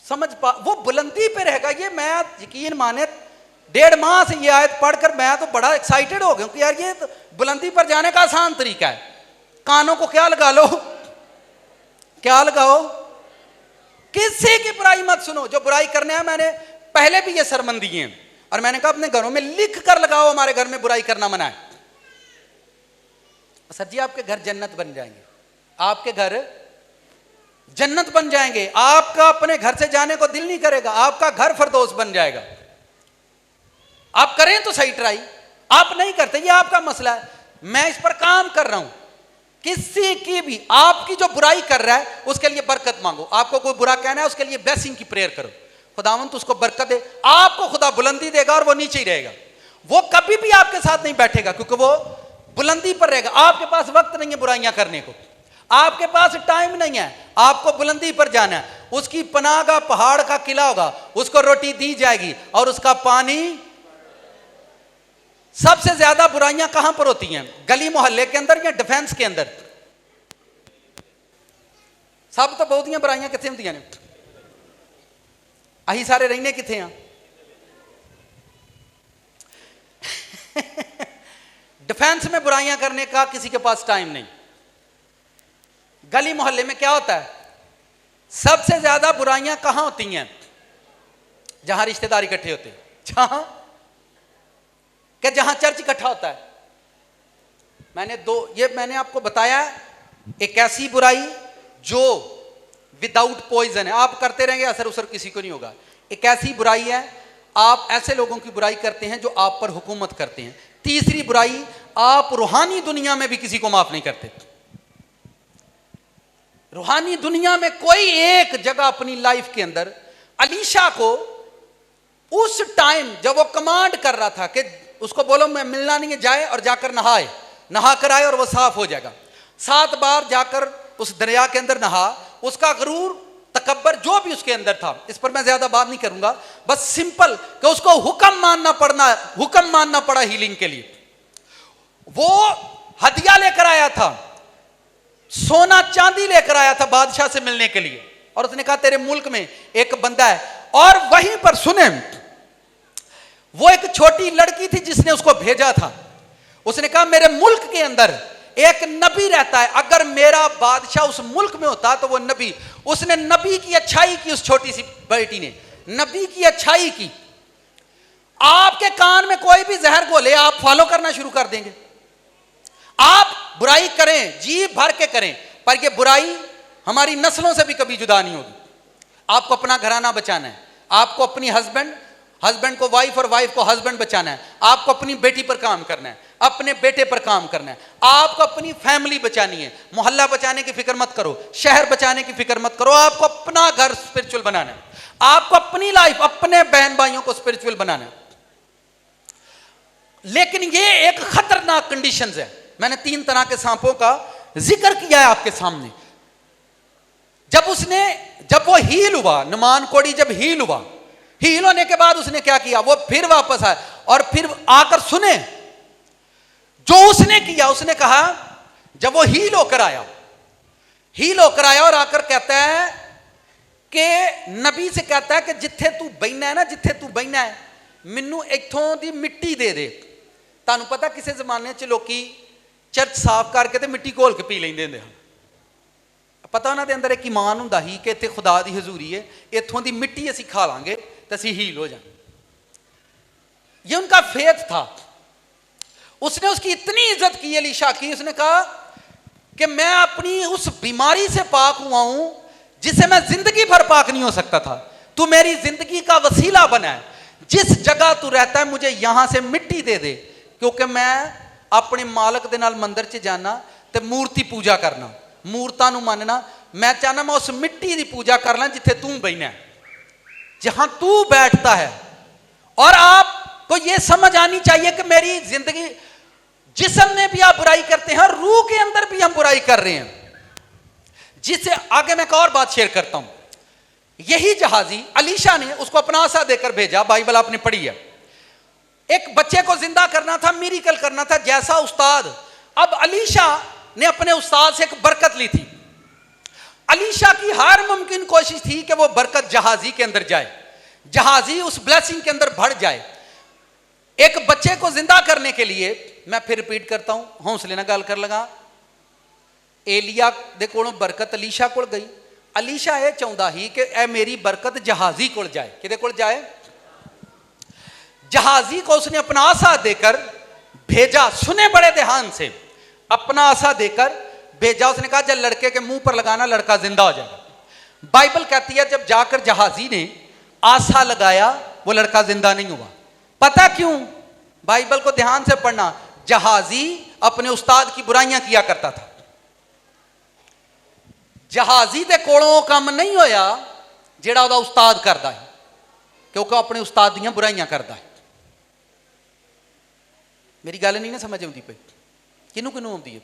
समझ पा, वो बुलंदी पे रहेगा। ये मैं यकीन माने 1.5 माह से ये आयत पढ़कर मैं तो बड़ा एक्साइटेड हो गया कि यार ये तो बुलंदी पर जाने का आसान तरीका है। कानों को क्या लगा लो, क्या लगाओ, किसी की बुराई मत सुनो। जो बुराई करने हैं, मैंने पहले भी ये सरमन दिए हैं और मैंने कहा अपने घरों में लिख कर लगाओ, हमारे घर में बुराई करना मना है। सर जी आपके घर जन्नत बन जाएंगे, आपके घर जन्नत बन जाएंगे। आपका अपने घर से जाने को दिल नहीं करेगा, आपका घर फरदौस बन जाएगा। आप करें तो सही ट्राई, आप नहीं करते ये आपका मसला है। मैं इस पर काम कर रहा हूं। किसी की भी आपकी जो बुराई कर रहा है उसके लिए बरकत मांगो। आपको कोई बुरा कहना है उसके लिए ब्लेसिंग की प्रेयर करो, खुदावंत उसको बरकत दे। आपको खुदा बुलंदी देगा और वो नीचे ही रहेगा। वो कभी भी आपके साथ नहीं बैठेगा क्योंकि वो बुलंदी पर रहेगा। आपके पास वक्त नहीं है बुराइयां करने को, आपके पास टाइम नहीं है, आपको बुलंदी पर जाना है। उसकी पनाह का पहाड़ का किला होगा, उसको रोटी दी जाएगी और उसका पानी। सबसे ज्यादा बुराइयां कहां पर होती हैं, गली मोहल्ले के अंदर या डिफेंस के अंदर? सब तो बहुत बुराइयां कितने होंदियां ने, अही सारे रहने किथे हैं? डिफेंस में बुराइयां करने का किसी के पास टाइम नहीं। गली मोहल्ले में क्या होता है, सबसे ज्यादा बुराइयां कहां होती हैं? जहां रिश्तेदार इकट्ठे होते हैं, जहां चर्च इकट्ठा होता है। मैंने आपको बताया एक ऐसी बुराई जो विदाउट पॉइजन है, आप करते रहेंगे असर उसर किसी को नहीं होगा। एक ऐसी बुराई है आप ऐसे लोगों की बुराई करते हैं जो आप पर हुकूमत करते हैं। तीसरी बुराई, आप रूहानी दुनिया में भी किसी को माफ नहीं करते। रूहानी दुनिया में कोई एक जगह अपनी लाइफ के अंदर, अलीशा को उस टाइम जब वो कमांड कर रहा था कि उसको बोलो मैं मिलना नहीं है, जाए और जाकर नहाए, नहा कर आए और वो साफ हो जाएगा। 7 बार जाकर उस दरिया के अंदर नहा। उसका गरूर तकब्बर जो भी उसके अंदर था, इस पर मैं ज्यादा बात नहीं करूंगा, बस सिंपल कि उसको हुक्म मानना पड़ा हीलिंग के लिए। वो हदिया लेकर आया था, सोना चांदी लेकर आया था बादशाह से मिलने के लिए, और उसने कहा तेरे मुल्क में एक बंदा है। और वहीं पर सुने, वो एक छोटी लड़की थी जिसने उसको भेजा था। उसने कहा मेरे मुल्क के अंदर एक नबी रहता है, अगर मेरा बादशाह उस मुल्क में होता तो वो नबी। उसने नबी की अच्छाई की, उस छोटी सी बेटी ने नबी की अच्छाई की। आपके कान में कोई भी जहर घोले, आप फॉलो करना शुरू कर देंगे। आप बुराई करें, जी भर के करें, पर ये बुराई हमारी नस्लों से भी कभी जुदा नहीं होगी। आपको अपना घराना बचाना है, आपको अपनी हस्बैंड को वाइफ और वाइफ को हस्बैंड बचाना है, आपको अपनी बेटी पर काम करना है, अपने बेटे पर काम करना है, आपको अपनी फैमिली बचानी है। मोहल्ला बचाने की फिक्र मत करो, शहर बचाने की फिक्र मत करो, आपको अपना घर स्पिरिचुअल बनाना है, आपको अपनी लाइफ, अपने बहन भाइयों को स्पिरिचुअल बनाना है। लेकिन ये एक खतरनाक कंडीशंस है। मैंने 3 तरह के सांपों का जिक्र किया है आपके सामने। जब उसने जब वो हील हुआ, नुमान कोढ़ी जब हील हुआ, हील होने के बाद उसने क्या किया, वो फिर वापस आया और फिर आकर सुने जो उसने किया। उसने कहा, जब वो हील होकर आया और आकर कहता है कि नबी से कहता है कि जिथे तू बहना है ना, जिथे तू बहना है, मैनू इथों दी मिट्टी दे दे। तुहानू पता किसी जमाने च लोकी चर्च साफ करके ते मिट्टी घोल के पी लेंदे हुंदे हन। पता उन्हां दे अंदर एक ईमान हुंदा ही कि इत्थे खुदा दी हजूरी है, इत्थों दी मिट्टी असीं खा लांगे तो असीं हील हो जाएंगे। ये उनका फेथ था। उसने उसकी इतनी इज्जत की एलीशा की, उसने कहा कि मैं अपनी उस बीमारी से पाक हुआ हूं जिसे मैं जिंदगी भर पाक नहीं हो सकता था। तू मेरी जिंदगी का वसीला बना है। जिस जगह तू रहता है मुझे यहां से मिट्टी दे दे, क्योंकि मैं अपने मालक दे नाल मंदिर च जाना ते मूर्ति पूजा करना, मूर्तां नूं मनना। मैं चाहना मैं उस मिट्टी की पूजा करना जिथे तू बहना है, जहां तू बैठता है। और आपको यह समझ आनी चाहिए कि मेरी जिंदगी, जिस्म में भी आप बुराई करते हैं, रूह के अंदर भी हम बुराई कर रहे हैं। जिससे आगे मैं एक और बात शेयर करता हूं। यही जहाजी अलीशा ने उसको अपना आसा देकर भेजा। बाइबल आपने पढ़ी है। एक बच्चे को जिंदा करना था, मिरेकल करना था, जैसा उस्ताद। अब अलीशा ने अपने उस्ताद से एक बरकत ली थी। अलीशा की हर मुमकिन कोशिश थी कि वो बरकत जहाजी के अंदर जाए, जहाजी उस ब्लेसिंग के अंदर बढ़ जाए। एक बच्चे को जिंदा करने के लिए, मैं फिर रिपीट करता हूं, हौसले ना गल कर लगा, एलिया दे कोलों बरकत अलीशा कोल गई। अलीशा यह चाहता ही कि ए मेरी बरकत जहाजी कोल जाए। किदे कोल जाए? जहाजी को उसने अपना आसा देकर भेजा। सुने बड़े ध्यान से, अपना आसा देकर भेजा। उसने कहा जब लड़के के मुंह पर लगाना लड़का जिंदा हो जाएगा। बाइबल कहती है जब जाकर जहाजी ने आसा लगाया वो लड़का जिंदा नहीं हुआ। पता क्यों? बाइबल को ध्यान से पढ़ना। जहाजी अपने उस्ताद की बुराइयां किया करता था। जहाजी दे कोलों काम नहीं होया जेड़ा उहदा उस्ताद करदा है, क्योंकि अपने उस्ताद दियां बुराइयां करदा है। मेरी गल नहीं ना समझ आती पई? किनू किनू आती है?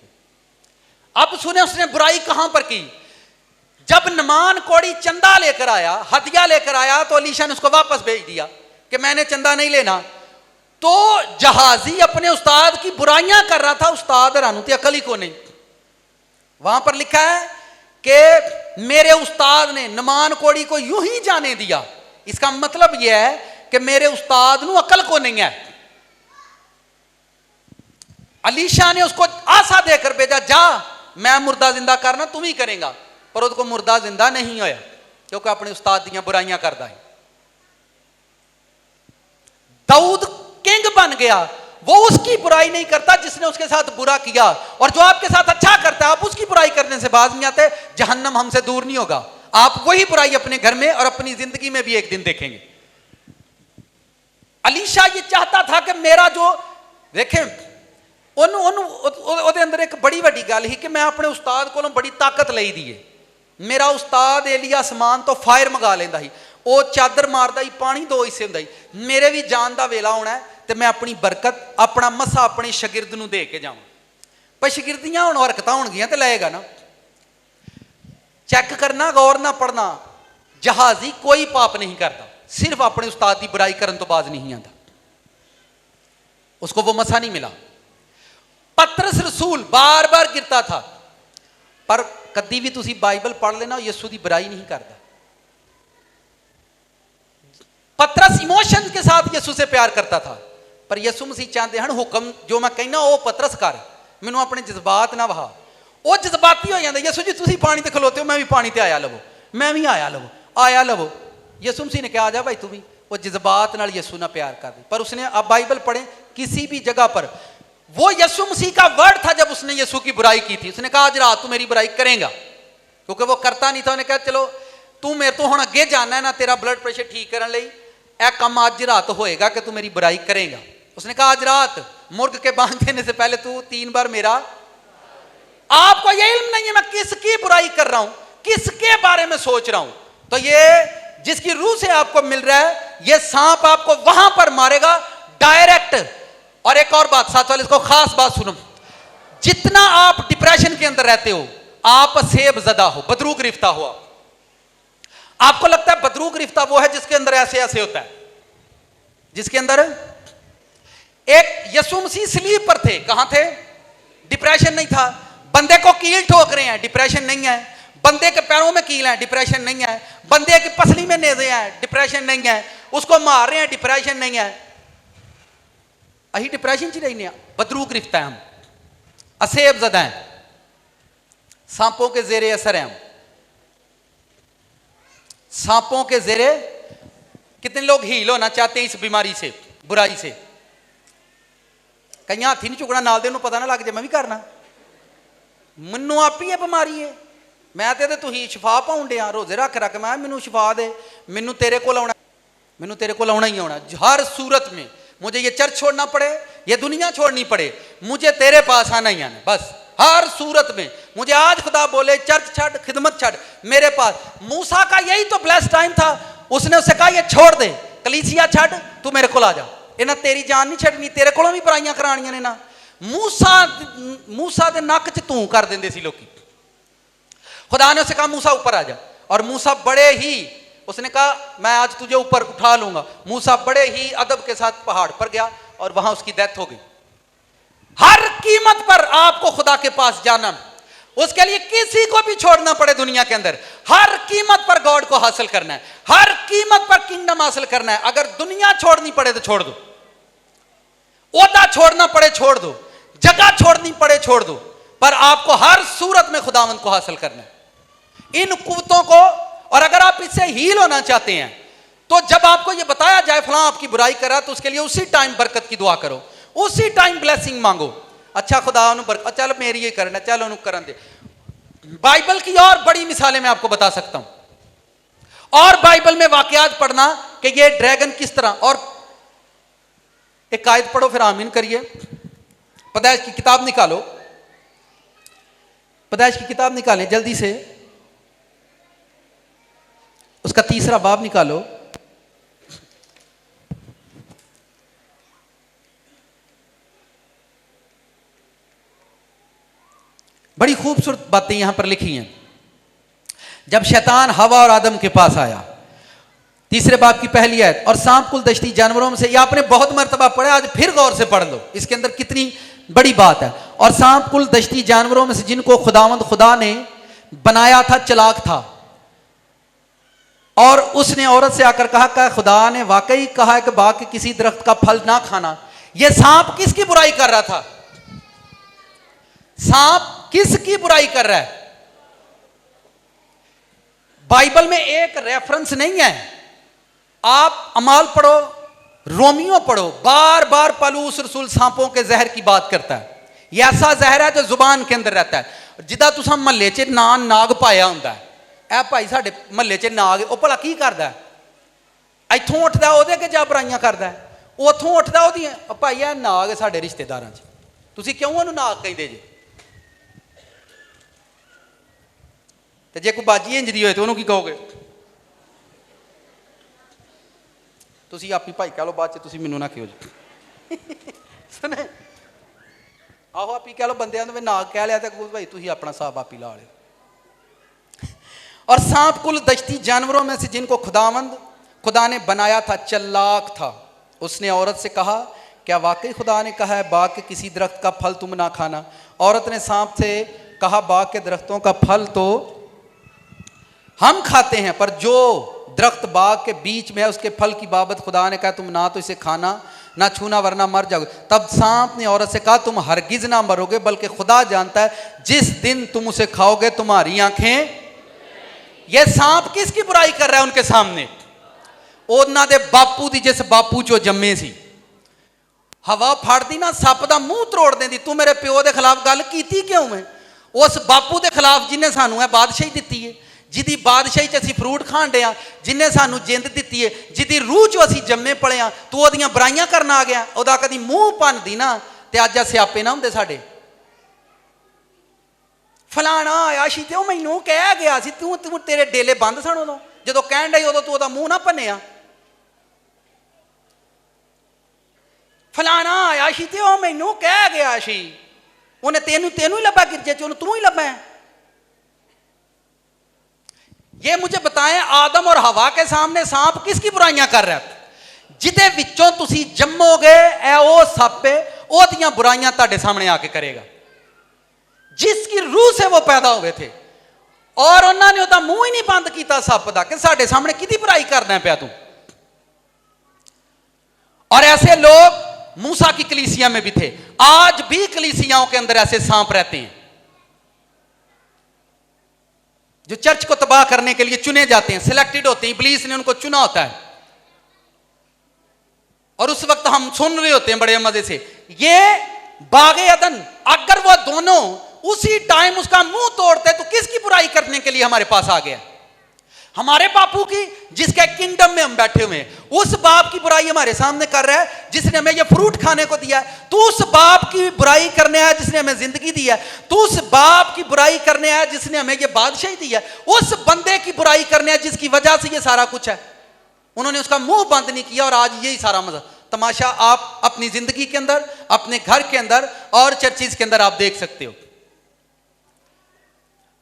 अब सुने उसने बुराई कहां पर की। जब नुमान कोढ़ी चंदा लेकर आया, हदिया लेकर आया, तो अलीशा ने उसको वापस भेज दिया कि मैंने चंदा नहीं लेना। तो जहाजी अपने उस्ताद की बुराइयां कर रहा था। उस्ताद हरानू तो अकल ही को नहीं। वहां पर लिखा है कि मेरे उस्ताद ने नुमान कोढ़ी को यूं ही जाने दिया। इसका मतलब यह है कि मेरे उस्ताद नू अकल को नहीं है। अलीशा ने उसको आसा देकर भेजा, जा मैं मुर्दा जिंदा करना, तुम ही करेगा। पर उसको मुर्दा जिंदा नहीं होया, क्योंकि अपने उस्ताद दियां बुराइयां करता है। दाऊद किंग बन गया। वो उसकी बुराई नहीं करता जिसने उसके साथ बुरा किया, और जो आपके साथ अच्छा करता है आप उसकी बुराई करने से बाज नहीं आते। जहन्नम हमसे दूर नहीं होगा। आप वही बुराई अपने घर में और अपनी जिंदगी में भी एक दिन देखेंगे। अलीशा ये चाहता था कि मेरा जो देखें अंदर एक बड़ी वड्डी गल ही कि मैं अपने उस्ताद को बड़ी ताकत लई दी है। मेरा उस्ताद एलिया समान तो फायर मंगा लेंदा ही, वो चादर मारदा ही, पानी दो हिस्से हुंदा ही। मेरे भी जान दा वेला होना है तो मैं अपनी बरकत, अपना मसा अपने शागिर्द नूं दे के जावां। पर शागिर्दियां हुण हरकतां होणगियां ते लएगा ना। चेक करना, गौर ना पढ़ना। जहाजी कोई पाप नहीं करता, सिर्फ अपने उस्ताद की बुराई करन तो बाज नहीं आता। उसको वो मसा नहीं मिला। पतरस रसूल बार बार गिरता था, पर कदी भी तुसी बाइबल पढ़ लेना यीशु की बुराई नहीं करता। पतरस इमोशंस के साथ यीशु से प्यार करता था, पर यीशु मसीह चाहते हैं हुक्म जो मैं कहना वो पतरस कर, मैनू अपने जज्बात ना वहा। वो जज्बाती हो जाता। यीशु जी तुसी पानी ते खलोते हो, मैं भी पानी ते आया लवो, मैं भी आया लवो, आया लवो। यीशु मसीह ने कहा, आ जा भाई तू भी। वो जज्बात नाल यीशु ना प्यार कर दे। पर उसने, अब बाइबल पढ़े, किसी भी जगह पर वो यीशु मसीह का वर्ड था। जब उसने यीशु की बुराई की थी, उसने कहा आज रात तू मेरी बुराई करेगा, क्योंकि वो करता नहीं था। उन्हें कहा चलो तू मेरे तो हुण अगे जाना है ना, तेरा ब्लड प्रेशर ठीक करने लई ए काम अज रात होएगा कि तू मेरी बुराई करेगा। उसने कहा आज रात मुर्ग के बांध देने से पहले तू 3 बार मेरा। आपको ये इल्म नहीं है मैं किसकी बुराई कर रहा हूं, किसके बारे में सोच रहा हूं। तो ये जिसकी रूह से आपको मिल रहा है, ये सांप आपको वहां पर मारेगा डायरेक्ट। और एक और बात साथ वाले, इसको खास बात सुनो। जितना आप डिप्रेशन के अंदर रहते हो, आप सेब ज़दा हो, बदरू गिरफ्तार हो। आपको लगता है बदरू गिरफ्ता वो है जिसके अंदर ऐसे ऐसे होता है, जिसके अंदर एक यीशु मसीह स्लीप पर थे, कहां थे? डिप्रेशन नहीं था। बंदे को कील ठोक रहे हैं, डिप्रेशन नहीं है। बंदे के पैरों में कील है, डिप्रेशन नहीं है। बंदे की पसली में नेज़े हैं, डिप्रेशन नहीं है। उसको मार रहे हैं, डिप्रेशन नहीं है। अही डिप्रेशन च रहने, बदरू गिरफ्त है हम, असेब ज़दा हैं, सांपों के जेरे असर हैं हम, सांपों के जेरे। कितने लोग हील होना चाहते हैं इस बीमारी से, बुराई से? कई हाथ ही नहीं चुकना, नाल दे नूं पता ना लग जाए मैं भी करना, मैनू आप ही है बीमारी है। मैं तो तुम शिफा पाउन डिया, रोजे रख रख मैं मैनू शिफा दे, मैनू तेरे को आना, मैनू तेरे को आना ही आना। हर सूरत में मुझे ये चर्च छोड़ना पड़े, ये दुनिया छोड़नी पड़े, मुझे तेरे पास आना ही आना, बस। हर सूरत में मुझे आज खुदा बोले चर्च छड़, खिदमत छड़, मेरे पास। मूसा का यही तो ब्लेस्ड टाइम था, उसने उससे कहा ये छोड़ दे, कलीसिया छड़, तू मेरे को आ जा। इन्हें तेरी जान नहीं छड़नी, तेरे को भी बुराइयां करानियां ने ना। मूसा दे नक च तू कर देंदे सी लोकी। खुदा ने उसे कहा मूसा ऊपर आ जा, और मूसा बड़े ही, उसने कहा मैं आज तुझे ऊपर उठा लूंगा। मूसा बड़े ही अदब के साथ पहाड़ पर गया और वहां उसकी डेथ हो गई। हर कीमत पर आपको खुदा के पास जाना, उसके लिए किसी को भी छोड़ना पड़े दुनिया के अंदर, हर कीमत पर गॉड को हासिल करना है, हर कीमत पर किंगडम हासिल करना है। अगर दुनिया छोड़नी पड़े तो छोड़ दो, ओहदा छोड़ना पड़े छोड़ दो, जगह छोड़नी पड़े छोड़ दो, पर आपको हर सूरत में खुदावंद को हासिल करना है, इन कुव्वतों को। और अगर आप इससे हील होना चाहते हैं तो जब आपको यह बताया जाए फलां आपकी बुराई करा, तो उसके लिए उसी टाइम बरकत की दुआ करो, उसी टाइम ब्लेसिंग मांगो। अच्छा खुदा बरकत, चल मेरी ये करना, चल उन्हें करन दे। बाइबल की और बड़ी मिसालें मैं आपको बता सकता हूं, और बाइबल में वाकयात पढ़ना कि ये ड्रैगन किस तरह। और एक आयत पढ़ो फिर आमीन करिए। पैदाइश की किताब निकालो, पैदाइश की किताब निकालें जल्दी से, उसका 3रा बाब निकालो। बड़ी खूबसूरत बातें यहां पर लिखी हैं। जब शैतान हवा और आदम के पास आया, 3रे बाब की पहली आयत, और सांप कुल दश्ती जानवरों में से, यह आपने बहुत मर्तबा पढ़ा, आज फिर गौर से पढ़ लो, इसके अंदर कितनी बड़ी बात है। और सांप कुल दश्ती जानवरों में से जिनको खुदावंद खुदा ने बनाया था, चलाक था, और उसने औरत से आकर कहा कि खुदा ने वाकई कहा है कि बाग के किसी दरख्त का फल ना खाना। यह सांप किसकी बुराई कर रहा था? सांप किसकी बुराई कर रहा है? बाइबल में एक रेफरेंस नहीं है। आप अमाल पढ़ो, रोमियो पढ़ो, बार बार पौलुस रसूल सांपों के जहर की बात करता है। यह ऐसा जहर है जो जुबान के अंदर रहता है, जिदा तुसा महल्ले च नाग पाया होंदा है। ए भाई साडे महल्ले च नाग, वो भला की करदा है? इत्थों उठदा ओहदे के जा बुराइयां करदा है, उथों उठदा ओहदी, भाई ए नाग साडे रिश्तेदारां च, तुसी क्यों उहनूं नाग कहंदे जे? ते जे कोई बाजी इंज दी होए तो उहनूं की कहोगे? तुसी आप ही भाई कह लो, बाद च तुसी मैनूं ना कहो जी। सुने, आहो आप ही कह लो, बंदे नाग कह लिया तो भाई तुसी अपना साहब आप ही ला लियो। और सांप कुल दश्ती जानवरों में से जिनको खुदा ने बनाया था, चलाक था। उसने औरत से कहा क्या वाकई खुदा ने कहा है बाग के किसी दरख्त का फल तुम ना खाना? औरत ने सांप से कहा बाग के दरख्तों का फल तो हम खाते हैं, पर जो दरख्त बाग के बीच में है उसके फल की बाबत खुदा ने कहा तुम ना तो इसे खाना ना छूना वरना मर जाओगे। तब सांप ने औरत से कहा तुम हरगिज ना मरोगे, बल्कि खुदा जानता है जिस दिन तुम उसे खाओगे तुम्हारी आंखें। यह सांप किसकी बुराई कर रहा है उनके सामने? उन्हां दे बापू दी, जिस बापू चो जम्मे सी। हवा फाड़ती ना सप दा मुंह तरोड़ देंदी, तू मेरे प्यो के खिलाफ गल कीती क्यों है? उस बापू के खिलाफ जिन्हें सानू है बादशाही दिती है, जिदी बादशाही च असीं फ्रूट खाण डे, जिन्हें सानू जिंद दिती है, जिदी रूह चो असीं जम्मे पले आ, तू ओहदियां बुराइयां करन आ गया। ओहदा कदी मूँह भनदी ना ते अज स्यापे ना हुंदे साडे। फलाना आया सी ते मैनू कह गया सी, तू तू तेरे डेले बंद सन उदों, जदों कहण डई उदों तू ओहदा मूँह ना भन्निया। फलाना आया सी ते मैनू कह गया सी, उन्हें तेनू ही लब्भा गिरजे च, तू ही लब्भा है। ये मुझे बताएं, आदम और हवा के सामने सांप किसकी बुराइयां कर रहा है? जिदे विचों तुसी जम्मोगे ए ओ सप ओदियां बुराइयां ਤੁਹਾਡੇ सामने आके करेगा। जिसकी रूह से वो पैदा हुए थे और उन्होंने ਉਹਦਾ मुंह ही नहीं बंद किया सप का कि ਸਾਡੇ सामने किदी बुराई करना पिया तू। और ऐसे लोग मूसा की कलीसिया में भी थे, आज भी कलीसियाओं के अंदर ऐसे सांप रहते हैं जो चर्च को तबाह करने के लिए चुने जाते हैं, सिलेक्टेड होते हैं, इब्लीस ने उनको चुना होता है। और उस वक्त हम सुन रहे होते हैं बड़े मजे से, ये बागे अदन, अगर वो दोनों उसी टाइम उसका मुंह तोड़ते तो किसकी बुराई करने के लिए हमारे पास आ गया? हमारे बापू की, जिसके किंगडम में हम बैठे हुए हैं, उस बाप की बुराई हमारे सामने कर रहा है जिसने हमें ये फ्रूट खाने को दिया है। तू उस बाप की बुराई करने आया जिसने हमें जिंदगी दी है। तू उस बाप की बुराई करने आया जिसने हमें ये बादशाही दी है। उस बंदे की बुराई करने आया जिसकी वजह से ये सारा कुछ है। उन्होंने उसका मुंह बंद नहीं किया और आज यही सारा मजा तमाशा आप अपनी जिंदगी के अंदर, अपने घर के अंदर और चर्चिज के अंदर आप देख सकते हो।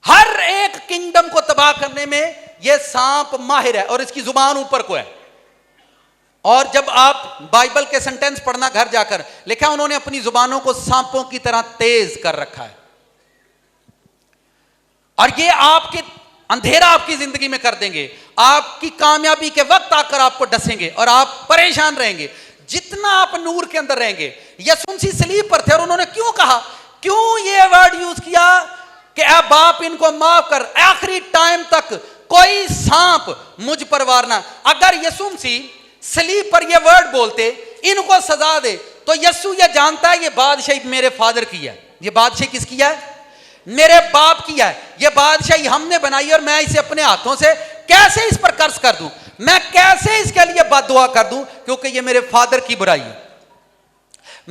हर एक किंगडम को तबाह करने में यह सांप माहिर है और इसकी जुबान ऊपर को है। और जब आप बाइबल के सेंटेंस पढ़ना घर जाकर, लिखा उन्होंने अपनी जुबानों को सांपों की तरह तेज कर रखा है। और ये आपके अंधेरा आपकी जिंदगी में कर देंगे, आपकी कामयाबी के वक्त आकर आपको डसेंगे और आप परेशान रहेंगे। जितना आप नूर के अंदर रहेंगे, यीशु मसीह सलीब पर थे और उन्होंने क्यों कहा, क्यों ये वर्ड यूज किया कि ऐ बाप इनको माफ कर, आखिरी टाइम तक कोई सांप मुझ पर वारना। अगर यीशु मसीह सलीब पर ये वर्ड बोलते, इनको सजा दे, तो यीशु ये जानता है ये बादशाही मेरे फादर की है। ये बादशाही किसकी है? मेरे बाप की है। ये बादशाही हमने बनाई और मैं इसे अपने हाथों से कैसे इस पर कर्ज कर दूं, मैं कैसे इसके लिए बददुआ कर दूं, क्योंकि ये मेरे फादर की बुराई है,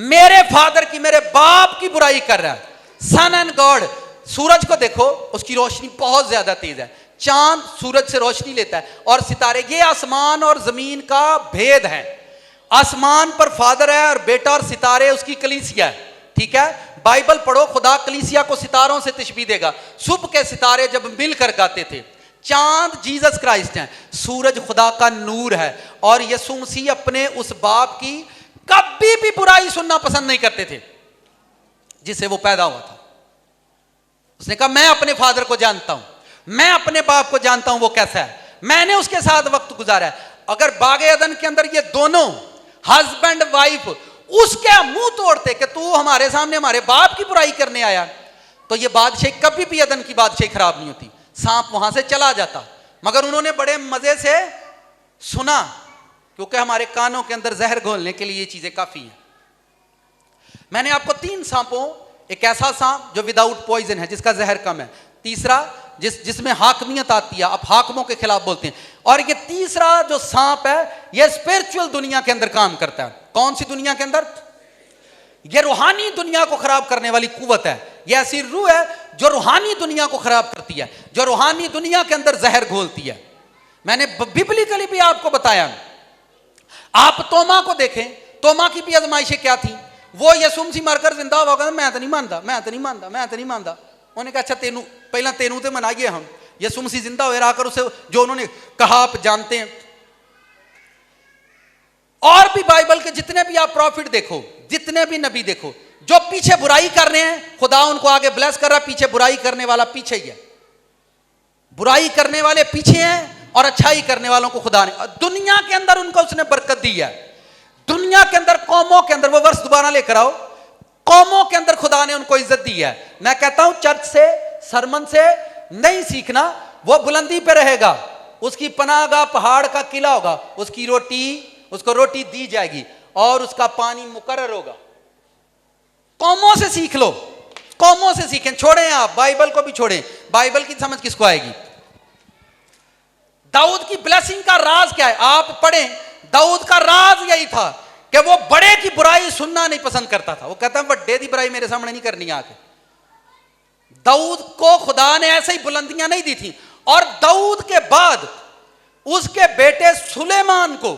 मेरे फादर की, मेरे बाप की बुराई कर रहा है। सन एंड गॉड, सूरज को देखो, उसकी रोशनी बहुत ज्यादा तेज है। चांद सूरज से रोशनी लेता है और सितारे, ये आसमान और जमीन का भेद है। आसमान पर फादर है और बेटा और सितारे उसकी कलीसिया है। ठीक है, बाइबल पढ़ो, खुदा कलीसिया को सितारों से तशबीह देगा। सुबह के सितारे जब मिलकर गाते थे, चांद जीसस क्राइस्ट हैं, सूरज खुदा का नूर है। और यीशु मसीह अपने उस बाप की कभी भी बुराई सुनना पसंद नहीं करते थे जिससे वो पैदा हुआ था। उसने कहा मैं अपने फादर को जानता हूं, मैं अपने बाप को जानता हूं वो कैसा है, मैंने उसके साथ वक्त गुजारा है। अगर बागे अदन के अंदर ये दोनों हस्बैंड वाइफ उसके मुंह तोड़ते कि तू हमारे सामने हमारे बाप की बुराई करने आया, तो ये बादशाही कभी भी अदन की बादशाही खराब नहीं होती, सांप वहां से चला जाता। मगर उन्होंने बड़े मजे से सुना, क्योंकि हमारे कानों के अंदर जहर घोलने के लिए ये चीजें काफी हैं। मैंने आपको 3 सांपों, एक ऐसा सांप जो विदाउट पॉइजन है, जिसका जहर कम है, तीसरा जिसमें हाकमियत आती है, आप हाकमों के खिलाफ बोलते हैं, और ये तीसरा जो सांप है ये स्पिरिचुअल दुनिया के अंदर काम करता है। कौन सी दुनिया के अंदर? ये रूहानी दुनिया को खराब करने वाली कुव्वत है। ये ऐसी रूह है जो रूहानी दुनिया को खराब करती है, जो रूहानी दुनिया के अंदर जहर घोलती है। मैंने बिब्लिकली भी आपको बताया। आप तोमा को देखें, तोमा की भी आजमाइशें क्या थी। वो यीशु मसीह मरकर जिंदा हुआ, कहता मैं तो नहीं मानता, मैं तो नहीं मानता, मैं तो नहीं मानता। उन्होंने कहा अच्छा तेनू पहला तेनू तो मनाइए हम। यीशु मसीह जिंदा हुए आकर उसे जो उन्होंने कहा आप जानते हैं। और भी बाइबल के जितने भी आप प्रॉफिट देखो, जितने भी नबी देखो, जो पीछे बुराई कर रहे हैं खुदा उनको आगे ब्लेस कर रहा है, पीछे बुराई करने वाला पीछे ही है। बुराई करने वाले पीछे हैं और अच्छाई करने वालों को खुदा ने दुनिया के अंदर उनको उसने बरकत दी है। दुनिया के अंदर, कौमों के अंदर, वो वर्ष दोबारा लेकर आओ, कौमों के अंदर खुदा ने उनको इज्जत दी है। मैं कहता हूं चर्च से, सरमन से नहीं सीखना, वो बुलंदी पे रहेगा, उसकी पनाहगाह पहाड़ का किला होगा, उसको रोटी दी जाएगी और उसका पानी मुकर्रर होगा। कौमों से सीख लो, कौमों से सीखें, छोड़ें आप बाइबल को भी छोड़ें। बाइबल की समझ किसको आएगी? दाऊद की ब्लेसिंग का राज क्या है आप पढ़ें। दाऊद का राज यही था कि वो बड़े की बुराई सुनना नहीं पसंद करता था। वो कहता है बड़े की बुराई मेरे सामने नहीं करनी आके। दाऊद को खुदा ने ऐसे ही बुलंदियां नहीं दी थी। और दाऊद के बाद उसके बेटे सुलेमान को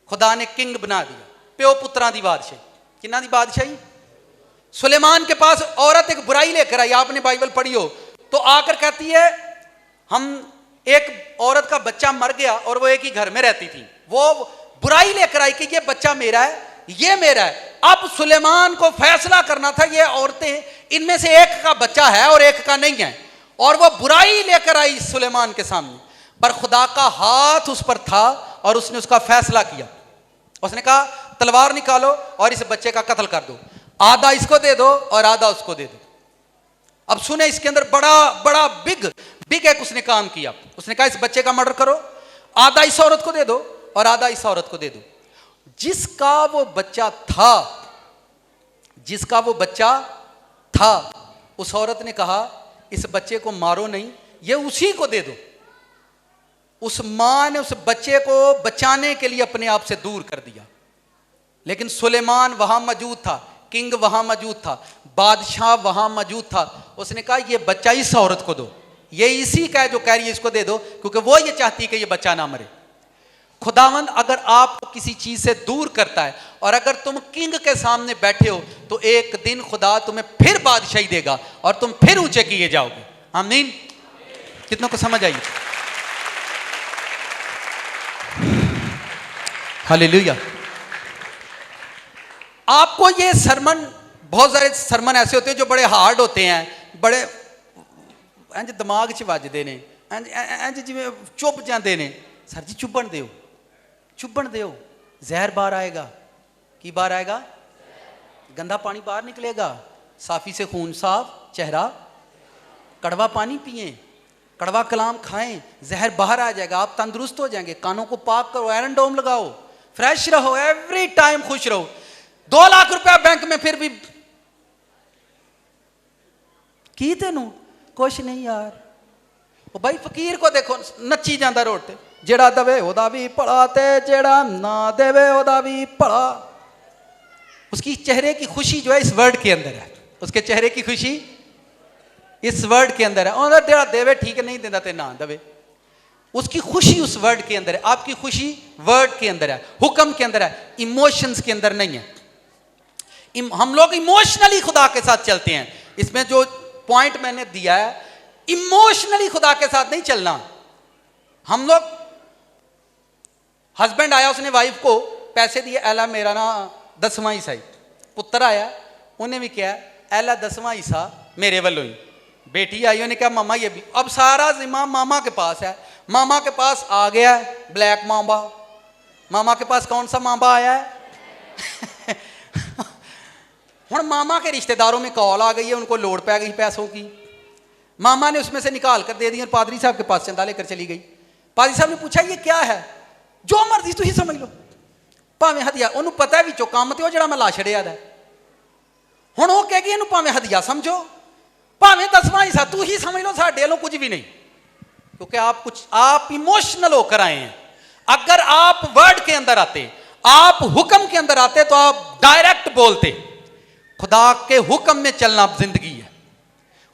खुदा ने किंग बना दिया, प्यो पुत्रा दी बादशाही। किन्ना दी बादशाही? सुलेमान के पास औरत एक बुराई लेकर आई, आपने बाइबल पढ़ी हो तो आकर कहती है हम एक औरत का बच्चा मर गया और वो एक ही घर में रहती थी, वो बुराई लेकर आई कि ये बच्चा मेरा है, ये मेरा है। अब सुलेमान को फैसला करना था ये औरतें इनमें से एक का बच्चा है और एक का नहीं है, और वो बुराई लेकर आई सुलेमान के सामने, पर खुदा का हाथ उस पर था और उसने उसका फैसला किया। उसने कहा तलवार निकालो और इस बच्चे का कत्ल कर दो, आधा इसको दे दो और आधा उसको दे दो। अब सुने, इसके अंदर बड़ा बड़ा बिग एक उसने काम किया। उसने कहा इस बच्चे का मर्डर करो, आधा इस औरत को दे दो और आधा इस औरत को दे दो। जिसका वो बच्चा था, उस औरत ने कहा इस बच्चे को मारो नहीं, ये उसी को दे दो। उस मां ने उस बच्चे को बचाने के लिए अपने आप से दूर कर दिया। लेकिन सुलेमान वहां मौजूद था, किंग वहां मौजूद था, बादशाह वहां मौजूद था। उसने कहा ये बच्चा इस औरत को दो, ये इसी का है जो कह रही है इसको दे दो, क्योंकि वो ये चाहती है कि ये बच्चा ना मरे। खुदावंद अगर आपको किसी चीज से दूर करता है और अगर तुम किंग के सामने बैठे हो तो एक दिन खुदा तुम्हें फिर बादशाही देगा और तुम फिर ऊंचे किए जाओगे। आमीन। कितनों को समझ आई? हालेलुया। आपको ये सरमन, बहुत सारे सरमन ऐसे होते हैं जो बड़े हार्ड होते हैं, बड़े इंज दिमाग च वजदे ने, इंज जिवें चुभ जाते ने। सर जी चुभन दो, चुभन दो, जहर बाहर आएगा। की बाहर आएगा? गंदा पानी बाहर निकलेगा। साफी से खून साफ, चेहरा, कड़वा पानी पिए, कड़वा कलाम खाएं, जहर बाहर आ जाएगा, आप तंदुरुस्त हो जाएंगे। कानों को पाक करो, आयरन डोम लगाओ, फ्रेश रहो, एवरी टाइम खुश रहो। 2 लाख रुपया बैंक में फिर भी की तेनू कुछ नहीं यार। वो भाई फकीर को देखो नच्ची जाता रोड ते, जेड़ा दवे ओदा भी भला ते जेड़ा ना देवे ओदा भी भला। उसकी चेहरे की खुशी जो है इस वर्ड के अंदर है, उसके चेहरे की खुशी इस वर्ड के अंदर है। और जेड़ा देवे ठीक है, नहीं देता ते ना देवे, उसकी खुशी उस वर्ड के अंदर है। आपकी खुशी वर्ड के अंदर है, हुक्म के अंदर है, इमोशंस के अंदर नहीं है। हम लोग इमोशनली खुदा के साथ चलते हैं। इसमें जो पॉइंट मैंने दिया है, इमोशनली खुदा के साथ नहीं चलना। हम लोग, हस्बैंड आया, उसने वाइफ को पैसे दिए, एला मेरा ना 10वां हिस्सा ही। पुत्र आया, उन्हें भी क्या, एला 10वां हिस्सा मेरे वालों ही। बेटी आई, उन्हें कहा मामा ये भी। अब सारा जिम्मा मामा के पास है। मामा के पास आ गया है ब्लैक मामा। मामा के पास कौन सा मामा आया है? हुण मामा के रिश्तेदारों में कॉल आ गई है, उनको लोड़ पै गई पैसों की। मामा ने उसमें से निकाल कर दे दिया, पादरी साहब के पास चंदा लेकर चली गई। पादरी साहब ने पूछा ये क्या है? जो मर्जी तुम समझ लो, भावें हदिया। उन्होंने पता भी चो काम तो जो मैं ला छड़िया है। हुण वो कह गई इन्हू भावें हदिया समझो, भावें 10वां हिस्सा तू ही समझ लो, साडे वालों कुछ भी नहीं, क्योंकि आप इमोशनल होकर आए हैं। अगर आप वर्ड के अंदर आते, आप हुक्म के अंदर आते, तो आप डायरेक्ट बोलते। खुदा के हुक्म में चलना जिंदगी है,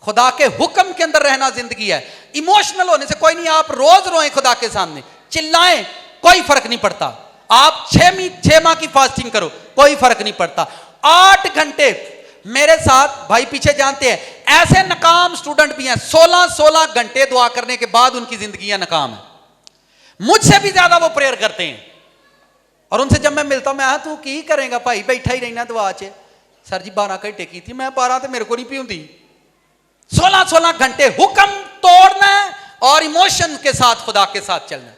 खुदा के हुक्म के अंदर रहना जिंदगी है। इमोशनल होने से कोई नहीं। आप रोज रोएं खुदा के सामने, चिल्लाएं, कोई फर्क नहीं पड़ता। आप 6 माह की फास्टिंग करो, कोई फर्क नहीं पड़ता। 8 घंटे मेरे साथ भाई पीछे जानते हैं, ऐसे नाकाम स्टूडेंट भी हैं, 16 घंटे दुआ करने के बाद उनकी जिंदगियां नाकाम है। मुझसे भी ज्यादा वो प्रेयर करते हैं। और उनसे जब मैं मिलता हूं, मैं तू की करेगा भाई, बैठा ही रहना दुआ च। सर जी 12 घंटे की थी मैं, 12 तो मेरे को नहीं पीऊंदी। 16 घंटे हुक्म तोड़ना है और इमोशन के साथ खुदा के साथ चलना है।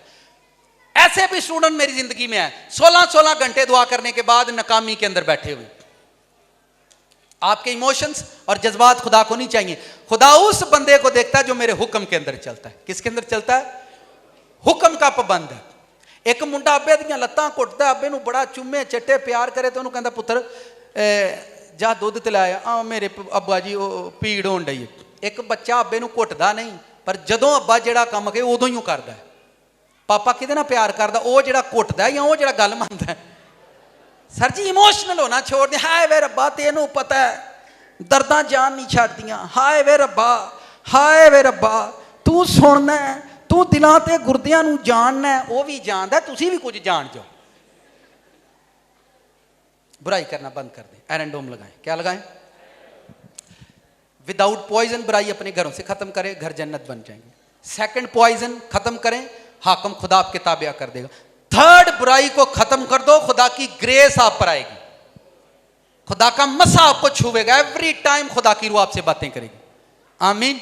ऐसे भी स्टूडेंट मेरी जिंदगी में है, 16 घंटे दुआ करने के बाद नाकामी के अंदर बैठे हुए। आपके इमोशंस और जज्बात खुदा को नहीं चाहिए। खुदा उस बंदे को देखता है जो मेरे हुक्म के अंदर चलता है। किसके अंदर चलता है? हुक्म का पाबंद है। एक मुंडा अब्बे दियां लत्तां घुटदा, अब्बे नूं बड़ा चुम्मे चट्टे प्यार करे, तो उन्होंने कहता पुत्र जा दुध तिलाया, मेरे अब्बा जी पीड़ होण डई। एक बच्चा अब्बे नूं घुटदा नहीं, पर जदों अब्बा जिहड़ा काम कहे उदों ही करदा है। पापा किहदे नाल प्यार करदा? वो जिहड़ा घुटदा या वो जिहड़ा गल मनदा है? सर जी इमोशनल होना छोड़ दे। हाय वे रब्बा, तेनू पता है दर्दां जान नहीं छड्डदियां। हाय वे रब्बा, हाय वे रब्बा, तू सुनना है, तू दिलां ते गुरदियां नूं जानना है, वो भी जानदा, तुसीं भी कुछ जान जाओ। बुराई करना बंद कर दें, आयरन डोम लगाएं। क्या लगाएं? विदाउट पॉइजन बुराई अपने घरों से खत्म करें, घर जन्नत बन जाएंगे। सेकंड पॉइजन खत्म करें, हाकम खुदा आपके ताबिया कर देगा। थर्ड, बुराई को खत्म कर दो, खुदा की ग्रेस आप पर आएगी, खुदा का मसा आपको छुएगा। एवरी टाइम खुदा की रूह आपसे बातें करेगी। आमीन।